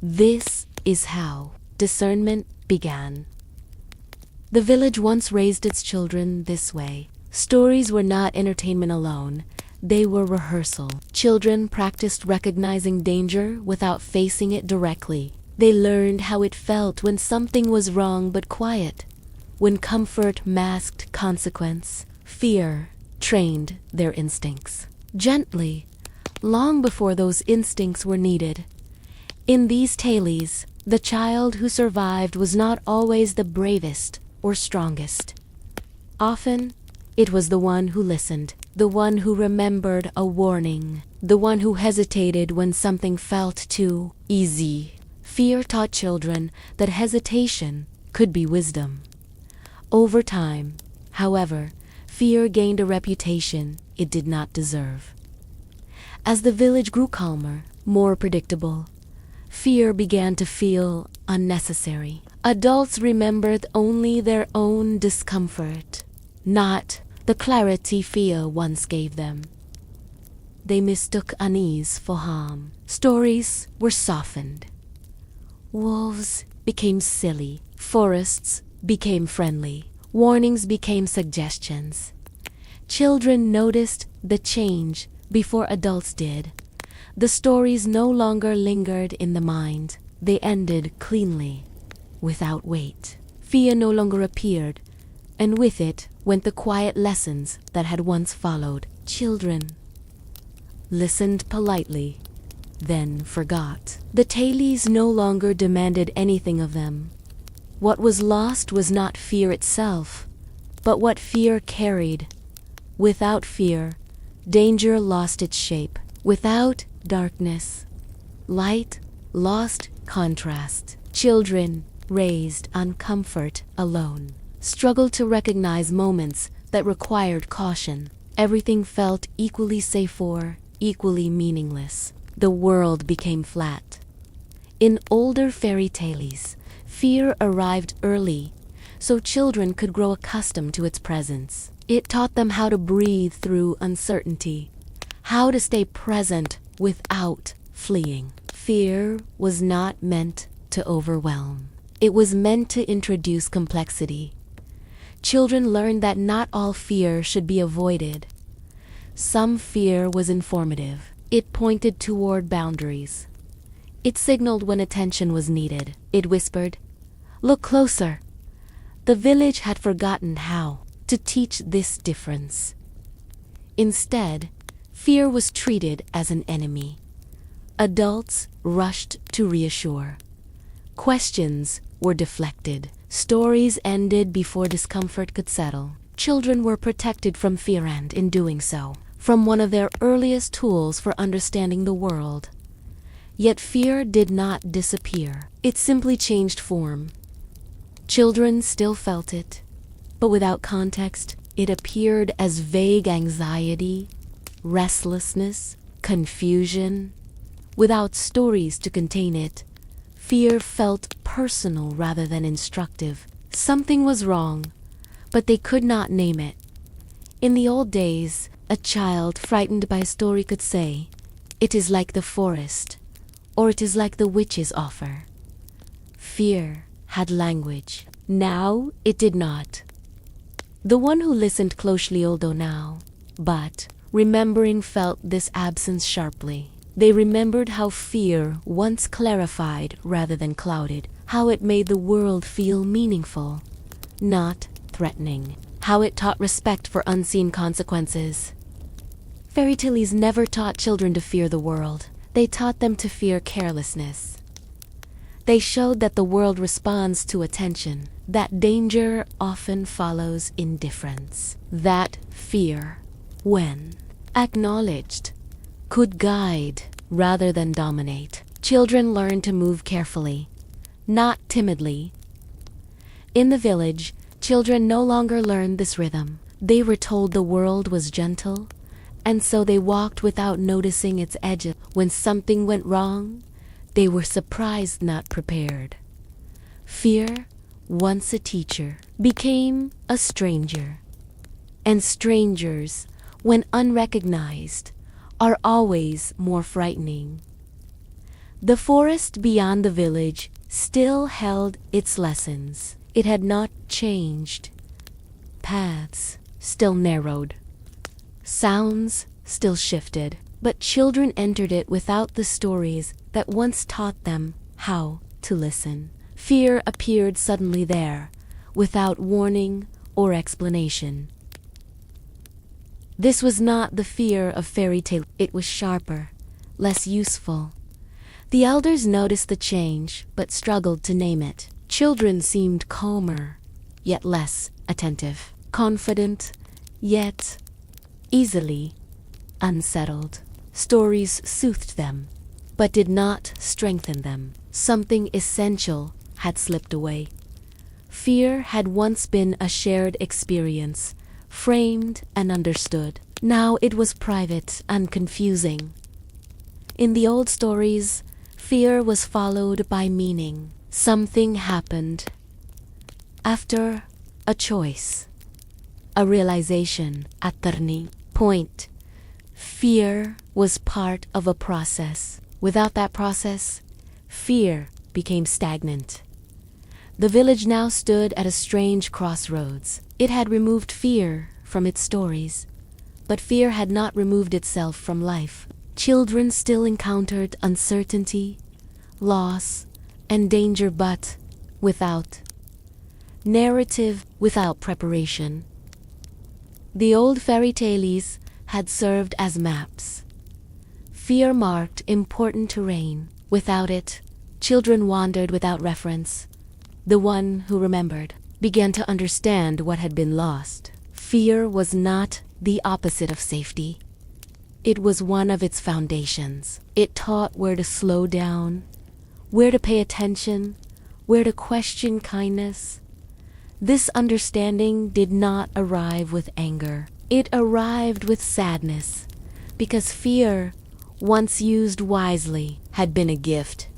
This is how discernment began. The village once raised its children this way. Stories were not entertainment alone. They were rehearsal. Children practiced recognizing danger without facing it directly. They learned how it felt when something was wrong but quiet, when comfort masked consequence. Fear trained their instincts. Gently, long before those instincts were needed. In these tales, the child who survived was not always the bravest or strongest. Often, it was the one who listened, the one who remembered a warning, the one who hesitated when something felt too easy. Fear taught children that hesitation could be wisdom. Over time, however, fear gained a reputation it did not deserve. As the village grew calmer, more predictable, fear began to feel unnecessary. Adults remembered only their own discomfort, not the clarity fear once gave them. They mistook unease for harm. Stories were softened. Wolves became silly. Forests became friendly. Warnings became suggestions. Children noticed the change before adults did. The stories no longer lingered in the mind. They ended cleanly, without weight. Fear no longer appeared, and with it went the quiet lessons that had once followed. Children listened politely, then forgot. The tales no longer demanded anything of them. What was lost was not fear itself, but what fear carried. Without fear, danger lost its shape. Without darkness, light lost contrast. Children raised on comfort alone struggled to recognize moments that required caution. Everything felt equally safe or equally meaningless. The world became flat. In older fairy tales, fear arrived early, so children could grow accustomed to its presence. It taught them how to breathe through uncertainty, how to stay present without fleeing. Fear was not meant to overwhelm. It was meant to introduce complexity. Children learned that not all fear should be avoided. Some fear was informative. It pointed toward boundaries. It signaled when attention was needed. It whispered, "Look closer." The village had forgotten how to teach this difference. Instead, fear was treated as an enemy. Adults rushed to reassure. Questions were deflected. Stories ended before discomfort could settle. Children were protected from fear and, in doing so, from one of their earliest tools for understanding the world. Yet fear did not disappear. It simply changed form. Children still felt it, but without context, it appeared as vague anxiety, restlessness, confusion. Without stories to contain it, fear felt personal rather than instructive. Something was wrong, but they could not name it. In the old days, a child frightened by a story could say, "It is like the forest," or "It is like the witch's offer." Fear had language. Now it did not. The one who listened closely although now, but remembering felt this absence sharply. They remembered how fear once clarified rather than clouded, how it made the world feel meaningful, not threatening, how it taught respect for unseen consequences. Fairy tales never taught children to fear the world. They taught them to fear carelessness. They showed that the world responds to attention, that danger often follows indifference, that fear, when acknowledged, could guide rather than dominate. Children learn to move carefully, not timidly. In the village, children no longer learned this rhythm. They were told the world was gentle, and so they walked without noticing its edges. When something went wrong, they were surprised, not prepared. Fear, once a teacher, became a stranger. And strangers, when unrecognized, are always more frightening. The forest beyond the village still held its lessons. It had not changed. Paths still narrowed. Sounds still shifted. But children entered it without the stories that once taught them how to listen. Fear appeared suddenly there, without warning or explanation. This was not the fear of fairy tale. It was sharper, less useful. The elders noticed the change, but struggled to name it. Children seemed calmer, yet less attentive. Confident, yet easily unsettled. Stories soothed them, but did not strengthen them. Something essential had slipped away. Fear had once been a shared experience, framed and understood. Now it was private and confusing. In the old stories, fear was followed by meaning. Something happened after a choice, a realization, a turning point. Fear was part of a process. Without that process, fear became stagnant. The village now stood at a strange crossroads. It had removed fear from its stories, but fear had not removed itself from life. Children still encountered uncertainty, loss, and danger, but without narrative, without preparation. The old fairy tales had served as maps. Fear marked important terrain. Without it, children wandered without reference. The one who remembered began to understand what had been lost. Fear was not the opposite of safety. It was one of its foundations. It taught where to slow down, where to pay attention, where to question kindness. This understanding did not arrive with anger. It arrived with sadness, because fear, once used wisely, had been a gift.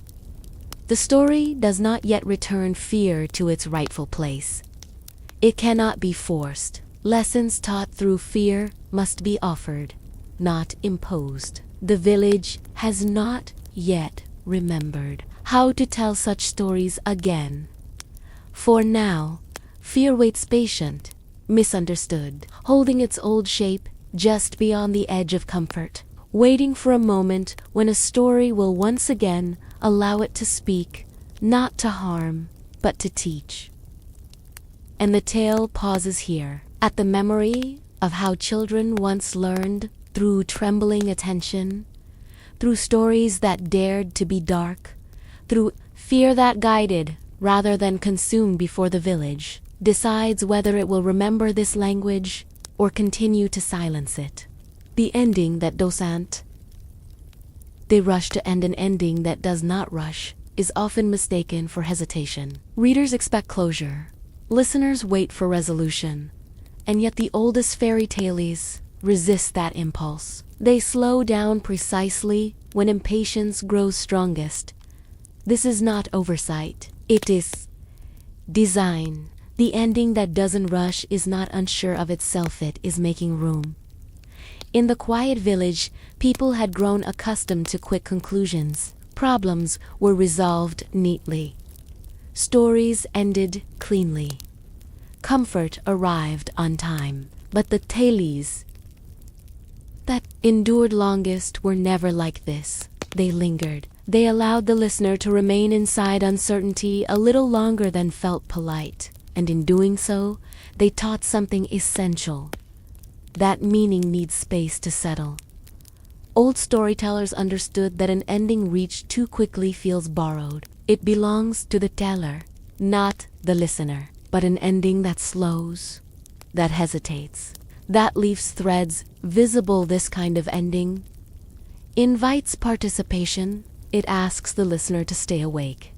The story does not yet return fear to its rightful place. It cannot be forced. Lessons taught through fear must be offered, not imposed. The village has not yet remembered how to tell such stories again. For now, fear waits patient, misunderstood, holding its old shape just beyond the edge of comfort, waiting for a moment when a story will once again allow it to speak, not to harm, but to teach. And the tale pauses here, at the memory of how children once learned through trembling attention, through stories that dared to be dark, through fear that guided rather than consumed before the village decides whether it will remember this language or continue to silence it. The ending that doesn't. They rush to end an ending that does not rush is often mistaken for hesitation. Readers expect closure. Listeners wait for resolution. And yet the oldest fairy tales resist that impulse. They slow down precisely when impatience grows strongest. This is not oversight. It is design. The ending that doesn't rush is not unsure of itself, it is making room. In the quiet village, people had grown accustomed to quick conclusions. Problems were resolved neatly. Stories ended cleanly. Comfort arrived on time. But the tales that endured longest were never like this. They lingered. They allowed the listener to remain inside uncertainty a little longer than felt polite. And in doing so, they taught something essential. That meaning needs space to settle. Old storytellers understood that an ending reached too quickly feels borrowed. It belongs to the teller, not the listener. But an ending that slows, that hesitates, that leaves threads visible. This kind of ending invites participation. It asks the listener to stay awake.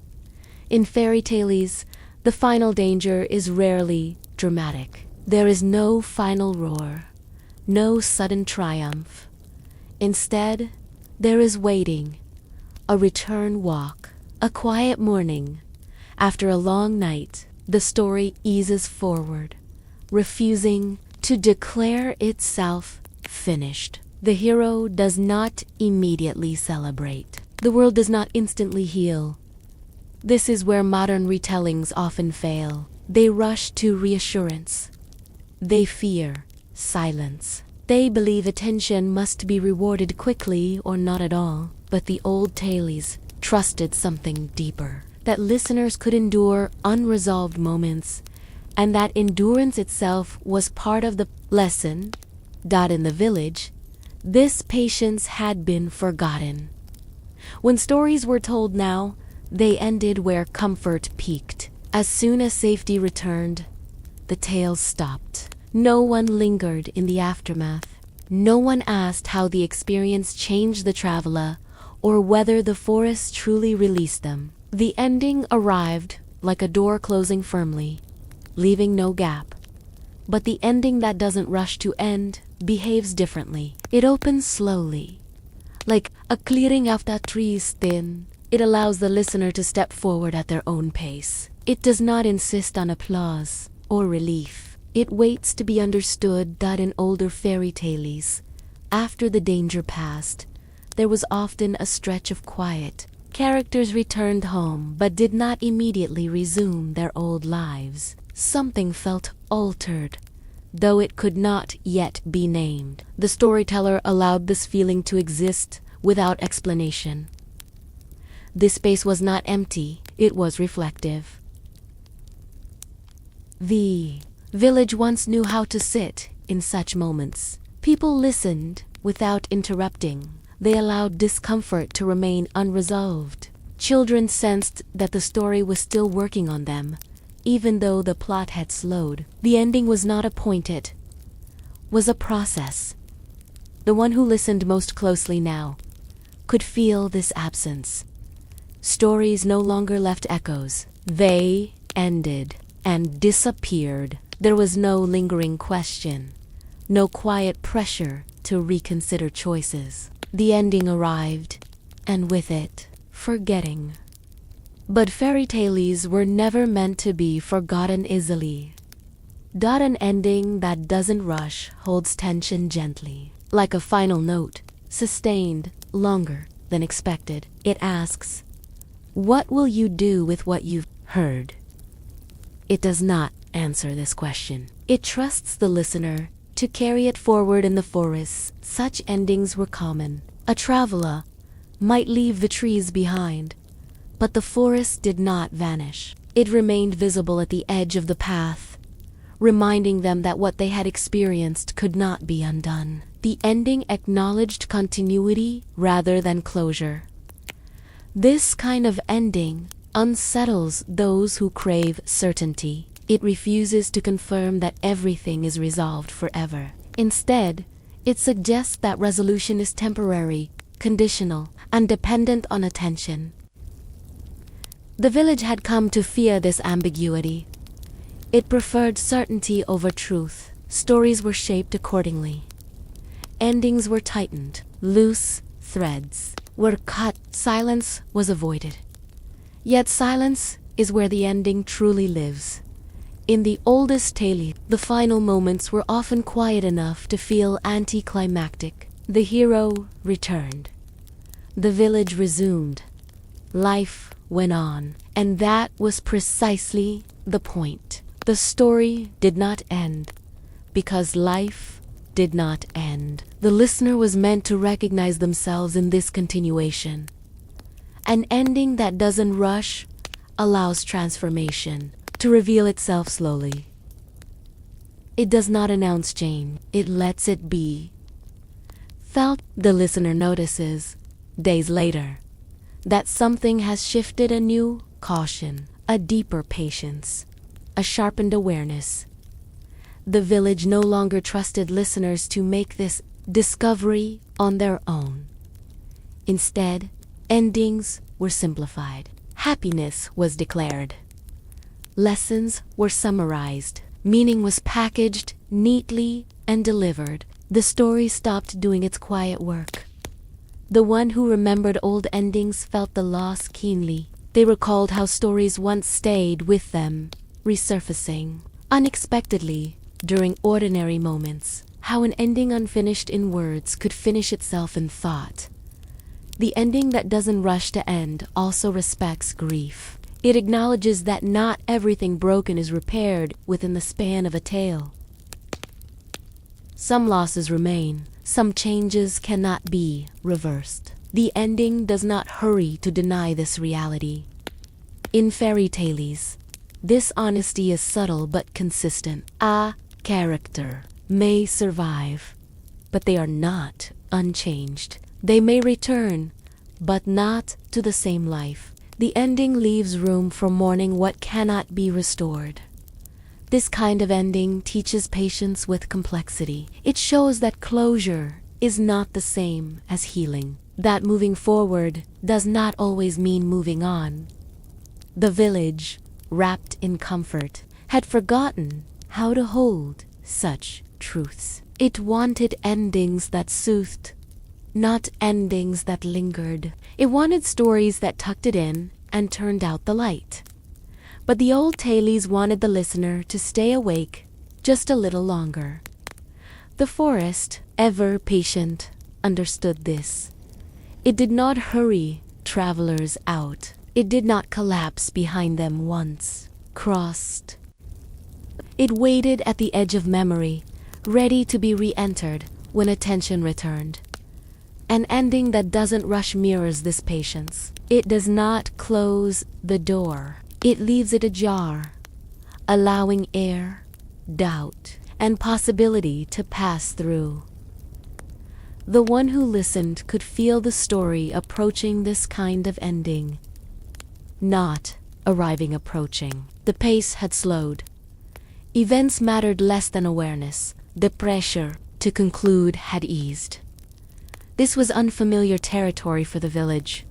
In fairy tales, the final danger is rarely dramatic. There is no final roar, no sudden triumph. Instead, there is waiting, a return walk, a quiet morning. After a long night, the story eases forward, refusing to declare itself finished. The hero does not immediately celebrate. The world does not instantly heal. This is where modern retellings often fail. They rush to reassurance. They fear silence. They believe attention must be rewarded quickly or not at all. But the old tales trusted something deeper. That listeners could endure unresolved moments, and that endurance itself was part of the lesson. In the village, this patience had been forgotten. When stories were told now, they ended where comfort peaked. As soon as safety returned, the tales stopped. No one lingered in the aftermath. No one asked how the experience changed the traveler or whether the forest truly released them. The ending arrived like a door closing firmly, leaving no gap. But the ending that doesn't rush to end behaves differently. It opens slowly, like a clearing after trees thin. It allows the listener to step forward at their own pace. It does not insist on applause or relief. It waits to be understood. In older fairy tales, after the danger passed, there was often a stretch of quiet. Characters returned home but did not immediately resume their old lives. Something felt altered, though it could not yet be named. The storyteller allowed this feeling to exist without explanation. This space was not empty, it was reflective. The village once knew how to sit in such moments. People listened without interrupting. They allowed discomfort to remain unresolved. Children sensed that the story was still working on them, even though the plot had slowed. The ending was not appointed, was a process. The one who listened most closely now could feel this absence. Stories no longer left echoes. They ended and disappeared. There was no lingering question, no quiet pressure to reconsider choices. The ending arrived, and with it, forgetting. But fairy tales were never meant to be forgotten easily. An ending that doesn't rush holds tension gently. Like a final note, sustained longer than expected. It asks, what will you do with what you've heard? It does not answer this question. It trusts the listener to carry it forward in the forest. Such endings were common. A traveler might leave the trees behind, but the forest did not vanish. It remained visible at the edge of the path, reminding them that what they had experienced could not be undone. The ending acknowledged continuity rather than closure. This kind of ending unsettles those who crave certainty. It refuses to confirm that everything is resolved forever. Instead, it suggests that resolution is temporary, conditional, and dependent on attention. The village had come to fear this ambiguity. It preferred certainty over truth. Stories were shaped accordingly. Endings were tightened. Loose threads were cut. Silence was avoided. Yet silence is where the ending truly lives. In the oldest tale, the final moments were often quiet enough to feel anticlimactic. The hero returned. The village resumed. Life went on. And that was precisely the point. The story did not end because life did not end. The listener was meant to recognize themselves in this continuation. An ending that doesn't rush allows transformation to reveal itself slowly. It does not announce change, it lets it be. Felt. The listener notices, days later, that something has shifted. A new caution, a deeper patience, a sharpened awareness. The village no longer trusted listeners to make this discovery on their own. Instead, endings were simplified. Happiness was declared. Lessons were summarized. Meaning was packaged neatly and delivered. The story stopped doing its quiet work. The one who remembered old endings felt the loss keenly. They recalled how stories once stayed with them, resurfacing unexpectedly during ordinary moments. How an ending unfinished in words could finish itself in thought. The ending that doesn't rush to end also respects grief. It acknowledges that not everything broken is repaired within the span of a tale. Some losses remain. Some changes cannot be reversed. The ending does not hurry to deny this reality. In fairy tales, this honesty is subtle but consistent. A character may survive, but they are not unchanged. They may return, but not to the same life. The ending leaves room for mourning what cannot be restored. This kind of ending teaches patience with complexity. It shows that closure is not the same as healing. That moving forward does not always mean moving on. The village, wrapped in comfort, had forgotten how to hold such truths. It wanted endings that soothed, not endings that lingered. It wanted stories that tucked it in and turned out the light. But the old tales wanted the listener to stay awake just a little longer. The forest, ever patient, understood this. It did not hurry travelers out. It did not collapse behind them once crossed. It waited at the edge of memory, ready to be re-entered when attention returned. An ending that doesn't rush mirrors this patience. It does not close the door. It leaves it ajar, allowing air, doubt, and possibility to pass through. The one who listened could feel the story approaching this kind of ending, not arriving approaching. The pace had slowed. Events mattered less than awareness. The pressure to conclude had eased. This was unfamiliar territory for the village.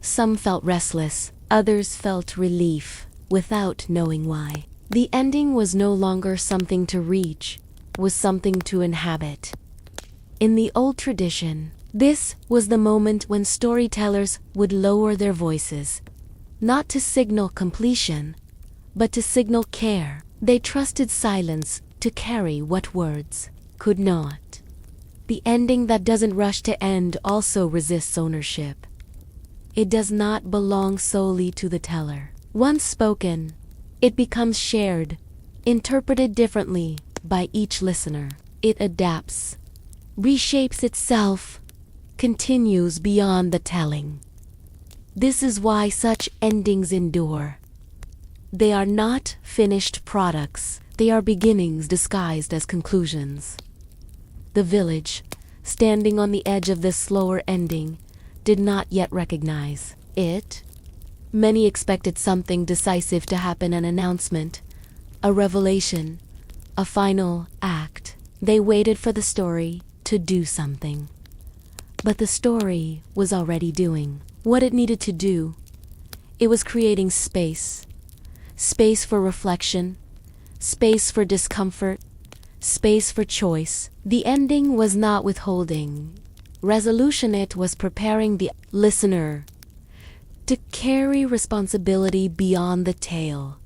Some felt restless, others felt relief, without knowing why. The ending was no longer something to reach, was something to inhabit. In the old tradition, this was the moment when storytellers would lower their voices, not to signal completion, but to signal care. They trusted silence to carry what words could not. The ending that doesn't rush to end also resists ownership. It does not belong solely to the teller. Once spoken, it becomes shared, interpreted differently by each listener. It adapts, reshapes itself, continues beyond the telling. This is why such endings endure. They are not finished products. They are beginnings disguised as conclusions. The village, standing on the edge of this slower ending, did not yet recognize it. Many expected something decisive to happen, an announcement, a revelation, a final act. They waited for the story to do something. But the story was already doing what it needed to do. It was creating space. Space for reflection, space for discomfort, space for choice. The ending was not withholding resolution, it was preparing the listener to carry responsibility beyond the tale.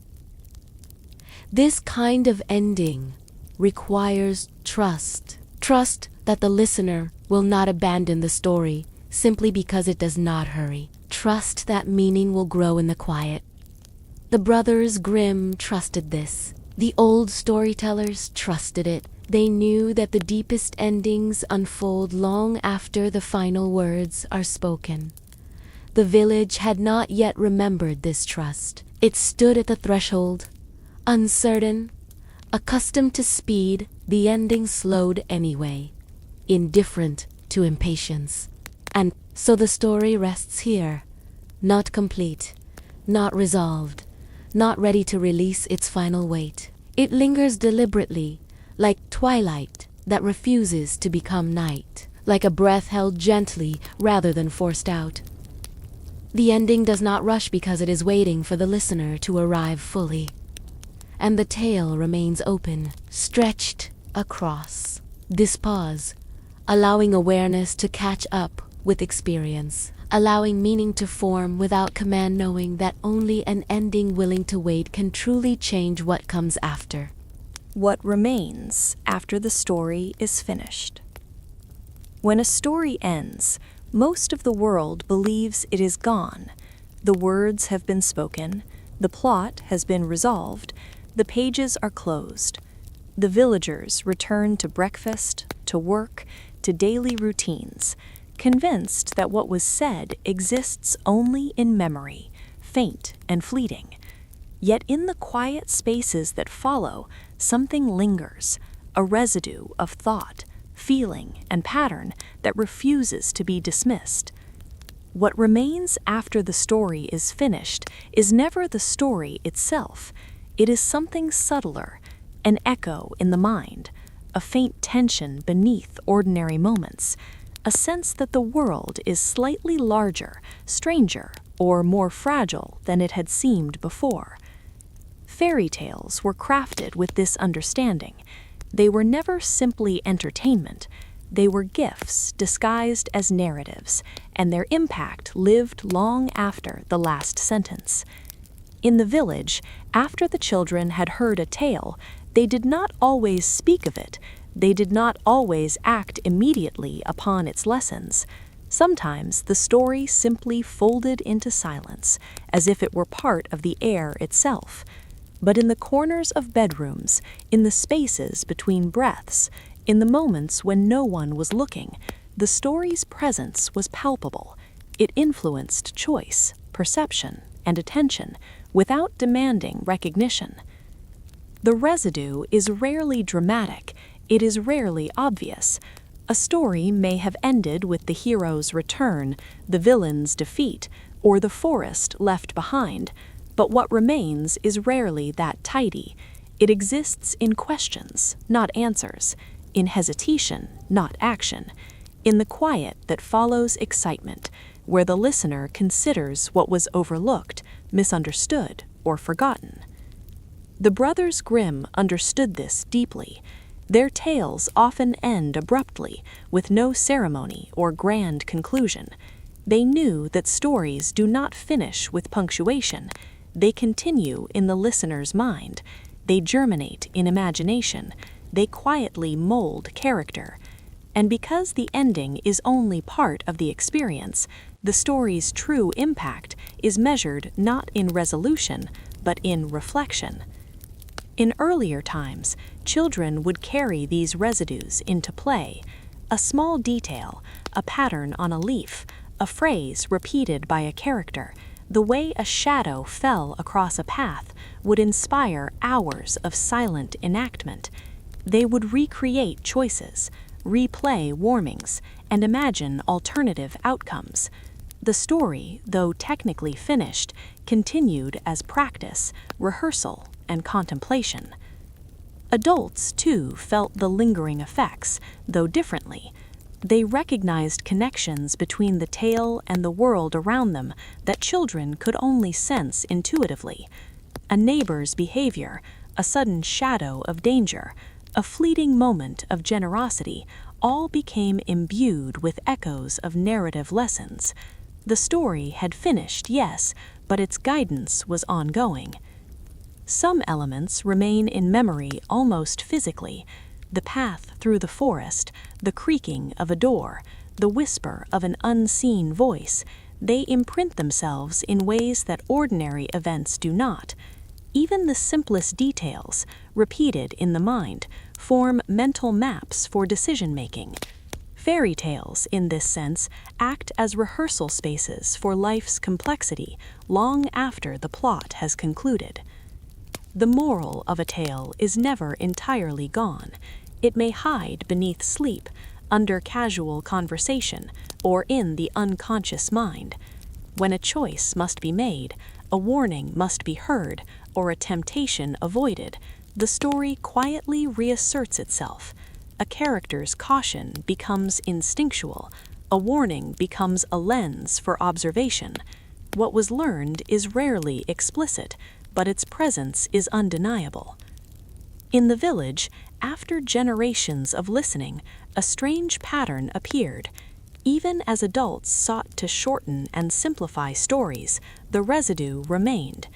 This kind of ending requires trust. Trust that the listener will not abandon the story simply because it does not hurry. Trust that meaning will grow in the quiet. The Brothers Grimm trusted this. The old storytellers trusted it. They knew that the deepest endings unfold long after the final words are spoken. The village had not yet remembered this trust. It stood at the threshold, uncertain, accustomed to speed. The ending slowed anyway, indifferent to impatience. And so the story rests here, not complete, not resolved, not ready to release its final weight. It lingers deliberately, like twilight that refuses to become night, like a breath held gently rather than forced out. The ending does not rush because it is waiting for the listener to arrive fully. And the tale remains open, stretched across. This pause, allowing awareness to catch up with experience, allowing meaning to form without command, knowing that only an ending willing to wait can truly change what comes after. What remains after the story is finished. When a story ends, most of the world believes it is gone. The words have been spoken, the plot has been resolved, the pages are closed. The villagers return to breakfast, to work, to daily routines, convinced that what was said exists only in memory, faint and fleeting. Yet in the quiet spaces that follow, something lingers, a residue of thought, feeling, and pattern that refuses to be dismissed. What remains after the story is finished is never the story itself. It is something subtler, an echo in the mind, a faint tension beneath ordinary moments, a sense that the world is slightly larger, stranger, or more fragile than it had seemed before. Fairy tales were crafted with this understanding. They were never simply entertainment. They were gifts disguised as narratives, and their impact lived long after the last sentence. In the village, after the children had heard a tale, they did not always speak of it. They did not always act immediately upon its lessons. Sometimes the story simply folded into silence, as if it were part of the air itself. But in the corners of bedrooms, in the spaces between breaths, in the moments when no one was looking, the story's presence was palpable. It influenced choice, perception, and attention without demanding recognition. The residue is rarely dramatic. It is rarely obvious. A story may have ended with the hero's return, the villain's defeat, or the forest left behind, but what remains is rarely that tidy. It exists in questions, not answers, in hesitation, not action, in the quiet that follows excitement, where the listener considers what was overlooked, misunderstood, or forgotten. The Brothers Grimm understood this deeply. Their tales often end abruptly, with no ceremony or grand conclusion. They knew that stories do not finish with punctuation. They continue in the listener's mind. They germinate in imagination. They quietly mold character. And because the ending is only part of the experience, the story's true impact is measured not in resolution, but in reflection. In earlier times, children would carry these residues into play. A small detail, a pattern on a leaf, a phrase repeated by a character, the way a shadow fell across a path would inspire hours of silent enactment. They would recreate choices, replay warnings, and imagine alternative outcomes. The story, though technically finished, continued as practice, rehearsal, and contemplation. Adults, too, felt the lingering effects, though differently. They recognized connections between the tale and the world around them that children could only sense intuitively. A neighbor's behavior, a sudden shadow of danger, a fleeting moment of generosity, all became imbued with echoes of narrative lessons. The story had finished, yes, but its guidance was ongoing. Some elements remain in memory almost physically: the path through the forest, the creaking of a door, the whisper of an unseen voice. They imprint themselves in ways that ordinary events do not. Even the simplest details, repeated in the mind, form mental maps for decision-making. Fairy tales, in this sense, act as rehearsal spaces for life's complexity long after the plot has concluded. The moral of a tale is never entirely gone. It may hide beneath sleep, under casual conversation, or in the unconscious mind. When a choice must be made, a warning must be heard, or a temptation avoided, the story quietly reasserts itself. A character's caution becomes instinctual. A warning becomes a lens for observation. What was learned is rarely explicit, but its presence is undeniable. In the village, after generations of listening, a strange pattern appeared. Even as adults sought to shorten and simplify stories, the residue remained.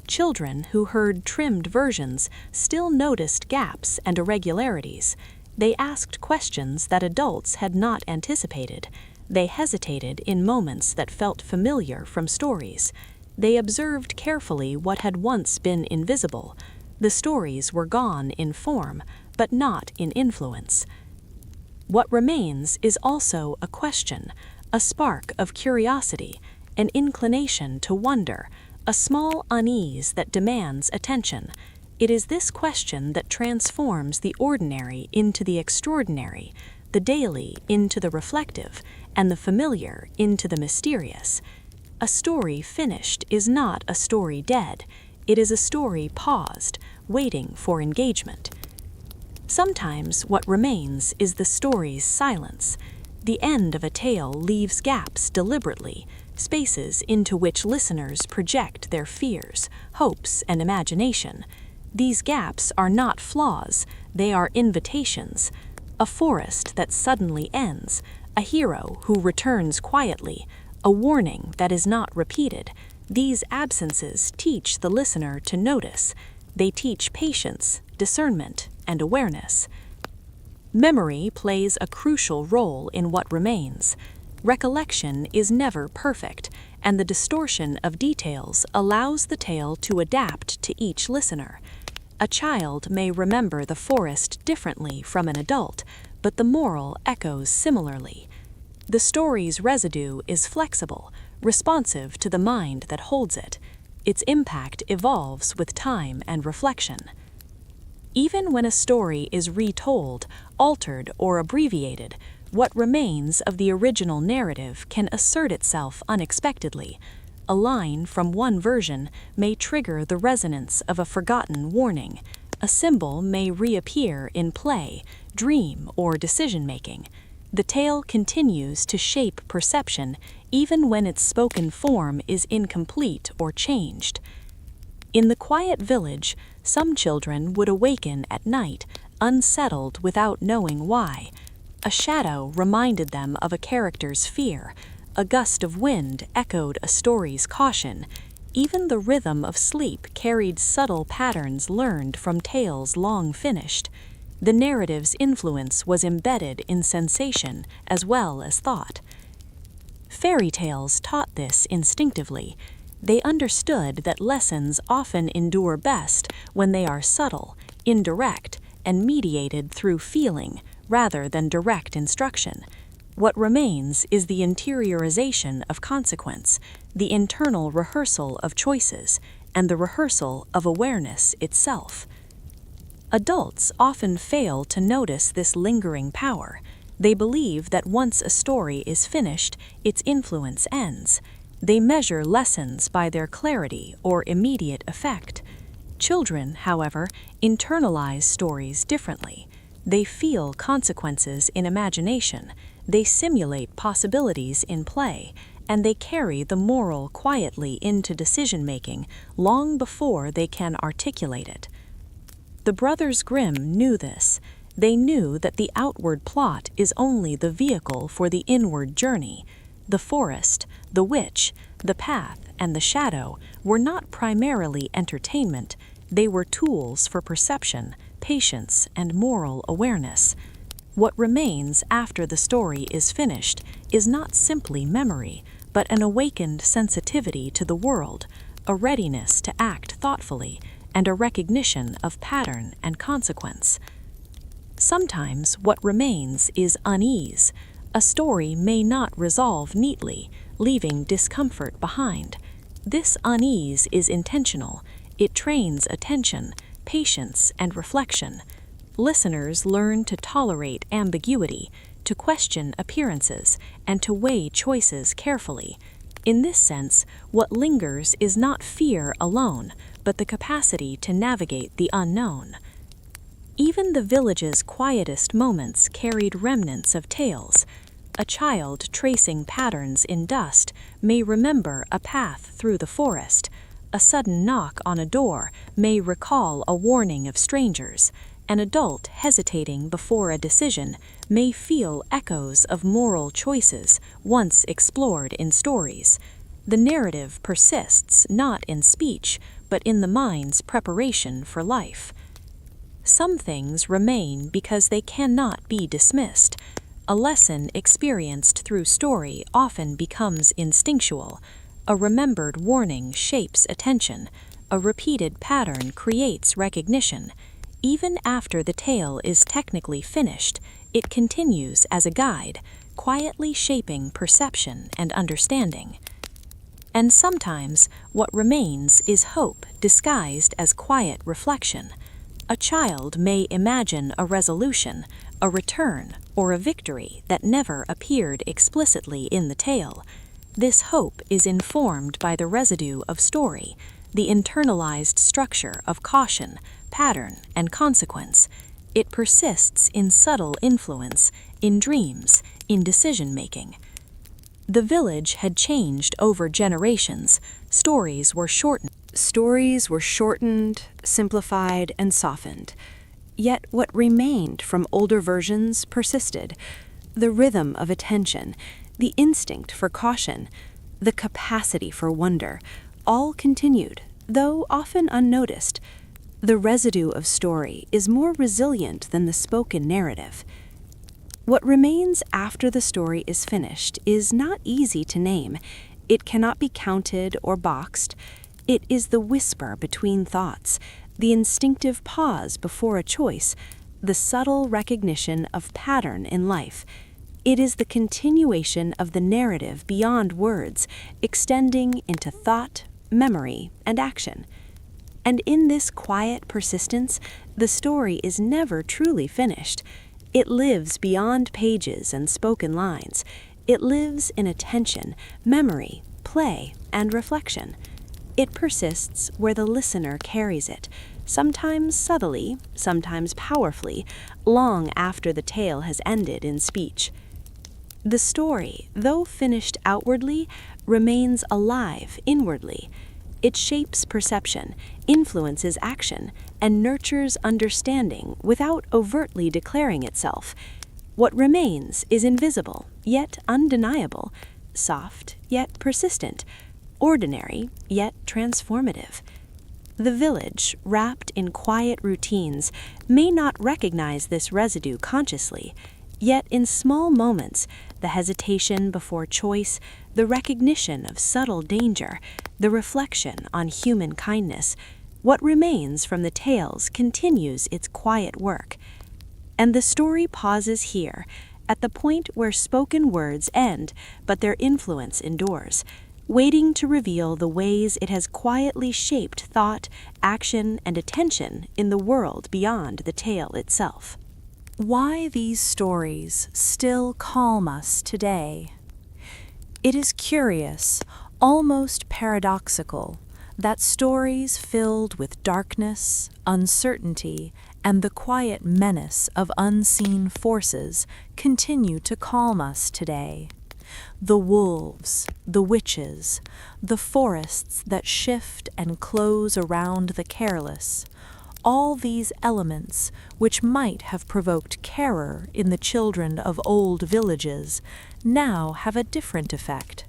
Children who heard trimmed versions still noticed gaps and irregularities. They asked questions that adults had not anticipated. They hesitated in moments that felt familiar from stories. They observed carefully what had once been invisible. The stories were gone in form, but not in influence. What remains is also a question, a spark of curiosity, an inclination to wonder, a small unease that demands attention. It is this question that transforms the ordinary into the extraordinary, the daily into the reflective, and the familiar into the mysterious. A story finished is not a story dead. It is a story paused, waiting for engagement. Sometimes what remains is the story's silence. The end of a tale leaves gaps deliberately, spaces into which listeners project their fears, hopes, and imagination. These gaps are not flaws, they are invitations. A forest that suddenly ends, a hero who returns quietly, a warning that is not repeated. These absences teach the listener to notice. They teach patience, discernment, and awareness. Memory plays a crucial role in what remains. Recollection is never perfect, and the distortion of details allows the tale to adapt to each listener. A child may remember the forest differently from an adult, but the moral echoes similarly. The story's residue is flexible, responsive to the mind that holds it. Its impact evolves with time and reflection. Even when a story is retold, altered, or abbreviated, what remains of the original narrative can assert itself unexpectedly. A line from one version may trigger the resonance of a forgotten warning. A symbol may reappear in play, dream, or decision-making. The tale continues to shape perception even when its spoken form is incomplete or changed. In the quiet village, some children would awaken at night, unsettled without knowing why. A shadow reminded them of a character's fear. A gust of wind echoed a story's caution. Even the rhythm of sleep carried subtle patterns learned from tales long finished. The narrative's influence was embedded in sensation as well as thought. Fairy tales taught this instinctively. They understood that lessons often endure best when they are subtle, indirect, and mediated through feeling rather than direct instruction. What remains is the interiorization of consequence, the internal rehearsal of choices, and the rehearsal of awareness itself. Adults often fail to notice this lingering power. They believe that once a story is finished, its influence ends. They measure lessons by their clarity or immediate effect. Children, however, internalize stories differently. They feel consequences in imagination, they simulate possibilities in play, and they carry the moral quietly into decision-making long before they can articulate it. The Brothers Grimm knew this. They knew that the outward plot is only the vehicle for the inward journey. The forest, the witch, the path, and the shadow were not primarily entertainment. They were tools for perception, patience, and moral awareness. What remains after the story is finished is not simply memory, but an awakened sensitivity to the world, a readiness to act thoughtfully, and a recognition of pattern and consequence. Sometimes what remains is unease. A story may not resolve neatly, leaving discomfort behind. This unease is intentional. It trains attention, patience, and reflection. Listeners learn to tolerate ambiguity, to question appearances, and to weigh choices carefully. In this sense, what lingers is not fear alone, but the capacity to navigate the unknown. Even the village's quietest moments carried remnants of tales. A child tracing patterns in dust may remember a path through the forest. A sudden knock on a door may recall a warning of strangers. An adult hesitating before a decision may feel echoes of moral choices once explored in stories. The narrative persists not in speech, but in the mind's preparation for life. Some things remain because they cannot be dismissed. A lesson experienced through story often becomes instinctual. A remembered warning shapes attention. A repeated pattern creates recognition. Even after the tale is technically finished, it continues as a guide, quietly shaping perception and understanding. And sometimes what remains is hope disguised as quiet reflection. A child may imagine a resolution, a return, or a victory that never appeared explicitly in the tale. This hope is informed by the residue of story, the internalized structure of caution, pattern, and consequence. It persists in subtle influence, in dreams, in decision-making. The village had changed over generations. Stories were shortened, simplified, and softened. Yet what remained from older versions persisted. The rhythm of attention, the instinct for caution, the capacity for wonder, all continued, though often unnoticed. The residue of story is more resilient than the spoken narrative. What remains after the story is finished is not easy to name. It cannot be counted or boxed. It is the whisper between thoughts, the instinctive pause before a choice, the subtle recognition of pattern in life. It is the continuation of the narrative beyond words, extending into thought, memory, and action. And in this quiet persistence, the story is never truly finished. It lives beyond pages and spoken lines. It lives in attention, memory, play, and reflection. It persists where the listener carries it, sometimes subtly, sometimes powerfully, long after the tale has ended in speech. The story, though finished outwardly, remains alive inwardly. It shapes perception, influences action, and nurtures understanding without overtly declaring itself. What remains is invisible, yet undeniable, soft, yet persistent, ordinary, yet transformative. The village, wrapped in quiet routines, may not recognize this residue consciously, yet in small moments, the hesitation before choice, the recognition of subtle danger, the reflection on human kindness, what remains from the tales continues its quiet work. And the story pauses here, at the point where spoken words end, but their influence endures, waiting to reveal the ways it has quietly shaped thought, action, and attention in the world beyond the tale itself. Why these stories still calm us today? It is curious, almost paradoxical, that stories filled with darkness, uncertainty, and the quiet menace of unseen forces continue to calm us today. The wolves, the witches, the forests that shift and close around the careless, all these elements, which might have provoked terror in the children of old villages, now have a different effect.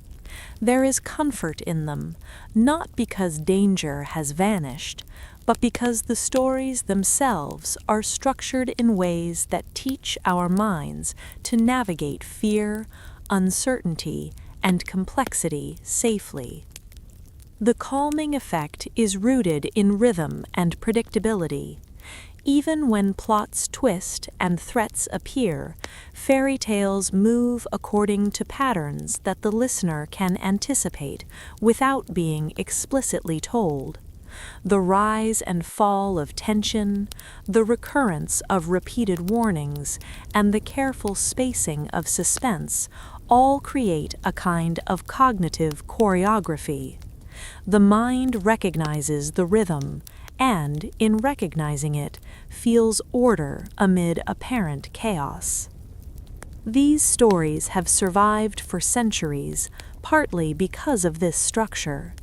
There is comfort in them, not because danger has vanished, but because the stories themselves are structured in ways that teach our minds to navigate fear, uncertainty, and complexity safely. The calming effect is rooted in rhythm and predictability. Even when plots twist and threats appear, fairy tales move according to patterns that the listener can anticipate without being explicitly told. The rise and fall of tension, the recurrence of repeated warnings, and the careful spacing of suspense all create a kind of cognitive choreography. The mind recognizes the rhythm and, in recognizing it, feels order amid apparent chaos. These stories have survived for centuries, partly because of this structure.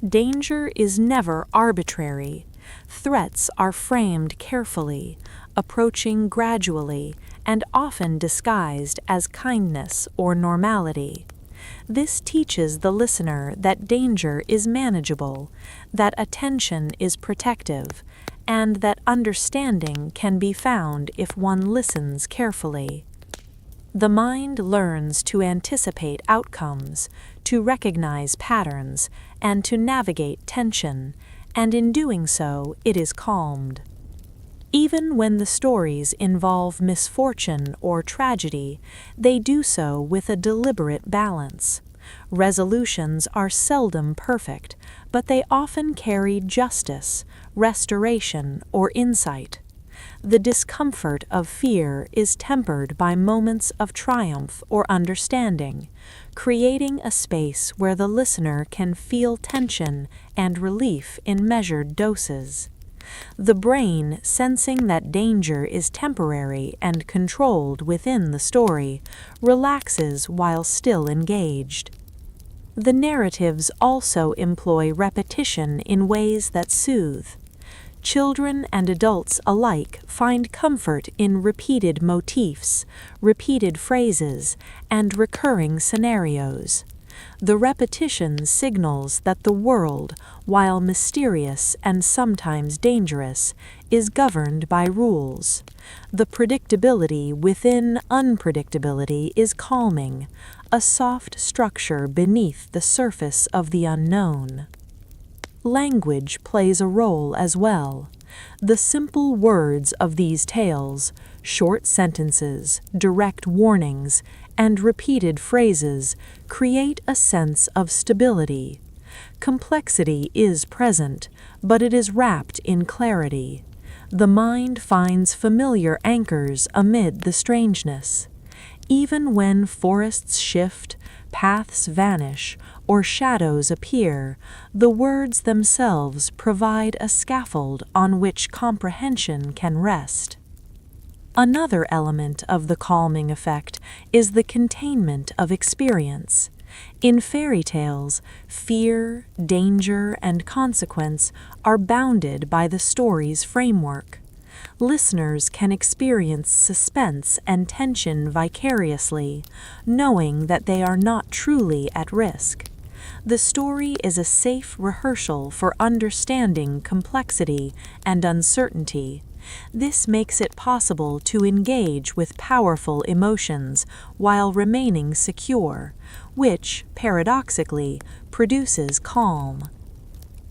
Danger is never arbitrary. Threats are framed carefully, approaching gradually, and often disguised as kindness or normality. This teaches the listener that danger is manageable, that attention is protective, and that understanding can be found if one listens carefully. The mind learns to anticipate outcomes, to recognize patterns, and to navigate tension, and in doing so, it is calmed. Even when the stories involve misfortune or tragedy, they do so with a deliberate balance. Resolutions are seldom perfect, but they often carry justice, restoration, or insight. The discomfort of fear is tempered by moments of triumph or understanding, creating a space where the listener can feel tension and relief in measured doses. The brain, sensing that danger is temporary and controlled within the story, relaxes while still engaged. The narratives also employ repetition in ways that soothe. Children and adults alike find comfort in repeated motifs, repeated phrases, and recurring scenarios. The repetition signals that the world, while mysterious and sometimes dangerous, is governed by rules. The predictability within unpredictability is calming, a soft structure beneath the surface of the unknown. Language plays a role as well. The simple words of these tales, short sentences, direct warnings, and repeated phrases create a sense of stability. Complexity is present, but it is wrapped in clarity. The mind finds familiar anchors amid the strangeness. Even when forests shift, paths vanish, or shadows appear, the words themselves provide a scaffold on which comprehension can rest. Another element of the calming effect is the containment of experience. In fairy tales, fear, danger, and consequence are bounded by the story's framework. Listeners can experience suspense and tension vicariously, knowing that they are not truly at risk. The story is a safe rehearsal for understanding complexity and uncertainty. This makes it possible to engage with powerful emotions while remaining secure, which, paradoxically, produces calm.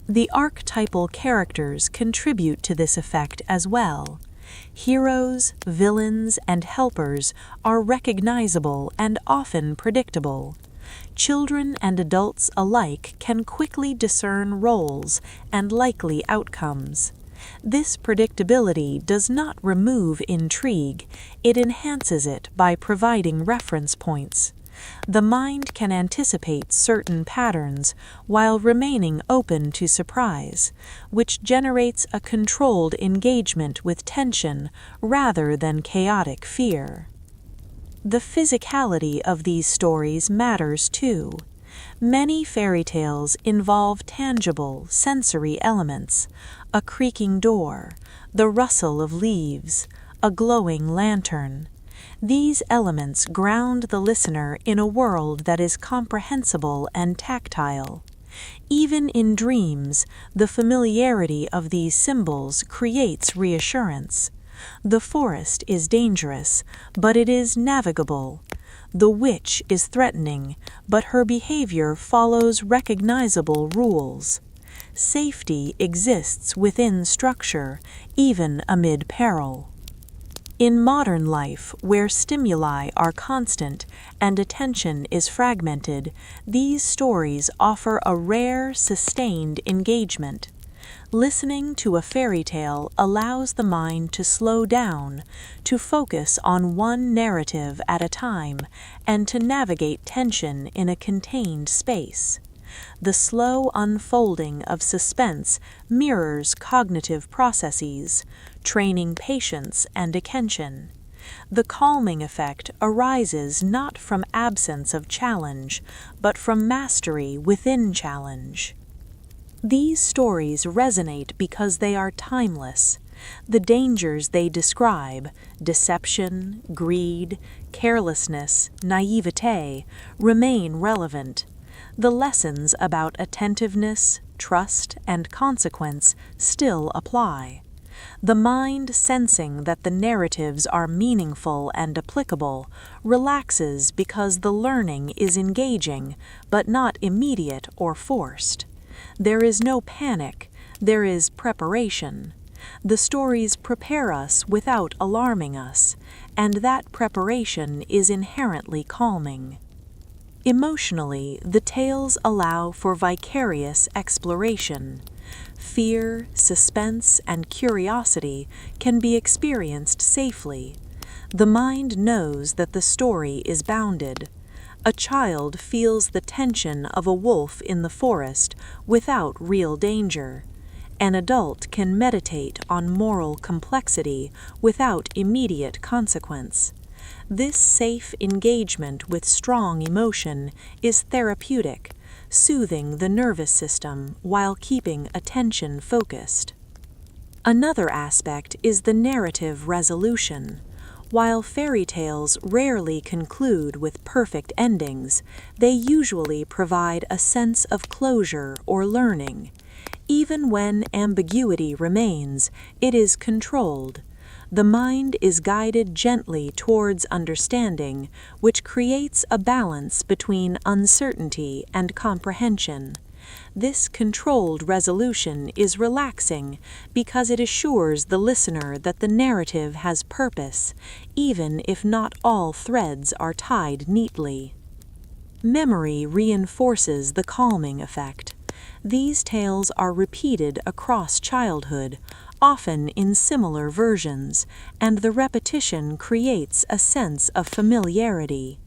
The archetypal characters contribute to this effect as well. Heroes, villains, and helpers are recognizable and often predictable. Children and adults alike can quickly discern roles and likely outcomes. This predictability does not remove intrigue, it enhances it by providing reference points. The mind can anticipate certain patterns while remaining open to surprise, which generates a controlled engagement with tension rather than chaotic fear. The physicality of these stories matters too. Many fairy tales involve tangible, sensory elements: a creaking door, the rustle of leaves, a glowing lantern. These elements ground the listener in a world that is comprehensible and tactile. Even in dreams, the familiarity of these symbols creates reassurance. The forest is dangerous, but it is navigable. The witch is threatening, but her behavior follows recognizable rules. Safety exists within structure, even amid peril. In modern life, where stimuli are constant and attention is fragmented, these stories offer a rare, sustained engagement. Listening to a fairy tale allows the mind to slow down, to focus on one narrative at a time, and to navigate tension in a contained space. The slow unfolding of suspense mirrors cognitive processes, training patience and attention. The calming effect arises not from absence of challenge, but from mastery within challenge. These stories resonate because they are timeless. The dangers they describe, deception, greed, carelessness, naivete, remain relevant. The lessons about attentiveness, trust, and consequence still apply. The mind, sensing that the narratives are meaningful and applicable, relaxes because the learning is engaging, but not immediate or forced. There is no panic, there is preparation. The stories prepare us without alarming us, and that preparation is inherently calming. Emotionally, the tales allow for vicarious exploration. Fear, suspense, and curiosity can be experienced safely. The mind knows that the story is bounded. A child feels the tension of a wolf in the forest without real danger. An adult can meditate on moral complexity without immediate consequence. This safe engagement with strong emotion is therapeutic, soothing the nervous system while keeping attention focused. Another aspect is the narrative resolution. While fairy tales rarely conclude with perfect endings, they usually provide a sense of closure or learning. Even when ambiguity remains, it is controlled. The mind is guided gently towards understanding, which creates a balance between uncertainty and comprehension. This controlled resolution is relaxing because it assures the listener that the narrative has purpose, even if not all threads are tied neatly. Memory reinforces the calming effect. These tales are repeated across childhood, often in similar versions, and the repetition creates a sense of familiarity.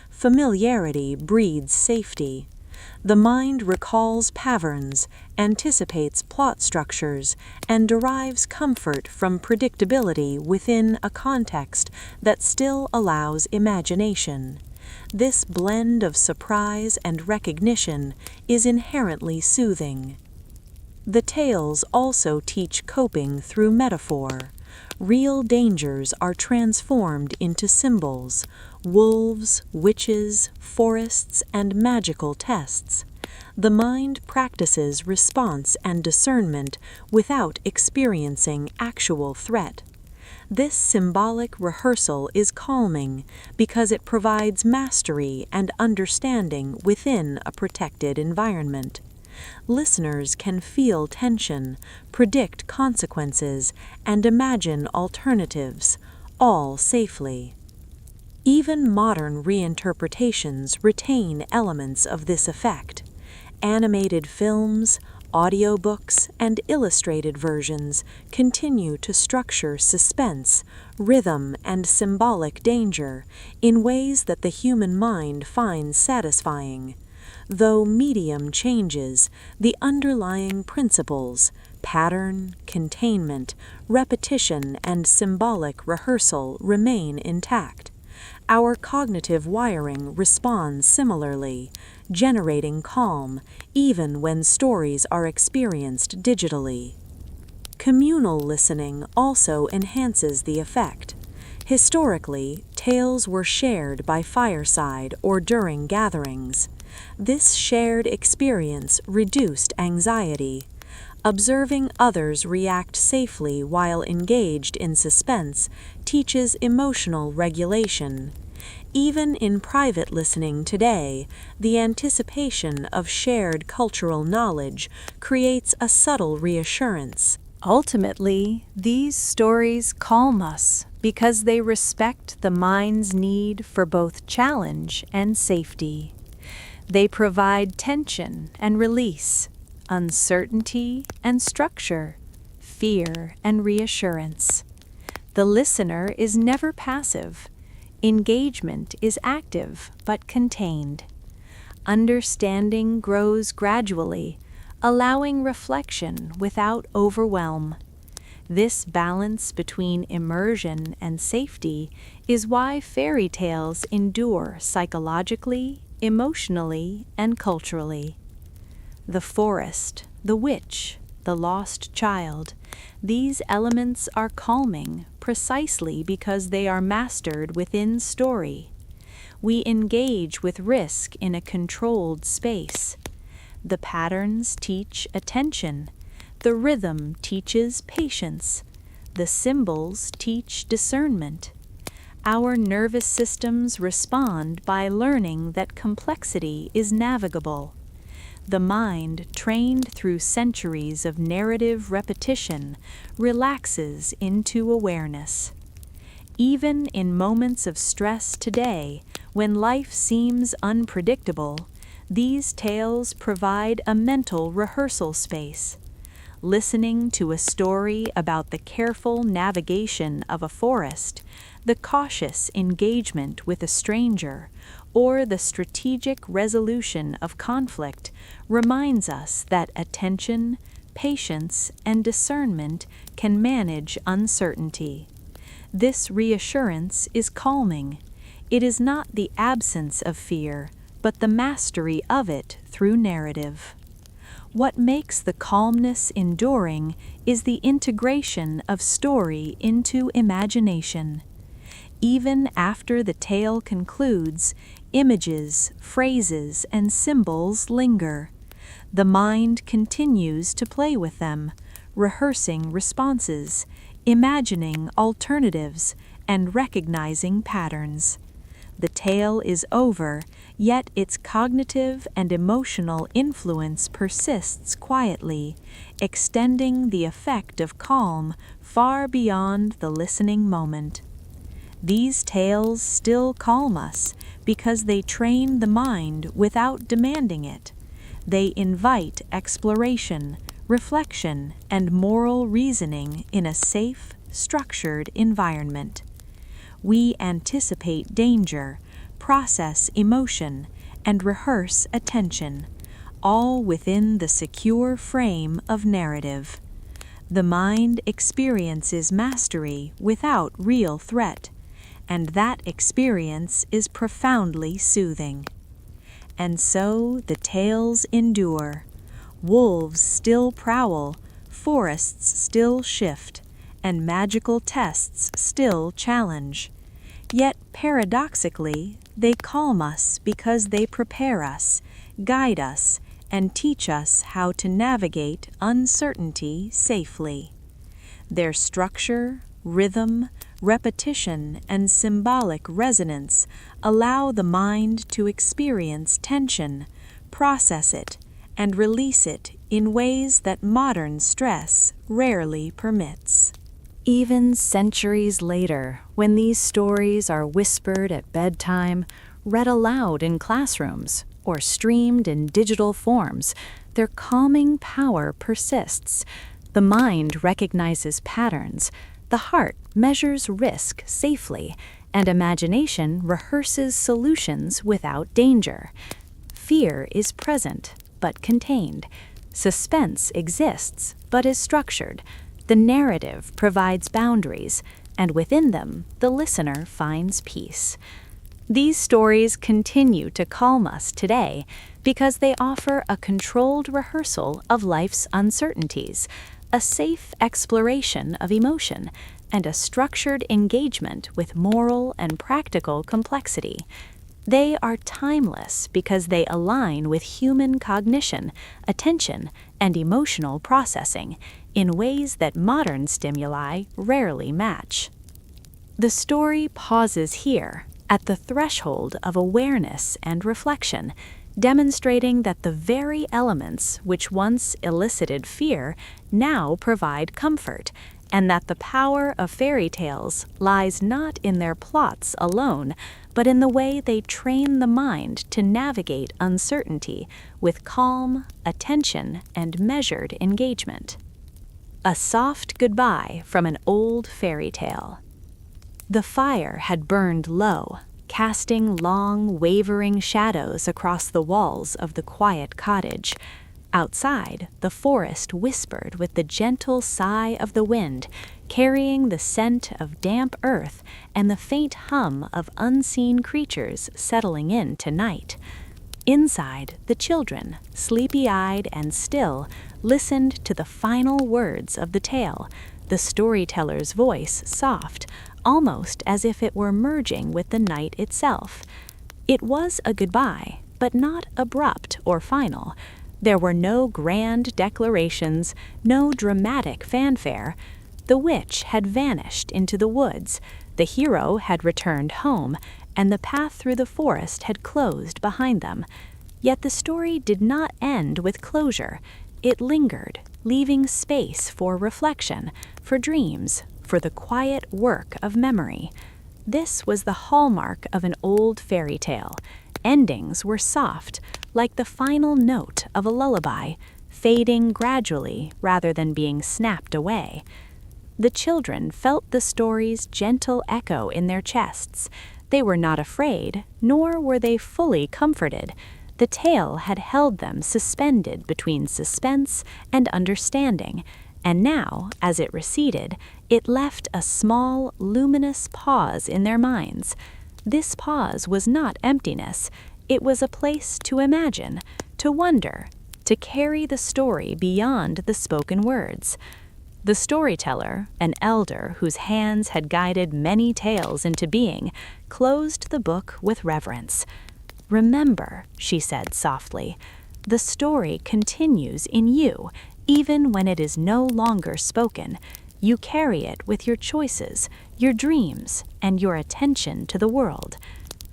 Familiarity breeds safety. The mind recalls patterns, anticipates plot structures, and derives comfort from predictability within a context that still allows imagination. This blend of surprise and recognition is inherently soothing. The tales also teach coping through metaphor. Real dangers are transformed into symbols: wolves, witches, forests, and magical tests. The mind practices response and discernment without experiencing actual threat. This symbolic rehearsal is calming because it provides mastery and understanding within a protected environment. Listeners can feel tension, predict consequences, and imagine alternatives, all safely. Even modern reinterpretations retain elements of this effect. Animated films, audiobooks, and illustrated versions continue to structure suspense, rhythm, and symbolic danger in ways that the human mind finds satisfying. Though medium changes, the underlying principles, pattern, containment, repetition, and symbolic rehearsal remain intact. Our cognitive wiring responds similarly, generating calm even when stories are experienced digitally. Communal listening also enhances the effect. Historically, tales were shared by fireside or during gatherings. This shared experience reduced anxiety. Observing others react safely while engaged in suspense teaches emotional regulation. Even in private listening today, the anticipation of shared cultural knowledge creates a subtle reassurance. Ultimately, these stories calm us because they respect the mind's need for both challenge and safety. They provide tension and release, uncertainty and structure, fear and reassurance. The listener is never passive. Engagement is active but contained. Understanding grows gradually, allowing reflection without overwhelm. This balance between immersion and safety is why fairy tales endure psychologically, emotionally, and culturally. The forest, the witch, the lost child, these elements are calming precisely because they are mastered within story. We engage with risk in a controlled space. The patterns teach attention. The rhythm teaches patience. The symbols teach discernment. Our nervous systems respond by learning that complexity is navigable. The mind, trained through centuries of narrative repetition, relaxes into awareness. Even in moments of stress today, when life seems unpredictable, these tales provide a mental rehearsal space. Listening to a story about the careful navigation of a forest, the cautious engagement with a stranger, or the strategic resolution of conflict reminds us that attention, patience, and discernment can manage uncertainty. This reassurance is calming. It is not the absence of fear, but the mastery of it through narrative. What makes the calmness enduring is the integration of story into imagination. Even after the tale concludes, images, phrases, and symbols linger. The mind continues to play with them, rehearsing responses, imagining alternatives, and recognizing patterns. The tale is over, yet its cognitive and emotional influence persists quietly, extending the effect of calm far beyond the listening moment. These tales still calm us because they train the mind without demanding it. They invite exploration, reflection, and moral reasoning in a safe, structured environment. We anticipate danger, process emotion, and rehearse attention, all within the secure frame of narrative. The mind experiences mastery without real threat, and that experience is profoundly soothing. And so the tales endure. Wolves still prowl, forests still shift, and magical tests still challenge. Yet paradoxically, they calm us because they prepare us, guide us, and teach us how to navigate uncertainty safely. Their structure, rhythm, repetition, and symbolic resonance allow the mind to experience tension, process it, and release it in ways that modern stress rarely permits. Even centuries later, when these stories are whispered at bedtime, read aloud in classrooms, or streamed in digital forms, their calming power persists. The mind recognizes patterns, the heart measures risk safely, and imagination rehearses solutions without danger. Fear is present, but contained. Suspense exists, but is structured. The narrative provides boundaries. and within them, the listener finds peace. These stories continue to calm us today because they offer a controlled rehearsal of life's uncertainties, a safe exploration of emotion, and a structured engagement with moral and practical complexity. They are timeless because they align with human cognition, attention, and emotional processing in ways that modern stimuli rarely match. The story pauses here, at the threshold of awareness and reflection, demonstrating that the very elements which once elicited fear now provide comfort, and that the power of fairy tales lies not in their plots alone, but in the way they train the mind to navigate uncertainty with calm, attention, and measured engagement. A soft goodbye from an old fairy tale. The fire had burned low, casting long, wavering shadows across the walls of the quiet cottage. Outside, the forest whispered with the gentle sigh of the wind, carrying the scent of damp earth and the faint hum of unseen creatures settling in to night. Inside, the children, sleepy-eyed and still, listened to the final words of the tale, the storyteller's voice soft, almost as if it were merging with the night itself. It was a goodbye, but not abrupt or final. There were no grand declarations, no dramatic fanfare. The witch had vanished into the woods, the hero had returned home, and the path through the forest had closed behind them. Yet the story did not end with closure. It lingered, leaving space for reflection, for dreams, for the quiet work of memory. This was the hallmark of an old fairy tale. Endings were soft, like the final note of a lullaby, fading gradually rather than being snapped away. The children felt the story's gentle echo in their chests. They were not afraid, nor were they fully comforted. The tale had held them suspended between suspense and understanding, and now, as it receded, it left a small, luminous pause in their minds. This pause was not emptiness. It was a place to imagine, to wonder, to carry the story beyond the spoken words. The storyteller, an elder whose hands had guided many tales into being, closed the book with reverence. "Remember," she said softly, "the story continues in you, even when it is no longer spoken. You carry it with your choices, your dreams, and your attention to the world."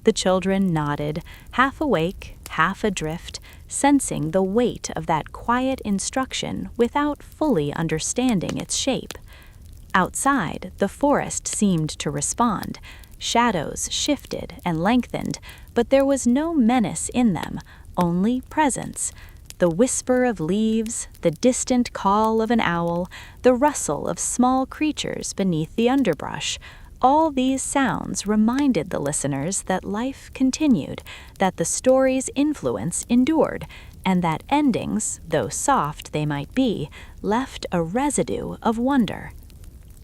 The children nodded, half awake, half adrift, sensing the weight of that quiet instruction without fully understanding its shape. Outside, the forest seemed to respond. Shadows shifted and lengthened, but there was no menace in them, only presence. The whisper of leaves, the distant call of an owl, the rustle of small creatures beneath the underbrush, all these sounds reminded the listeners that life continued, that the story's influence endured, and that endings, though soft they might be, left a residue of wonder.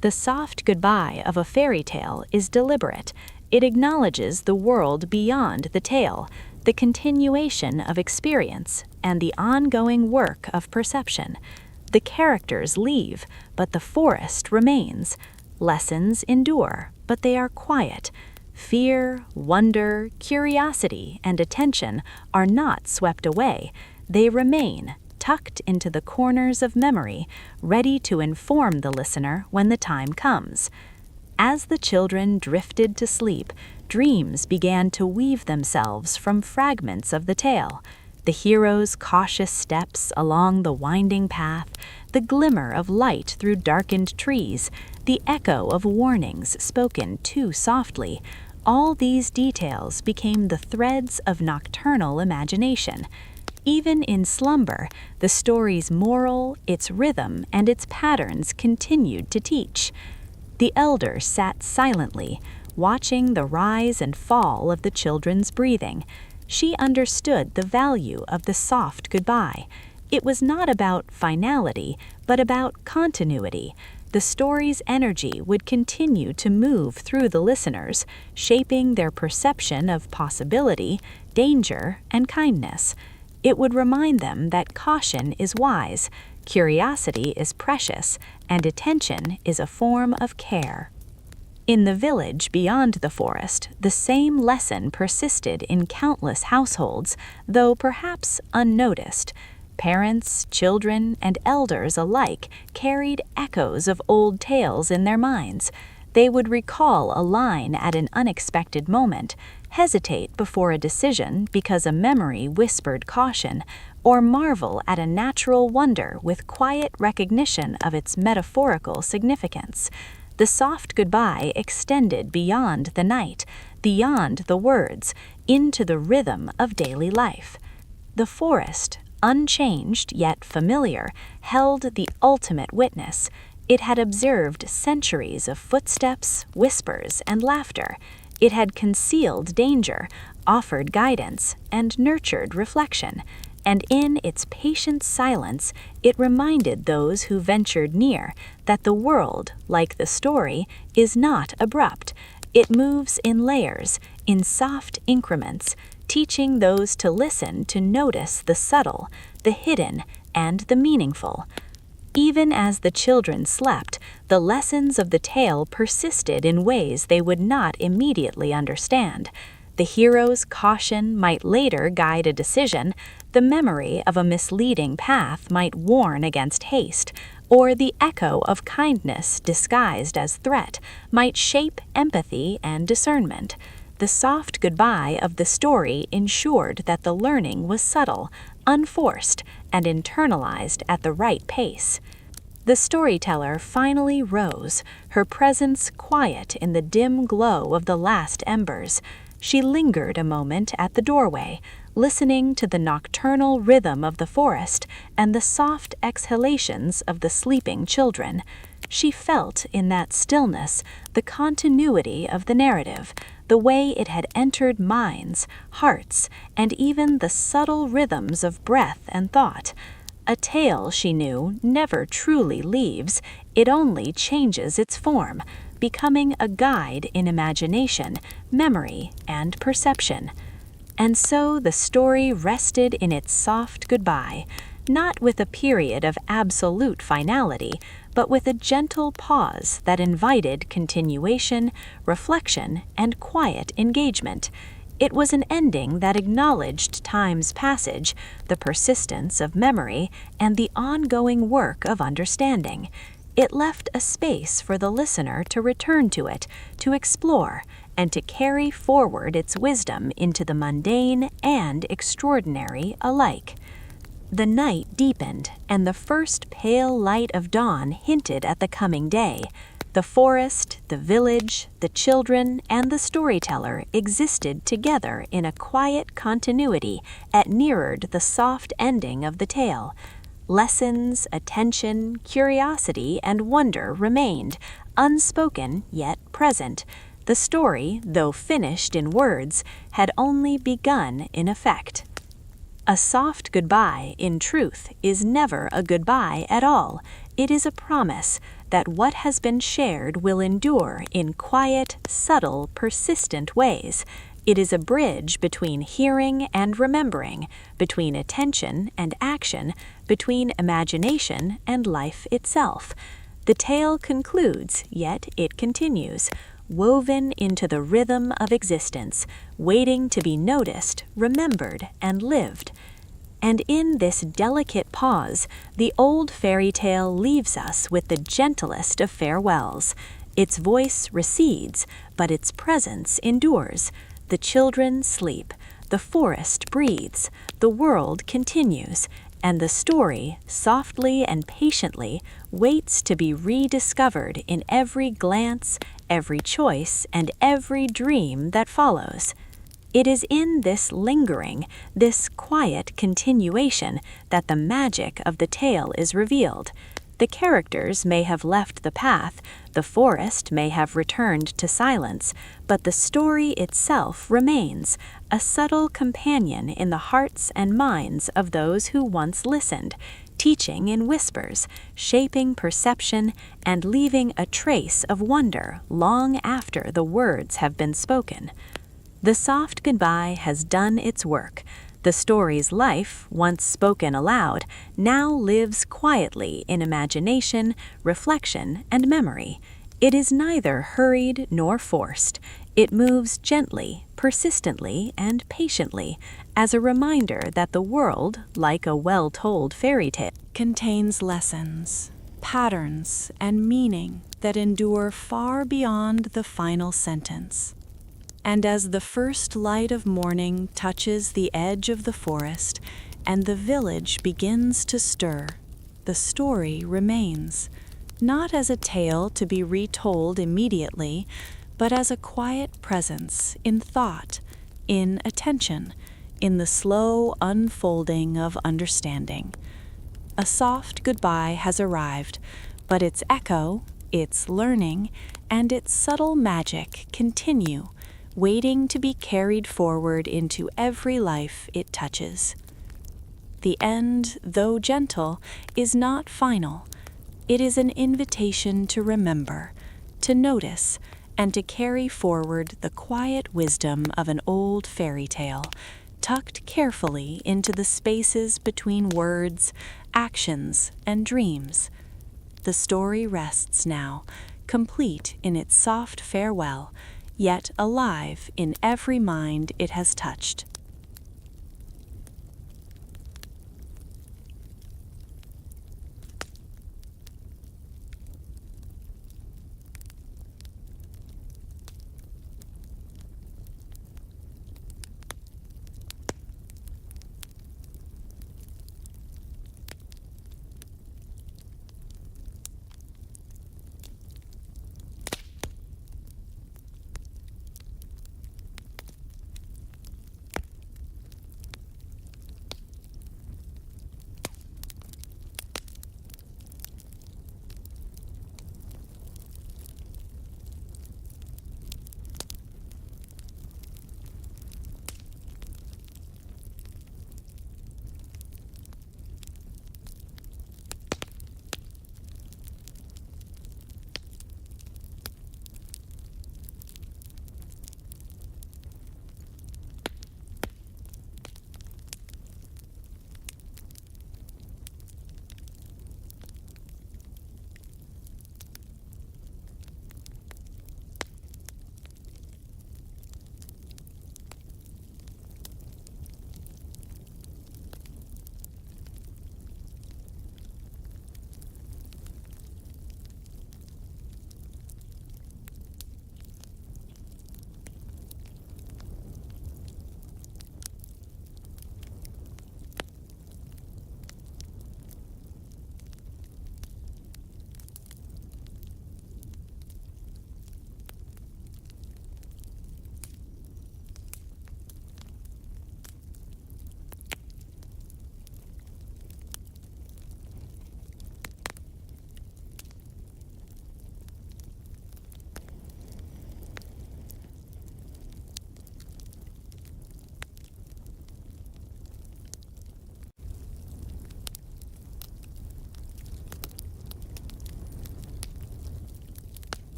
The soft goodbye of a fairy tale is deliberate. It acknowledges the world beyond the tale, the continuation of experience, and the ongoing work of perception. The characters leave, but the forest remains. Lessons endure, but they are quiet. Fear, wonder, curiosity, and attention are not swept away. They remain, tucked into the corners of memory, ready to inform the listener when the time comes. As the children drifted to sleep, dreams began to weave themselves from fragments of the tale. The hero's cautious steps along the winding path, the glimmer of light through darkened trees, the echo of warnings spoken too softly, all these details became the threads of nocturnal imagination. Even in slumber, the story's moral, its rhythm, and its patterns continued to teach. The elder sat silently, watching the rise and fall of the children's breathing. She understood the value of the soft goodbye. It was not about finality, but about continuity. The story's energy would continue to move through the listeners, shaping their perception of possibility, danger, and kindness. It would remind them that caution is wise, curiosity is precious, and attention is a form of care. In the village beyond the forest, the same lesson persisted in countless households, though perhaps unnoticed. Parents, children, and elders alike carried echoes of old tales in their minds. They would recall a line at an unexpected moment, hesitate before a decision because a memory whispered caution, or marvel at a natural wonder with quiet recognition of its metaphorical significance. The soft goodbye extended beyond the night, beyond the words, into the rhythm of daily life. The forest, unchanged yet familiar, held the ultimate witness. It had observed centuries of footsteps, whispers, and laughter. It had concealed danger, offered guidance, and nurtured reflection. And in its patient silence, it reminded those who ventured near that the world, like the story, is not abrupt. It moves in layers, in soft increments, teaching those to listen to notice the subtle, the hidden, and the meaningful. Even as the children slept, the lessons of the tale persisted in ways they would not immediately understand. The hero's caution might later guide a decision, the memory of a misleading path might warn against haste, or the echo of kindness disguised as threat might shape empathy and discernment. The soft goodbye of the story ensured that the learning was subtle, unforced, and internalized at the right pace. The storyteller finally rose, her presence quiet in the dim glow of the last embers. She lingered a moment at the doorway, listening to the nocturnal rhythm of the forest and the soft exhalations of the sleeping children. She felt in that stillness the continuity of the narrative, the way it had entered minds, hearts, and even the subtle rhythms of breath and thought. A tale, she knew, never truly leaves, it only changes its form, becoming a guide in imagination, memory, and perception. And so the story rested in its soft goodbye, not with a period of absolute finality, but with a gentle pause that invited continuation, reflection, and quiet engagement. It was an ending that acknowledged time's passage, the persistence of memory, and the ongoing work of understanding. It left a space for the listener to return to it, to explore, and to carry forward its wisdom into the mundane and extraordinary alike. The night deepened, and the first pale light of dawn hinted at the coming day. The forest, the village, the children, and the storyteller existed together in a quiet continuity that mirrored the soft ending of the tale. Lessons, attention, curiosity, and wonder remained, unspoken yet present. The story, though finished in words, had only begun in effect. A soft goodbye, in truth, is never a goodbye at all. It is a promise that what has been shared will endure in quiet, subtle, persistent ways. It is a bridge between hearing and remembering, between attention and action, between imagination and life itself. The tale concludes, yet it continues, woven into the rhythm of existence, waiting to be noticed, remembered, and lived. And in this delicate pause, the old fairy tale leaves us with the gentlest of farewells. Its voice recedes, but its presence endures. The children sleep, the forest breathes, the world continues, and the story, softly and patiently, waits to be rediscovered in every glance, every choice, and every dream that follows. It is in this lingering, this quiet continuation, that the magic of the tale is revealed. The characters may have left the path, the forest may have returned to silence, but the story itself remains, a subtle companion in the hearts and minds of those who once listened, teaching in whispers, shaping perception, and leaving a trace of wonder long after the words have been spoken. The soft goodbye has done its work. The story's life, once spoken aloud, now lives quietly in imagination, reflection, and memory. It is neither hurried nor forced. It moves gently, persistently, and patiently, as a reminder that the world, like a well-told fairy tale, contains lessons, patterns, and meaning that endure far beyond the final sentence. And as the first light of morning touches the edge of the forest and the village begins to stir, the story remains, not as a tale to be retold immediately, but as a quiet presence in thought, in attention, in the slow unfolding of understanding. A soft goodbye has arrived, but its echo, its learning, and its subtle magic continue, waiting to be carried forward into every life it touches. The end, though gentle, is not final. It is an invitation to remember, to notice, and to carry forward the quiet wisdom of an old fairy tale, tucked carefully into the spaces between words, actions, and dreams. The story rests now, complete in its soft farewell, yet alive in every mind it has touched.